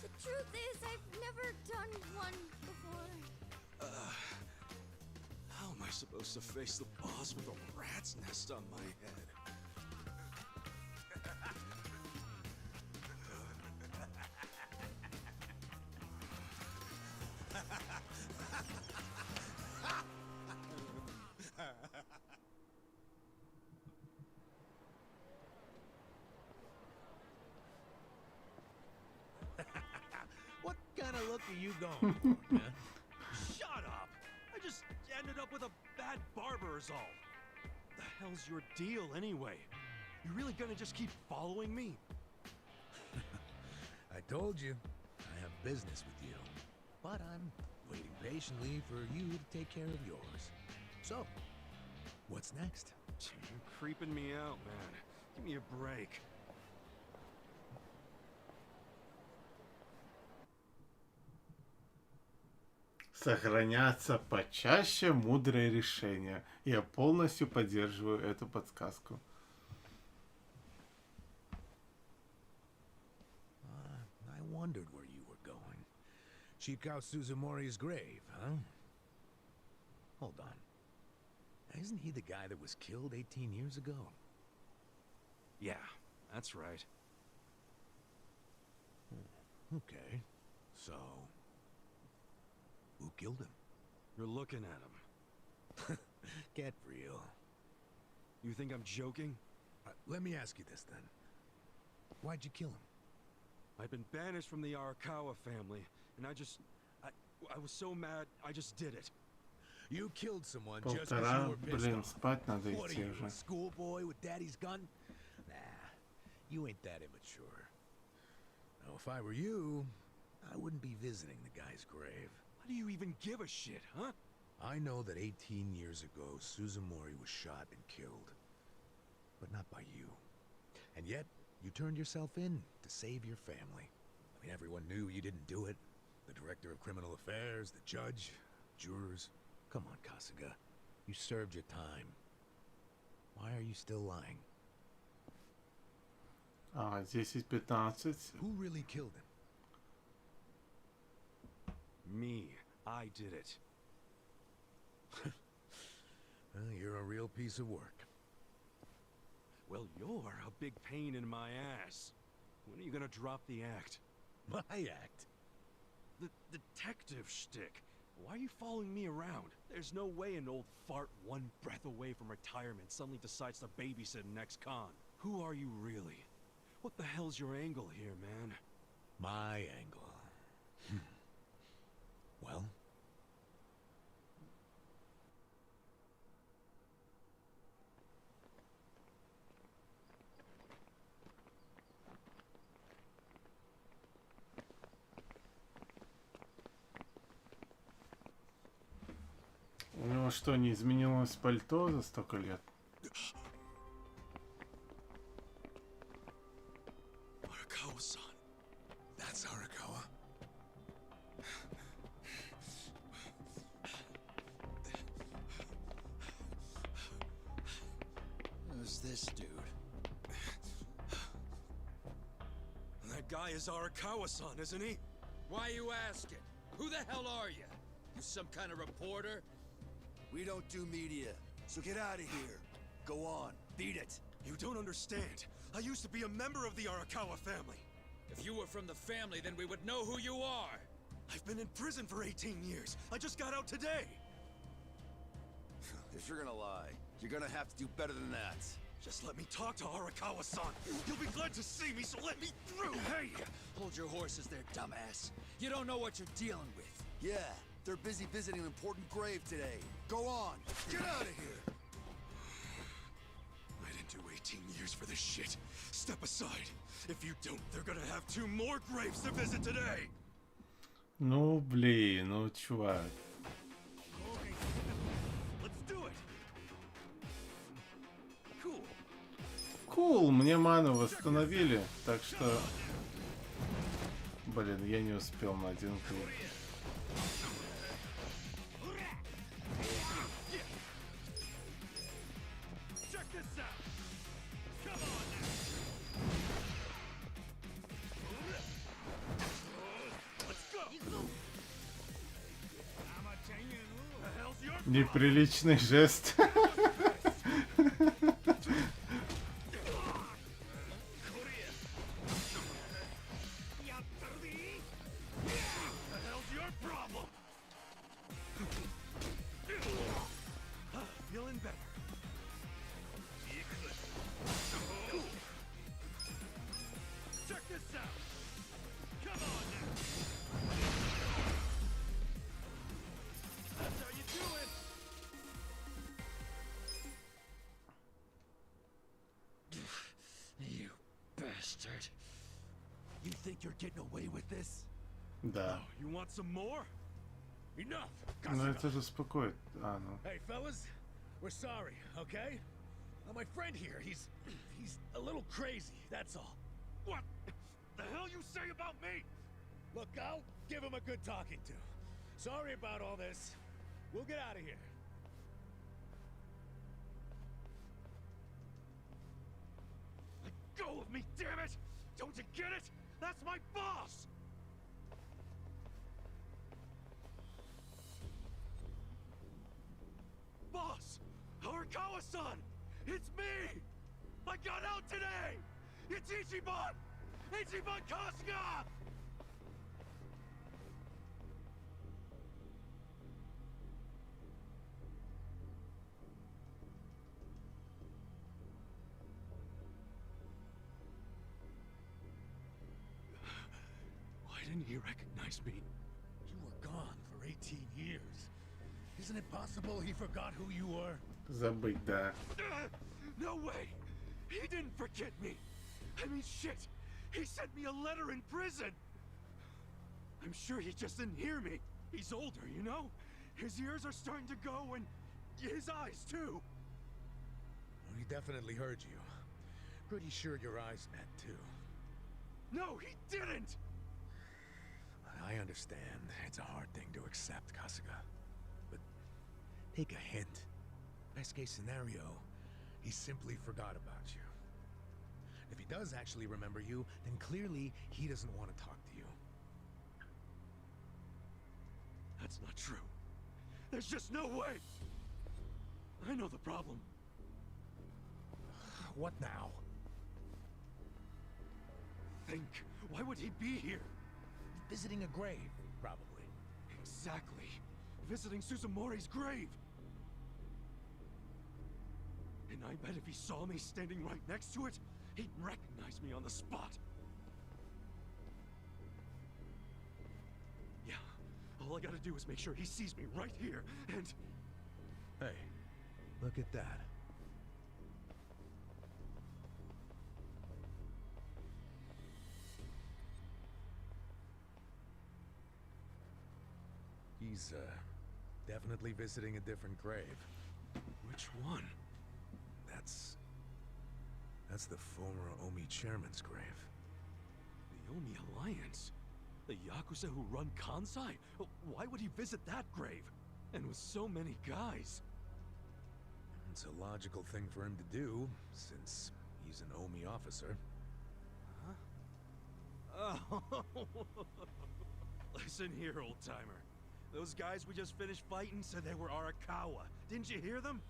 The truth is, I've never done one before. How am I supposed to face the boss with a rat's nest on my head? What kind of look are you going for, man? Shut up! I just ended up with a bad barber is all. The hell's your deal anyway? You really gonna just keep following me? I told you, I have business with you. But I'm waiting patiently for you to take care of yours. So, what's next? You're creeping me out, man. Give me a break. Сохраняться почаще — мудрое решение. Я полностью поддерживаю эту подсказку. I wondered where you were going. Chikao Suzumori's grave, huh? Hold on. Isn't he the guy that was killed 18 years ago? Yeah, that's right. Okay. So, who killed him? You're looking at him. Get real. You think I'm joking? Let me ask you this then. Why'd you kill him? I've been banished from the Arakawa family, and I was so mad, I just did it. You killed someone just because Полтора, you were pissed блин, off. спать надо What are идти you, уже. a schoolboy with daddy's gun? Nah, you ain't that immature. Now, if I were you, I wouldn't be visiting the guy's grave. Why do you even give a shit, huh? I know that 18 years ago, Suzumori was shot and killed. But not by you. And yet, you turned yourself in to save your family. I mean, everyone knew you didn't do it. The director of criminal affairs, the judge, jurors. Come on, Kasuga. You served your time. Why are you still lying? 10-15. Who really killed him? Me. I did it. Well, you're a real piece of work. Well, you're a big pain in my ass. When are you gonna drop the act? My act? The detective shtick. Why are you following me around? There's no way an old fart one breath away from retirement suddenly decides to babysit an ex-con. Who are you really? What the hell's your angle here, man? My angle. Well? У него что, не изменилось пальто за столько лет? Arakawa-san. That's Arakawa. Who's this dude? That guy is Arakawa-san, isn't he? Why you asking? Who the hell are you? You some kind of reporter? We don't do media, so get out of here. Go on, beat it. You don't understand. I used to be a member of the Arakawa family. If you were from the family, then we would know who you are. I've been in prison for 18 years. I just got out today. If you're gonna lie, you're gonna have to do better than that. Just let me talk to Arakawa-san. You'll be glad to see me, so let me through. Hey! Hold your horses there, dumbass. You don't know what you're dealing with. Yeah, they're busy visiting an important grave today. Go on, get out of here. I didn't do 18 years for this shit. Step aside. If you don't, they're gonna have 2 more graves to visit today. Ну, блин, ну, чувак. Let's do it. Cool. Кул, мне ману восстановили, так что... Блин, я не успел на один клик. Check this out. Come on now. Let's go. The hell's your Неприличный жест. The hell's your problem? Feeling better. Cool. Check this out. Come on now. That's how you do it. You bastard. You think you're getting away with this? Да. You want some more? Enough! Ну это же успокоит. А, ну. Hey, fellas, we're sorry, okay? My friend here, he's a little crazy, that's all. What the hell you say about me? Look, I'll give him a good talking to. Sorry about all this. We'll get out of here. Let go of me, damn it! Don't you get it? That's my boss! Boss! Arakawa-san! It's me! I got out today! It's Ichiban! Ichiban Kasuga! Why didn't he recognize me? You were gone for 18 years. Isn't it possible he forgot who you were? Забыть, да. No way! He didn't forget me! I mean, shit! He sent me a letter in prison! I'm sure he just didn't hear me. He's older, you know? His ears are starting to go, and his eyes, too. Well, he definitely heard you. Pretty sure your eyes met, too. No, he didn't! I understand. It's a hard thing to accept, Kasuga. But take a hint. Best case scenario, he simply forgot about you. If he does actually remember you, then clearly he doesn't want to talk to you. That's not true. There's just no way! I know the problem. What now? Think. Why would he be here? Visiting a grave, probably. Exactly. visiting Suzumori's grave. And I bet if he saw me standing right next to it, he'd recognize me on the spot. Yeah, all I gotta do is make sure he sees me right here, and... Hey, look at that. He's, definitely visiting a different grave. Which one? That's the former Omi chairman's grave. The Omi Alliance? The Yakuza who run Kansai? Why would he visit that grave? And with so many guys? It's a logical thing for him to do, since he's an Omi officer. Huh? Oh. Listen here, old-timer. Those guys we just finished fighting said they were Arakawa. Didn't you hear them?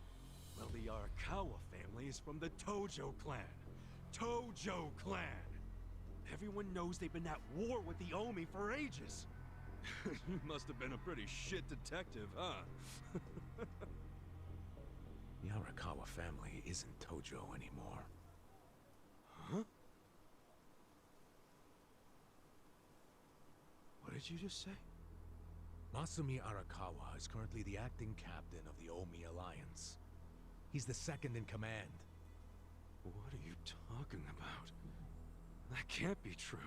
Well, the Arakawa family is from the Tojo clan. Tojo clan! Everyone knows they've been at war with the Omi for ages. You must have been a pretty shit detective, huh? The Arakawa family isn't Tojo anymore. Huh? What did you just say? Masumi Arakawa is currently the acting captain of the Omi Alliance. He's the second in command. What are you talking about? That can't be true.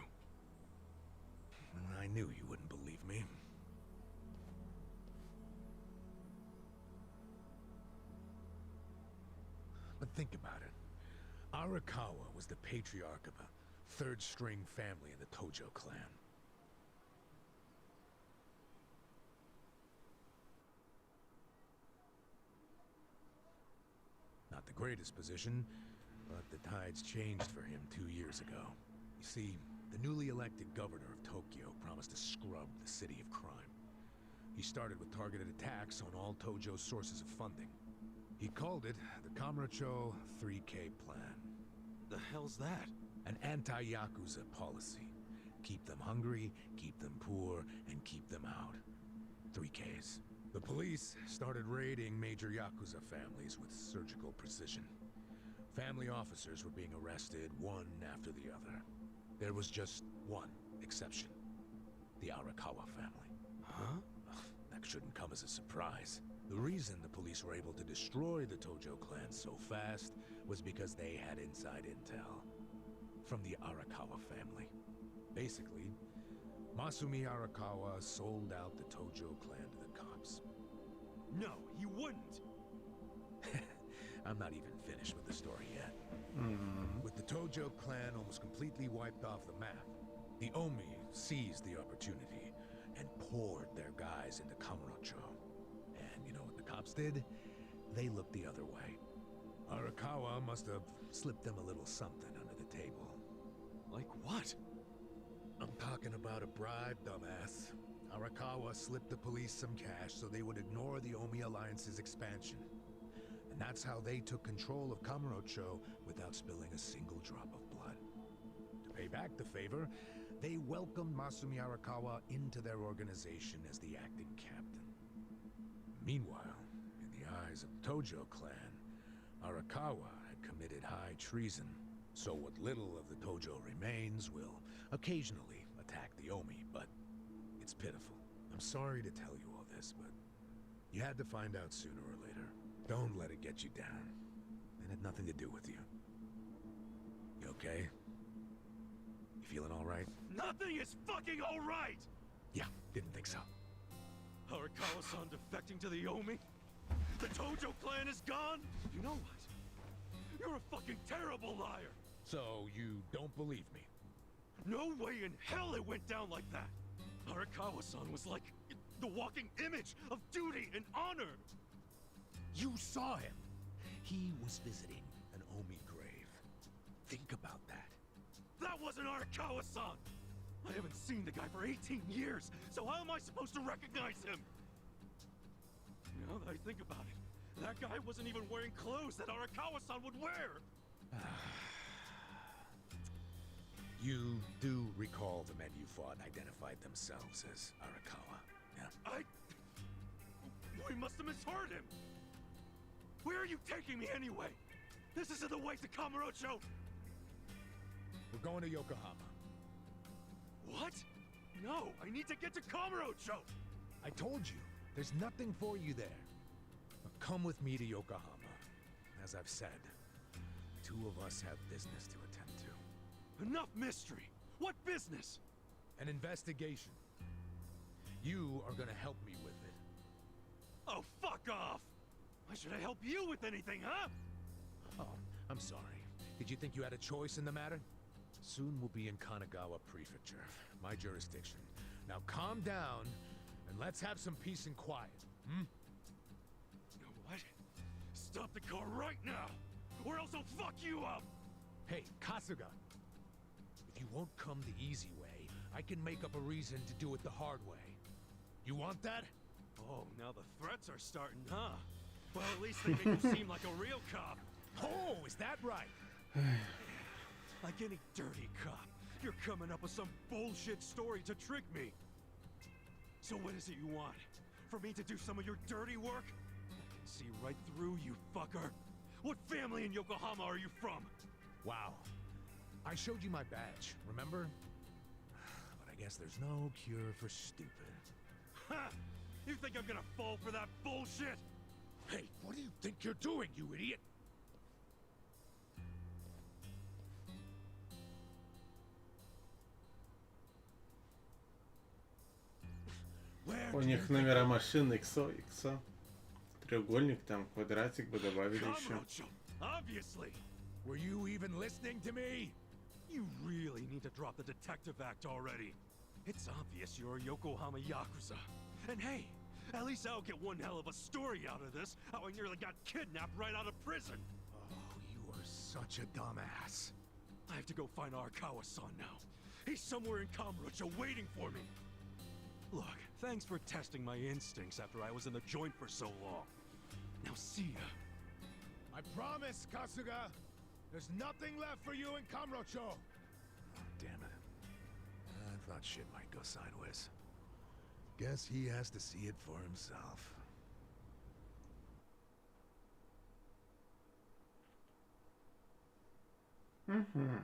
I knew you wouldn't believe me. But think about it. Arakawa was the patriarch of a third-string family in the Tojo clan. Not the greatest position, but the tides changed for him 2 years ago. You see, the newly elected governor of Tokyo promised to scrub the city of crime. He started with targeted attacks on all Tojo's sources of funding. He called it the Kamurocho 3K Plan. The hell's that? An anti-Yakuza policy. Keep them hungry, keep them poor, and keep them out. 3Ks. The police started raiding major Yakuza families with surgical precision. Family officers were being arrested one after the other. There was just one exception. The Arakawa family. Huh? That shouldn't come as a surprise. The reason the police were able to destroy the Tojo clan so fast was because they had inside intel from the Arakawa family. Basically, Masumi Arakawa sold out the Tojo clan to the cops. No, he wouldn't! I'm not even finished with the story yet. Mm-hmm. With the Tojo clan almost completely wiped off the map, the Omi seized the opportunity and poured their guys into Kamurocho. And you know what the cops did? They looked the other way. Arakawa must have slipped them a little something under the table. Like what? I'm talking about a bribe, dumbass. Arakawa slipped the police some cash so they would ignore the Omi Alliance's expansion. And that's how they took control of Kamurocho without spilling a single drop of blood. To pay back the favor, they welcomed Masumi Arakawa into their organization as the acting captain. Meanwhile, in the eyes of the Tojo clan, Arakawa had committed high treason, so what little of the Tojo remains will occasionally attack the Omi, but it's pitiful. I'm sorry to tell you all this, but you had to find out sooner or later. Don't let it get you down. It had nothing to do with you. You okay? You feeling all right? Nothing is fucking all right! Yeah, didn't think so. Arakawa-san defecting to the Omi? The Tojo clan is gone? You know what? You're a fucking terrible liar! So, you don't believe me? No way in hell it went down like that! Arakawa-san was like the walking image of duty and honor! You saw him! He was visiting an Omi grave. Think about that. That wasn't Arakawa-san! I haven't seen the guy for 18 years, so how am I supposed to recognize him? Now that I think about it, that guy wasn't even wearing clothes that Arakawa-san would wear! You do recall the men you fought identified themselves as Arakawa, yeah? We must have misheard him! Where are you taking me anyway? This isn't the way to Kamurocho! We're going to Yokohama. What? No, I need to get to Kamurocho! I told you, there's nothing for you there. Now come with me to Yokohama. As I've said, the two of us have business to attend to. Enough mystery! What business? An investigation. You are gonna help me with it. Oh, fuck off! Why should I help you with anything, huh? Oh, I'm sorry. Did you think you had a choice in the matter? Soon we'll be in Kanagawa Prefecture, my jurisdiction. Now calm down, and let's have some peace and quiet, hmm? You know what? Stop the car right now, or else I'll fuck you up! Hey, Kasuga! If you won't come the easy way, I can make up a reason to do it the hard way. You want that? Oh, now the threats are starting, huh? Well, at least they make you seem like a real cop. Oh, is that right? Like any dirty cop, you're coming up with some bullshit story to trick me. So what is it you want? For me to do some of your dirty work? I can see right through you, fucker. What family in Yokohama are you from? Wow. I showed you my badge, remember? But I guess there's no cure for stupid. Ha! You think I'm gonna fall for that bullshit? Hey, what do you think you're doing, you idiot? У них номера машин XO, XO. Треугольник там, квадратик бы добавили еще. Obviously. Were you even listening to me? You really need to drop the detective act already. It's obvious you're a Yokohama Yakuza. And hey, at least I'll get one hell of a story out of this, how I nearly got kidnapped right out of prison. Oh, you are such a dumbass. I have to go find Arakawa-san now. He's somewhere in Kamurocho waiting for me. Look, thanks for testing my instincts after I was in the joint for so long. Now see ya. I promise, Kasuga. There's nothing left for you in Kamurocho. Oh, damn it. I thought shit might go sideways. Guess he has to see it for himself. Mm-hmm.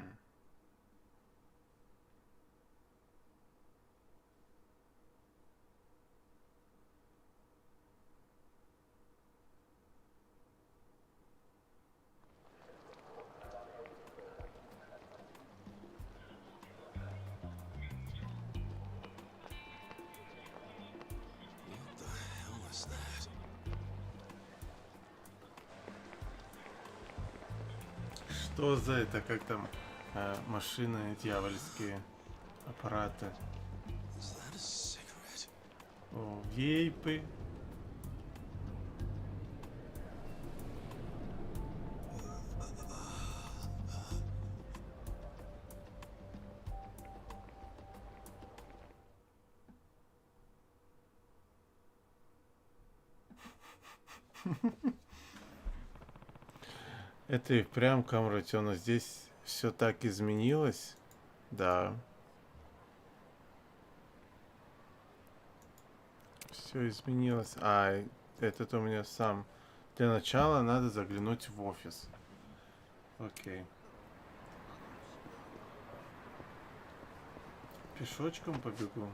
Что за это, как там, машины дьявольские, аппараты? О, вейпы. Это и впрямь Камротёна. Здесь все так изменилось. Да. Все изменилось. А, этот у меня сам. Для начала надо заглянуть в офис. Окей. Пешочком побегу.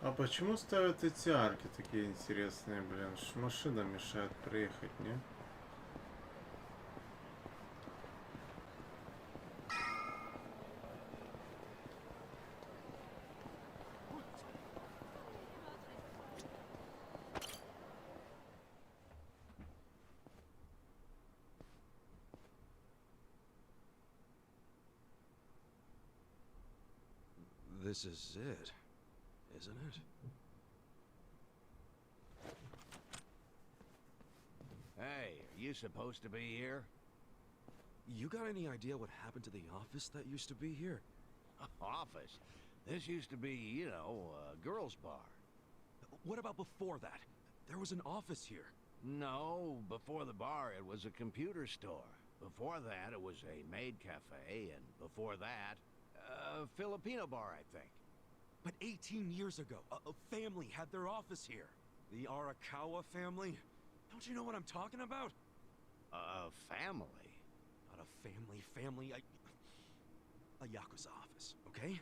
А почему ставят эти арки такие интересные, блин? Машина мешает проехать, не? This is it, isn't it? Hey, are you supposed to be here? You got any idea what happened to the office that used to be here? Office? This used to be, you know, a girls' bar. What about before that? There was an office here. No, before the bar it was a computer store. Before that it was a maid cafe, and before that, a Filipino bar, I think. But 18 years ago, a family had their office here. The Arakawa family? Don't you know what I'm talking about? A family? Not a family, a Yakuza office, okay?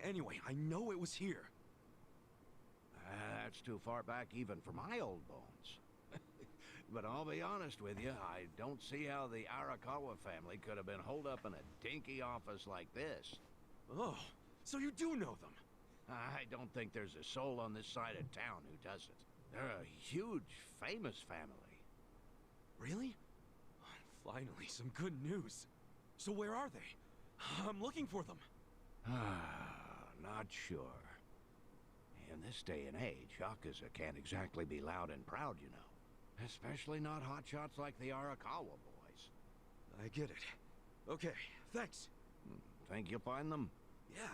Anyway, I know it was here. That's too far back even for my old bones. But I'll be honest with you, I don't see how the Arakawa family could have been holed up in a dinky office like this. Oh, so you do know them? I don't think there's a soul on this side of town who doesn't. They're a huge, famous family. Really? Finally, some good news. So where are they? I'm looking for them. Not sure. In this day and age, Yakuza can't exactly be loud and proud, you know. Especially not hotshots like the Arakawa boys. I get it. Okay, thanks. Think you'll find them? Yeah.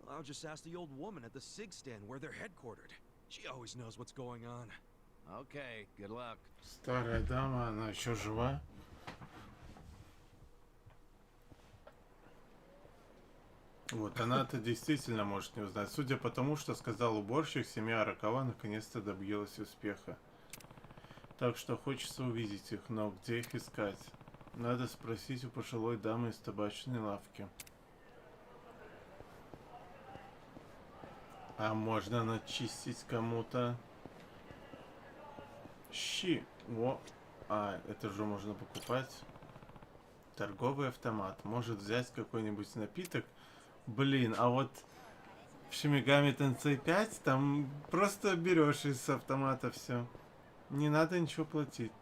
Well, I'll just ask the old woman at the SIG stand where they're headquartered. She always knows what's going on. Okay, good luck. Старая дама, она еще жива? Вот, она-то действительно может не узнать. Судя по тому, что сказал уборщик, семья Аракава наконец-то добилась успеха. Так что хочется увидеть их, но где их искать? Надо спросить у пожилой дамы из табачной лавки. А можно начистить кому-то щи? О, это же можно покупать. Торговый автомат. Может взять какой-нибудь напиток. Блин, а вот в Шимигами Тенсей 5 там просто берешь из автомата все. Не надо ничего платить.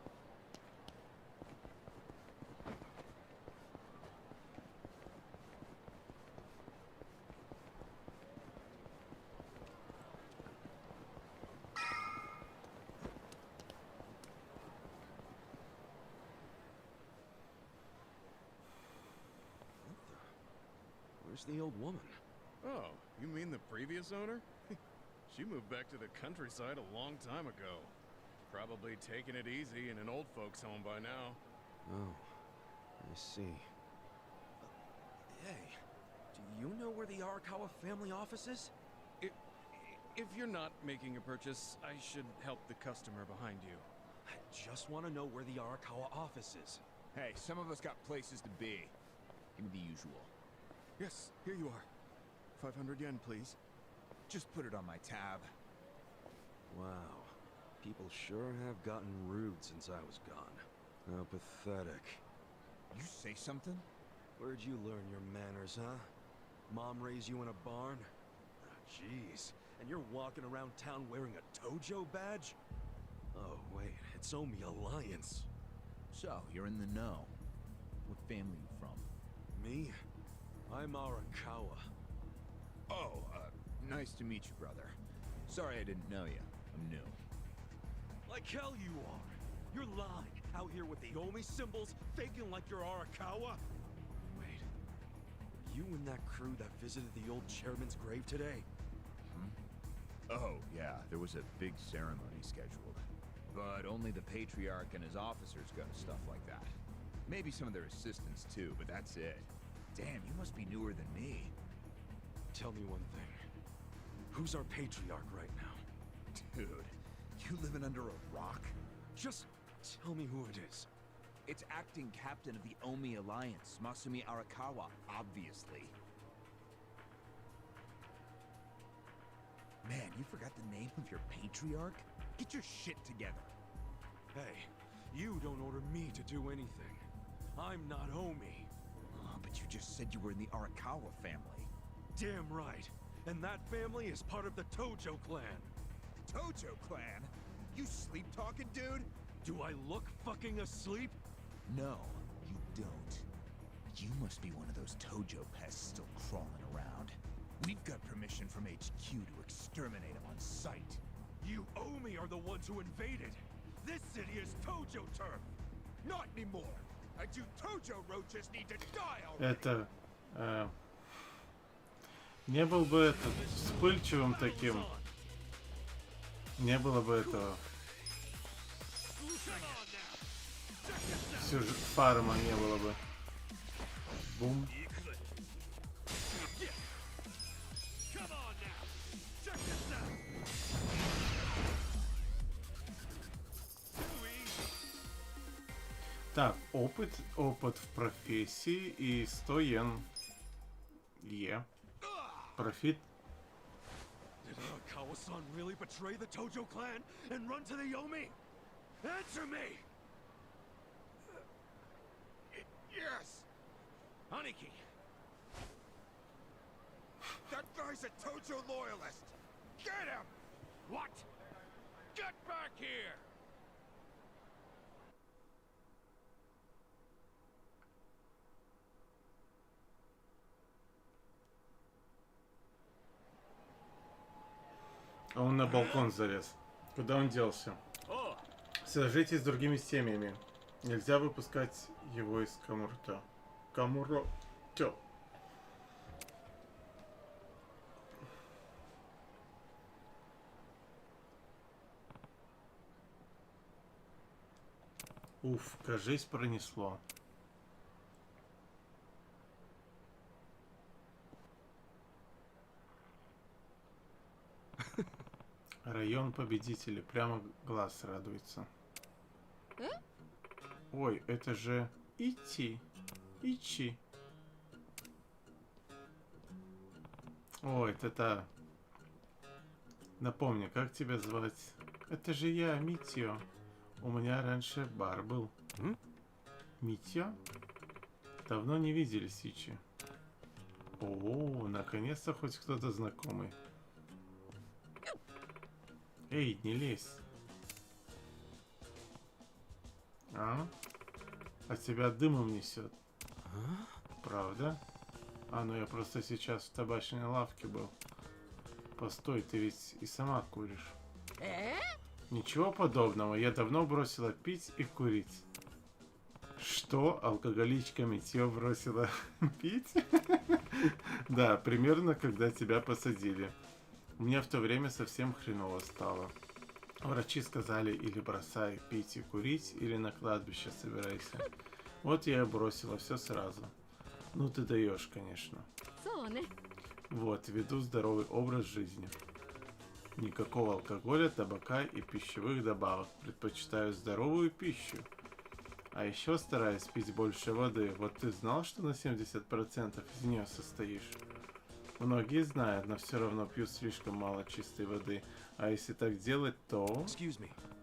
Where's the old woman? Oh, you mean the previous owner? She moved back to the countryside a long time ago. Probably taking it easy in an old folks home by now. Oh, I see. Hey, do you know where the Arakawa family office is? If you're not making a purchase, I should help the customer behind you. I just want to know where the Arakawa office is. Hey, some of us got places to be. Give me the usual. Yes, here you are. 500 yen, please. Just put it on my tab. Wow. People sure have gotten rude since I was gone. How pathetic. You say something? Where'd you learn your manners, huh? Mom raised you in a barn? Jeez. And you're walking around town wearing a Tojo badge? Oh, wait. It's Omi Alliance. So, you're in the know. What family you from? Me? I'm Arakawa. Oh, nice to meet you, brother. Sorry I didn't know you. I'm new. Like hell you are! You're lying, out here with the Omi symbols, faking like you're Arakawa! Wait, were you and that crew that visited the old chairman's grave today? Oh, yeah, there was a big ceremony scheduled. But only the Patriarch and his officers go to stuff like that. Maybe some of their assistants too, but that's it. Damn, you must be newer than me. Tell me one thing. Who's our Patriarch right now? Dude, you living under a rock? Just tell me who it is. It's acting captain of the Omi Alliance, Masumi Arakawa, obviously. Man, you forgot the name of your Patriarch? Get your shit together. Hey, you don't order me to do anything. I'm not Omi. Oh, but you just said you were in the Arakawa family. Damn right. And that family is part of the Tojo clan. Tojo clan? You sleep-talking, dude? Do I look fucking asleep? No, you don't. You must be one of those Tojo pests still crawling around. We've got permission from HQ to exterminate them on sight. You Omi are the ones who invaded. This city is Tojo turf. Not anymore. And you Tojo roaches need to die already. Это... не был бы этот вспыльчивым таким. Не было бы этого. Фарма не было бы. Бум. Так, опыт в профессии и 100 йен. Профит. Did Arakawa-san really betray the Tojo clan and run to the Yomi? Answer me! Yes! Aniki! That guy's a Tojo loyalist! Get him! What? Get back here! А он на балкон залез. Куда он делся? Свяжитесь с другими семьями. Нельзя выпускать его из Камурто. Камурото. Уф, кажись, пронесло. Район победителей. Прямо глаз радуется. Ой, это же Ичи. Ой, это та. Напомни, как тебя звать? Это же я, Митио. У меня раньше бар был. Митио? Давно не виделись, Ичи. О, наконец-то хоть кто-то знакомый. Эй, не лезь. От тебя дымом несет. Правда? Ну я просто сейчас в табачной лавке был. Постой, ты ведь и сама куришь. Ничего подобного, я давно бросила пить и курить. Что? Алкоголичка Митьё бросила пить? Да, примерно когда тебя посадили. Мне в то время совсем хреново стало. Врачи сказали, или бросай пить и курить, или на кладбище собирайся. Вот я и бросила все сразу. Ну ты даешь, конечно. Вот, веду здоровый образ жизни. Никакого алкоголя, табака и пищевых добавок. Предпочитаю здоровую пищу. А еще стараюсь пить больше воды. Вот ты знал, что на 70% из нее состоишь? Многие знают, но все равно пьют слишком мало чистой воды. А если так делать, то...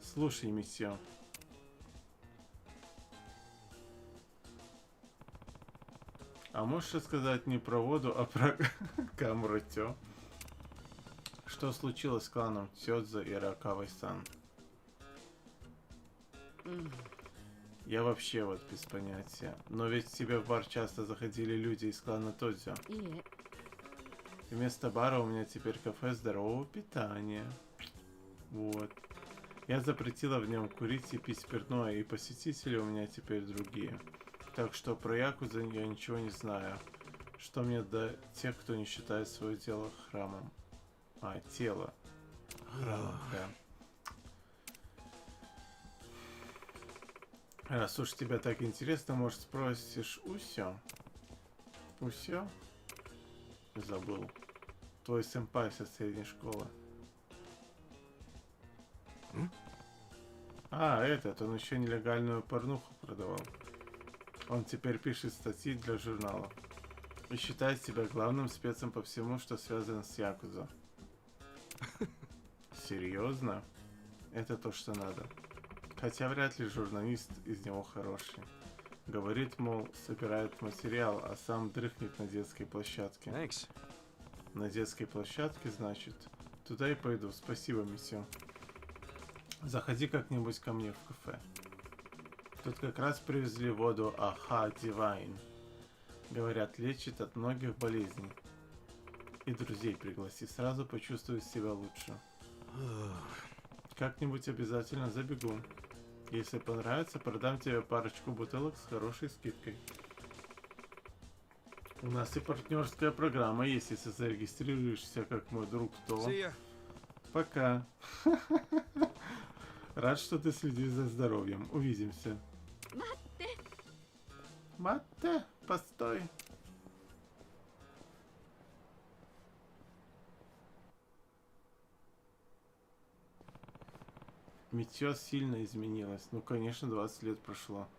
Слушай, месье. А можешь рассказать не про воду, а про Камуротё? Что случилось с кланом Тёдзо и Аракавой-сан? Я вообще вот без понятия. Но ведь к тебе в бар часто заходили люди из клана Тодзё. Вместо бара у меня теперь кафе здорового питания. Вот. Я запретила в нем курить и пить спиртное, и посетители у меня теперь другие. Так что про Якузу я ничего не знаю. Что мне до тех, кто не считает свое дело храмом. Тело. Храмом, да. Раз уж тебя так интересно, может, спросишь Усё? Усё? Забыл. Твой сэмпай со средней школы. Этот, он еще нелегальную порнуху продавал. Он теперь пишет статьи для журналов. И считает себя главным спецом по всему, что связано с Якузо. Серьезно? Это то, что надо. Хотя вряд ли журналист из него хороший. Говорит, мол, собирает материал, а сам дрыхнет на детской площадке. На детской площадке, значит? Туда и пойду. Спасибо, месье. Заходи как-нибудь ко мне в кафе. Тут как раз привезли воду Аха Дивайн. Говорят, лечит от многих болезней. И друзей пригласи, сразу почувствуешь себя лучше. Как-нибудь обязательно забегу. Если понравится, продам тебе парочку бутылок с хорошей скидкой. У нас и партнерская программа есть, если зарегистрируешься как мой друг, то... See ya. Пока. Рад, что ты следишь за здоровьем. Увидимся. Матте, постой. Митё сильно изменилась. Ну, конечно, 20 лет прошло.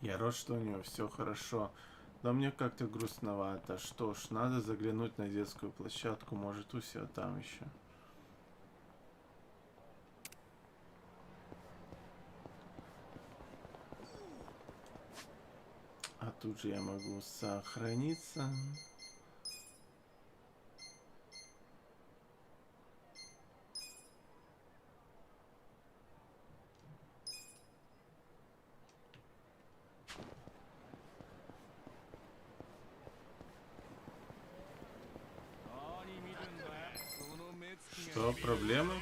Я рад, что у нее все хорошо. Но мне как-то грустновато. Что ж, надо заглянуть на детскую площадку. Может, у себя там еще. А тут же я могу сохраниться. Что, проблемы?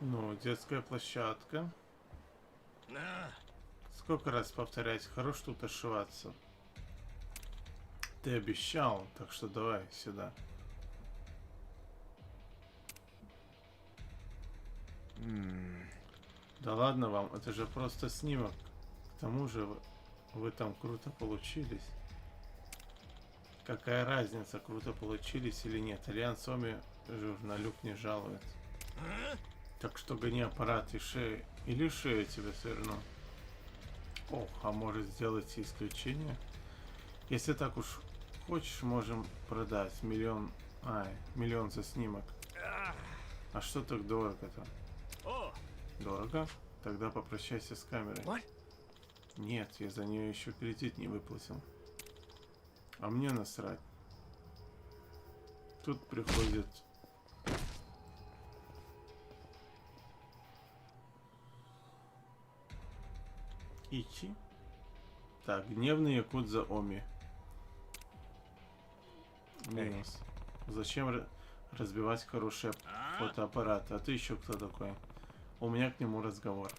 Ну, детская площадка. Сколько раз повторять, хорош тут ошиваться. Ты обещал, так что давай сюда. Да ладно вам, это же просто снимок. К тому же вы там круто получились. Какая разница, круто получились или нет? Альянс Оми журналюк не жалует. Так что гони аппарат и шею. Или шею тебе сверну. Ох, а может сделать исключение? Если так уж хочешь, можем продать миллион за снимок. А что так дорого-то? Дорого? Тогда попрощайся с камерой. Нет, я за нее еще кредит не выплатил. А мне насрать. Тут приходит... Ичи. Так, гневный якудза Оми. Минус. Зачем разбивать хороший фотоаппарат? А ты еще кто такой? У меня к нему разговор.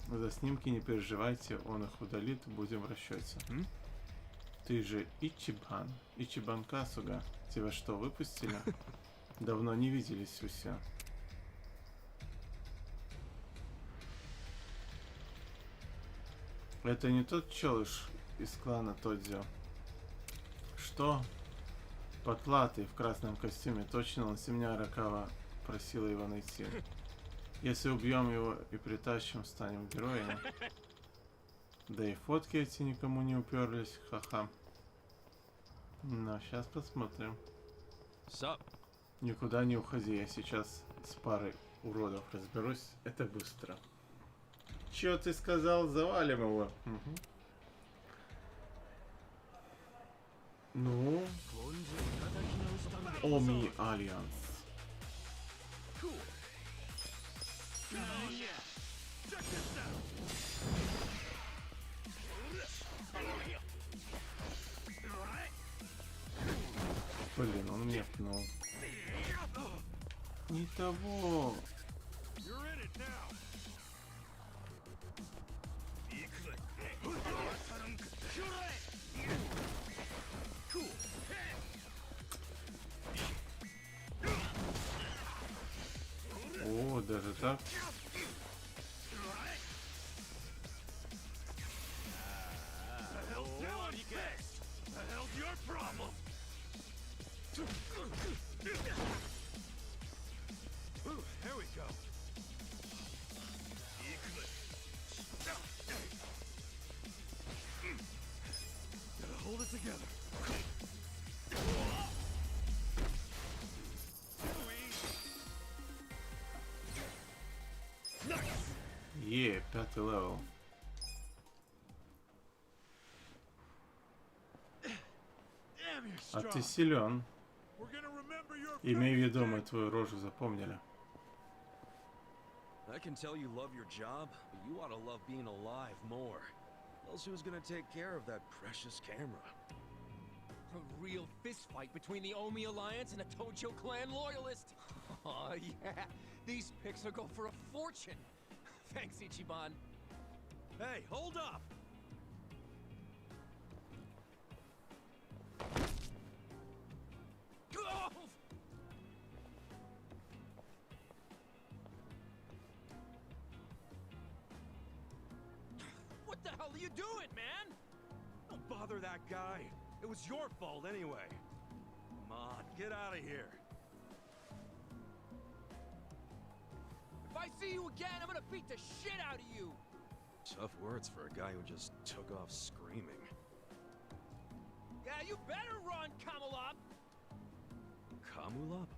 За снимки не переживайте, он их удалит, будем в расчете. Ты же Ичибан. Ичибан Касуга. Тебя что, выпустили? Давно не виделись все. Это не тот челыш из клана Тодзио. Что? Потлатый в красном костюме. Точно он семья Аракава просила его найти. Если убьем его и притащим, станем героями. Да и фотки эти никому не уперлись. Ха-ха. Ну, сейчас посмотрим. Никуда не уходи. Я сейчас с парой уродов разберусь. Это быстро. Чё ты сказал? Завалим его. Угу. Ну. Оми Альянс. Блин, он мне пнул. Не того. О, даже так. The hell's doing fixed? The hell's your problem? Ooh, there we go. Gotta hold it together. Е, 5-й левел. А ты силен. Имей в виду, мы твою рожу запомнили. I can tell you love your job, but you ought to love being alive more. Else who's gonna take care of that precious camera? A real fistfight between the Omi Alliance and a Tojo clan loyalist. Oh yeah, these pics will go for a fortune. Thanks, Ichiban. Hey, hold up! Oh! What the hell are you doing, man? Don't bother that guy. It was your fault anyway. Come on, get out of here. If I see you again, I'm gonna beat the shit out of you! Tough words for a guy who just took off screaming. Yeah, you better run, Kamalop! Kamulop?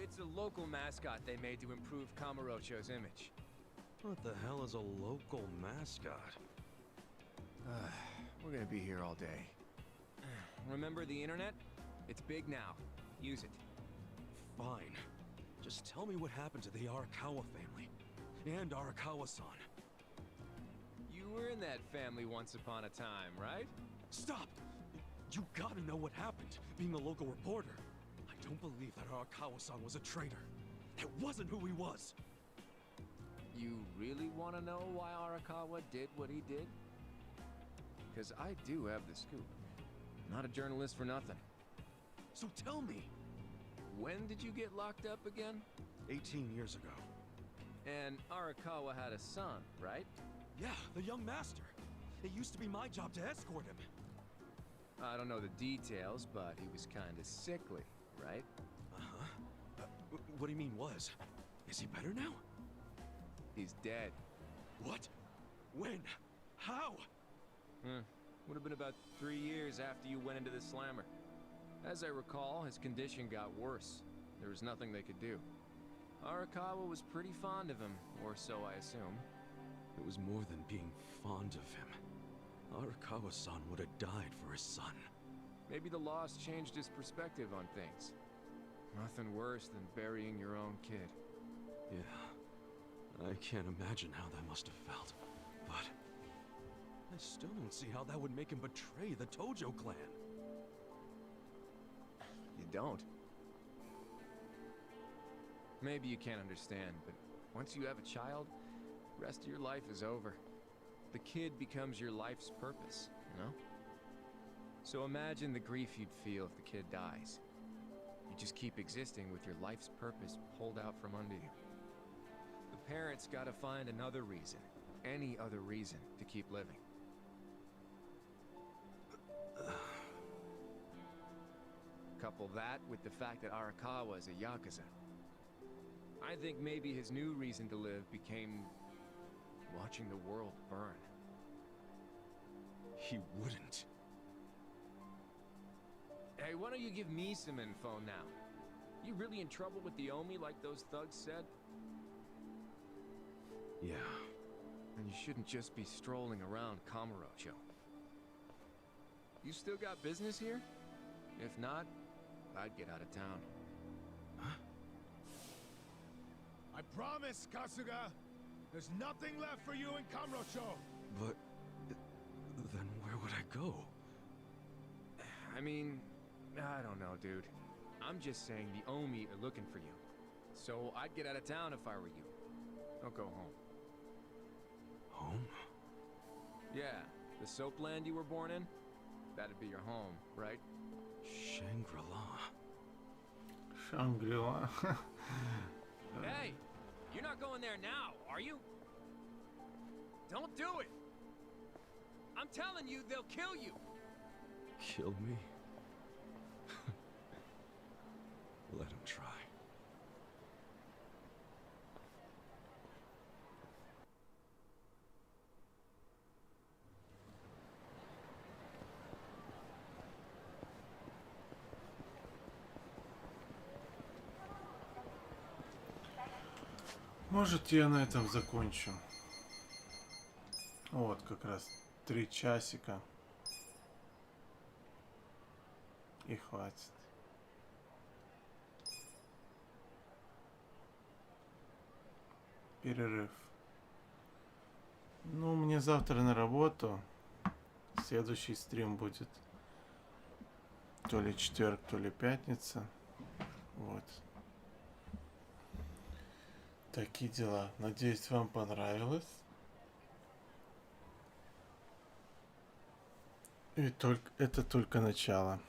It's a local mascot they made to improve Kamurocho's image. What the hell is a local mascot? We're gonna be here all day. Remember the internet? It's big now. Use it. Fine. Just tell me what happened to the Arakawa family. And Arakawa-san. You were in that family once upon a time, right? Stop! You gotta know what happened, being a local reporter. I don't believe that Arakawa-san was a traitor. That wasn't who he was. You really want to know why Arakawa did what he did? Because I do have the scoop. Not a journalist for nothing. So tell me. When did you get locked up again? 18 years ago. And Arakawa had a son, right? Yeah, the young master. It used to be my job to escort him. I don't know the details, but he was kinda sickly, right? Uh-huh. What do you mean was? Is he better now? He's dead. What? When? How? Would have been about 3 years after you went into the slammer. As I recall, his condition got worse. There was nothing they could do. Arakawa was pretty fond of him, or so I assume. It was more than being fond of him. Arakawa-san would have died for his son. Maybe the loss changed his perspective on things. Nothing worse than burying your own kid. Yeah. I can't imagine how that must have felt. But I still don't see how that would make him betray the Tojo clan. You don't? Maybe you can't understand, but once you have a child, the rest of your life is over. The kid becomes your life's purpose, you know? So imagine the grief you'd feel if the kid dies. You just keep existing with your life's purpose pulled out from under you. The parents gotta find another reason, any other reason, to keep living. Couple that with the fact that Arakawa is a Yakuza. I think maybe his new reason to live became watching the world burn. He wouldn't. Hey, why don't you give me some info now? You really in trouble with the Omi like those thugs said? Yeah. And you shouldn't just be strolling around Kamurocho. You still got business here? If not, I'd get out of town. Huh? I promise, Kasuga! There's nothing left for you in Kamurocho! But then where would I go? I mean, I don't know, dude. I'm just saying the Omi are looking for you. So I'd get out of town if I were you. Don't go home. Home? Yeah, the soap land you were born in? That'd be your home, right? Shangri-La. Шангрила. Hey! You're not going there now, are you? Don't do it! I'm telling you, they'll kill you! Kill me? Let him try. Может, я на этом закончу. Вот, как раз 3 часика. И хватит. Перерыв. Ну, мне завтра на работу. Следующий стрим будет то ли четверг, то ли пятница. Вот. Такие дела. Надеюсь, вам понравилось. И это только начало.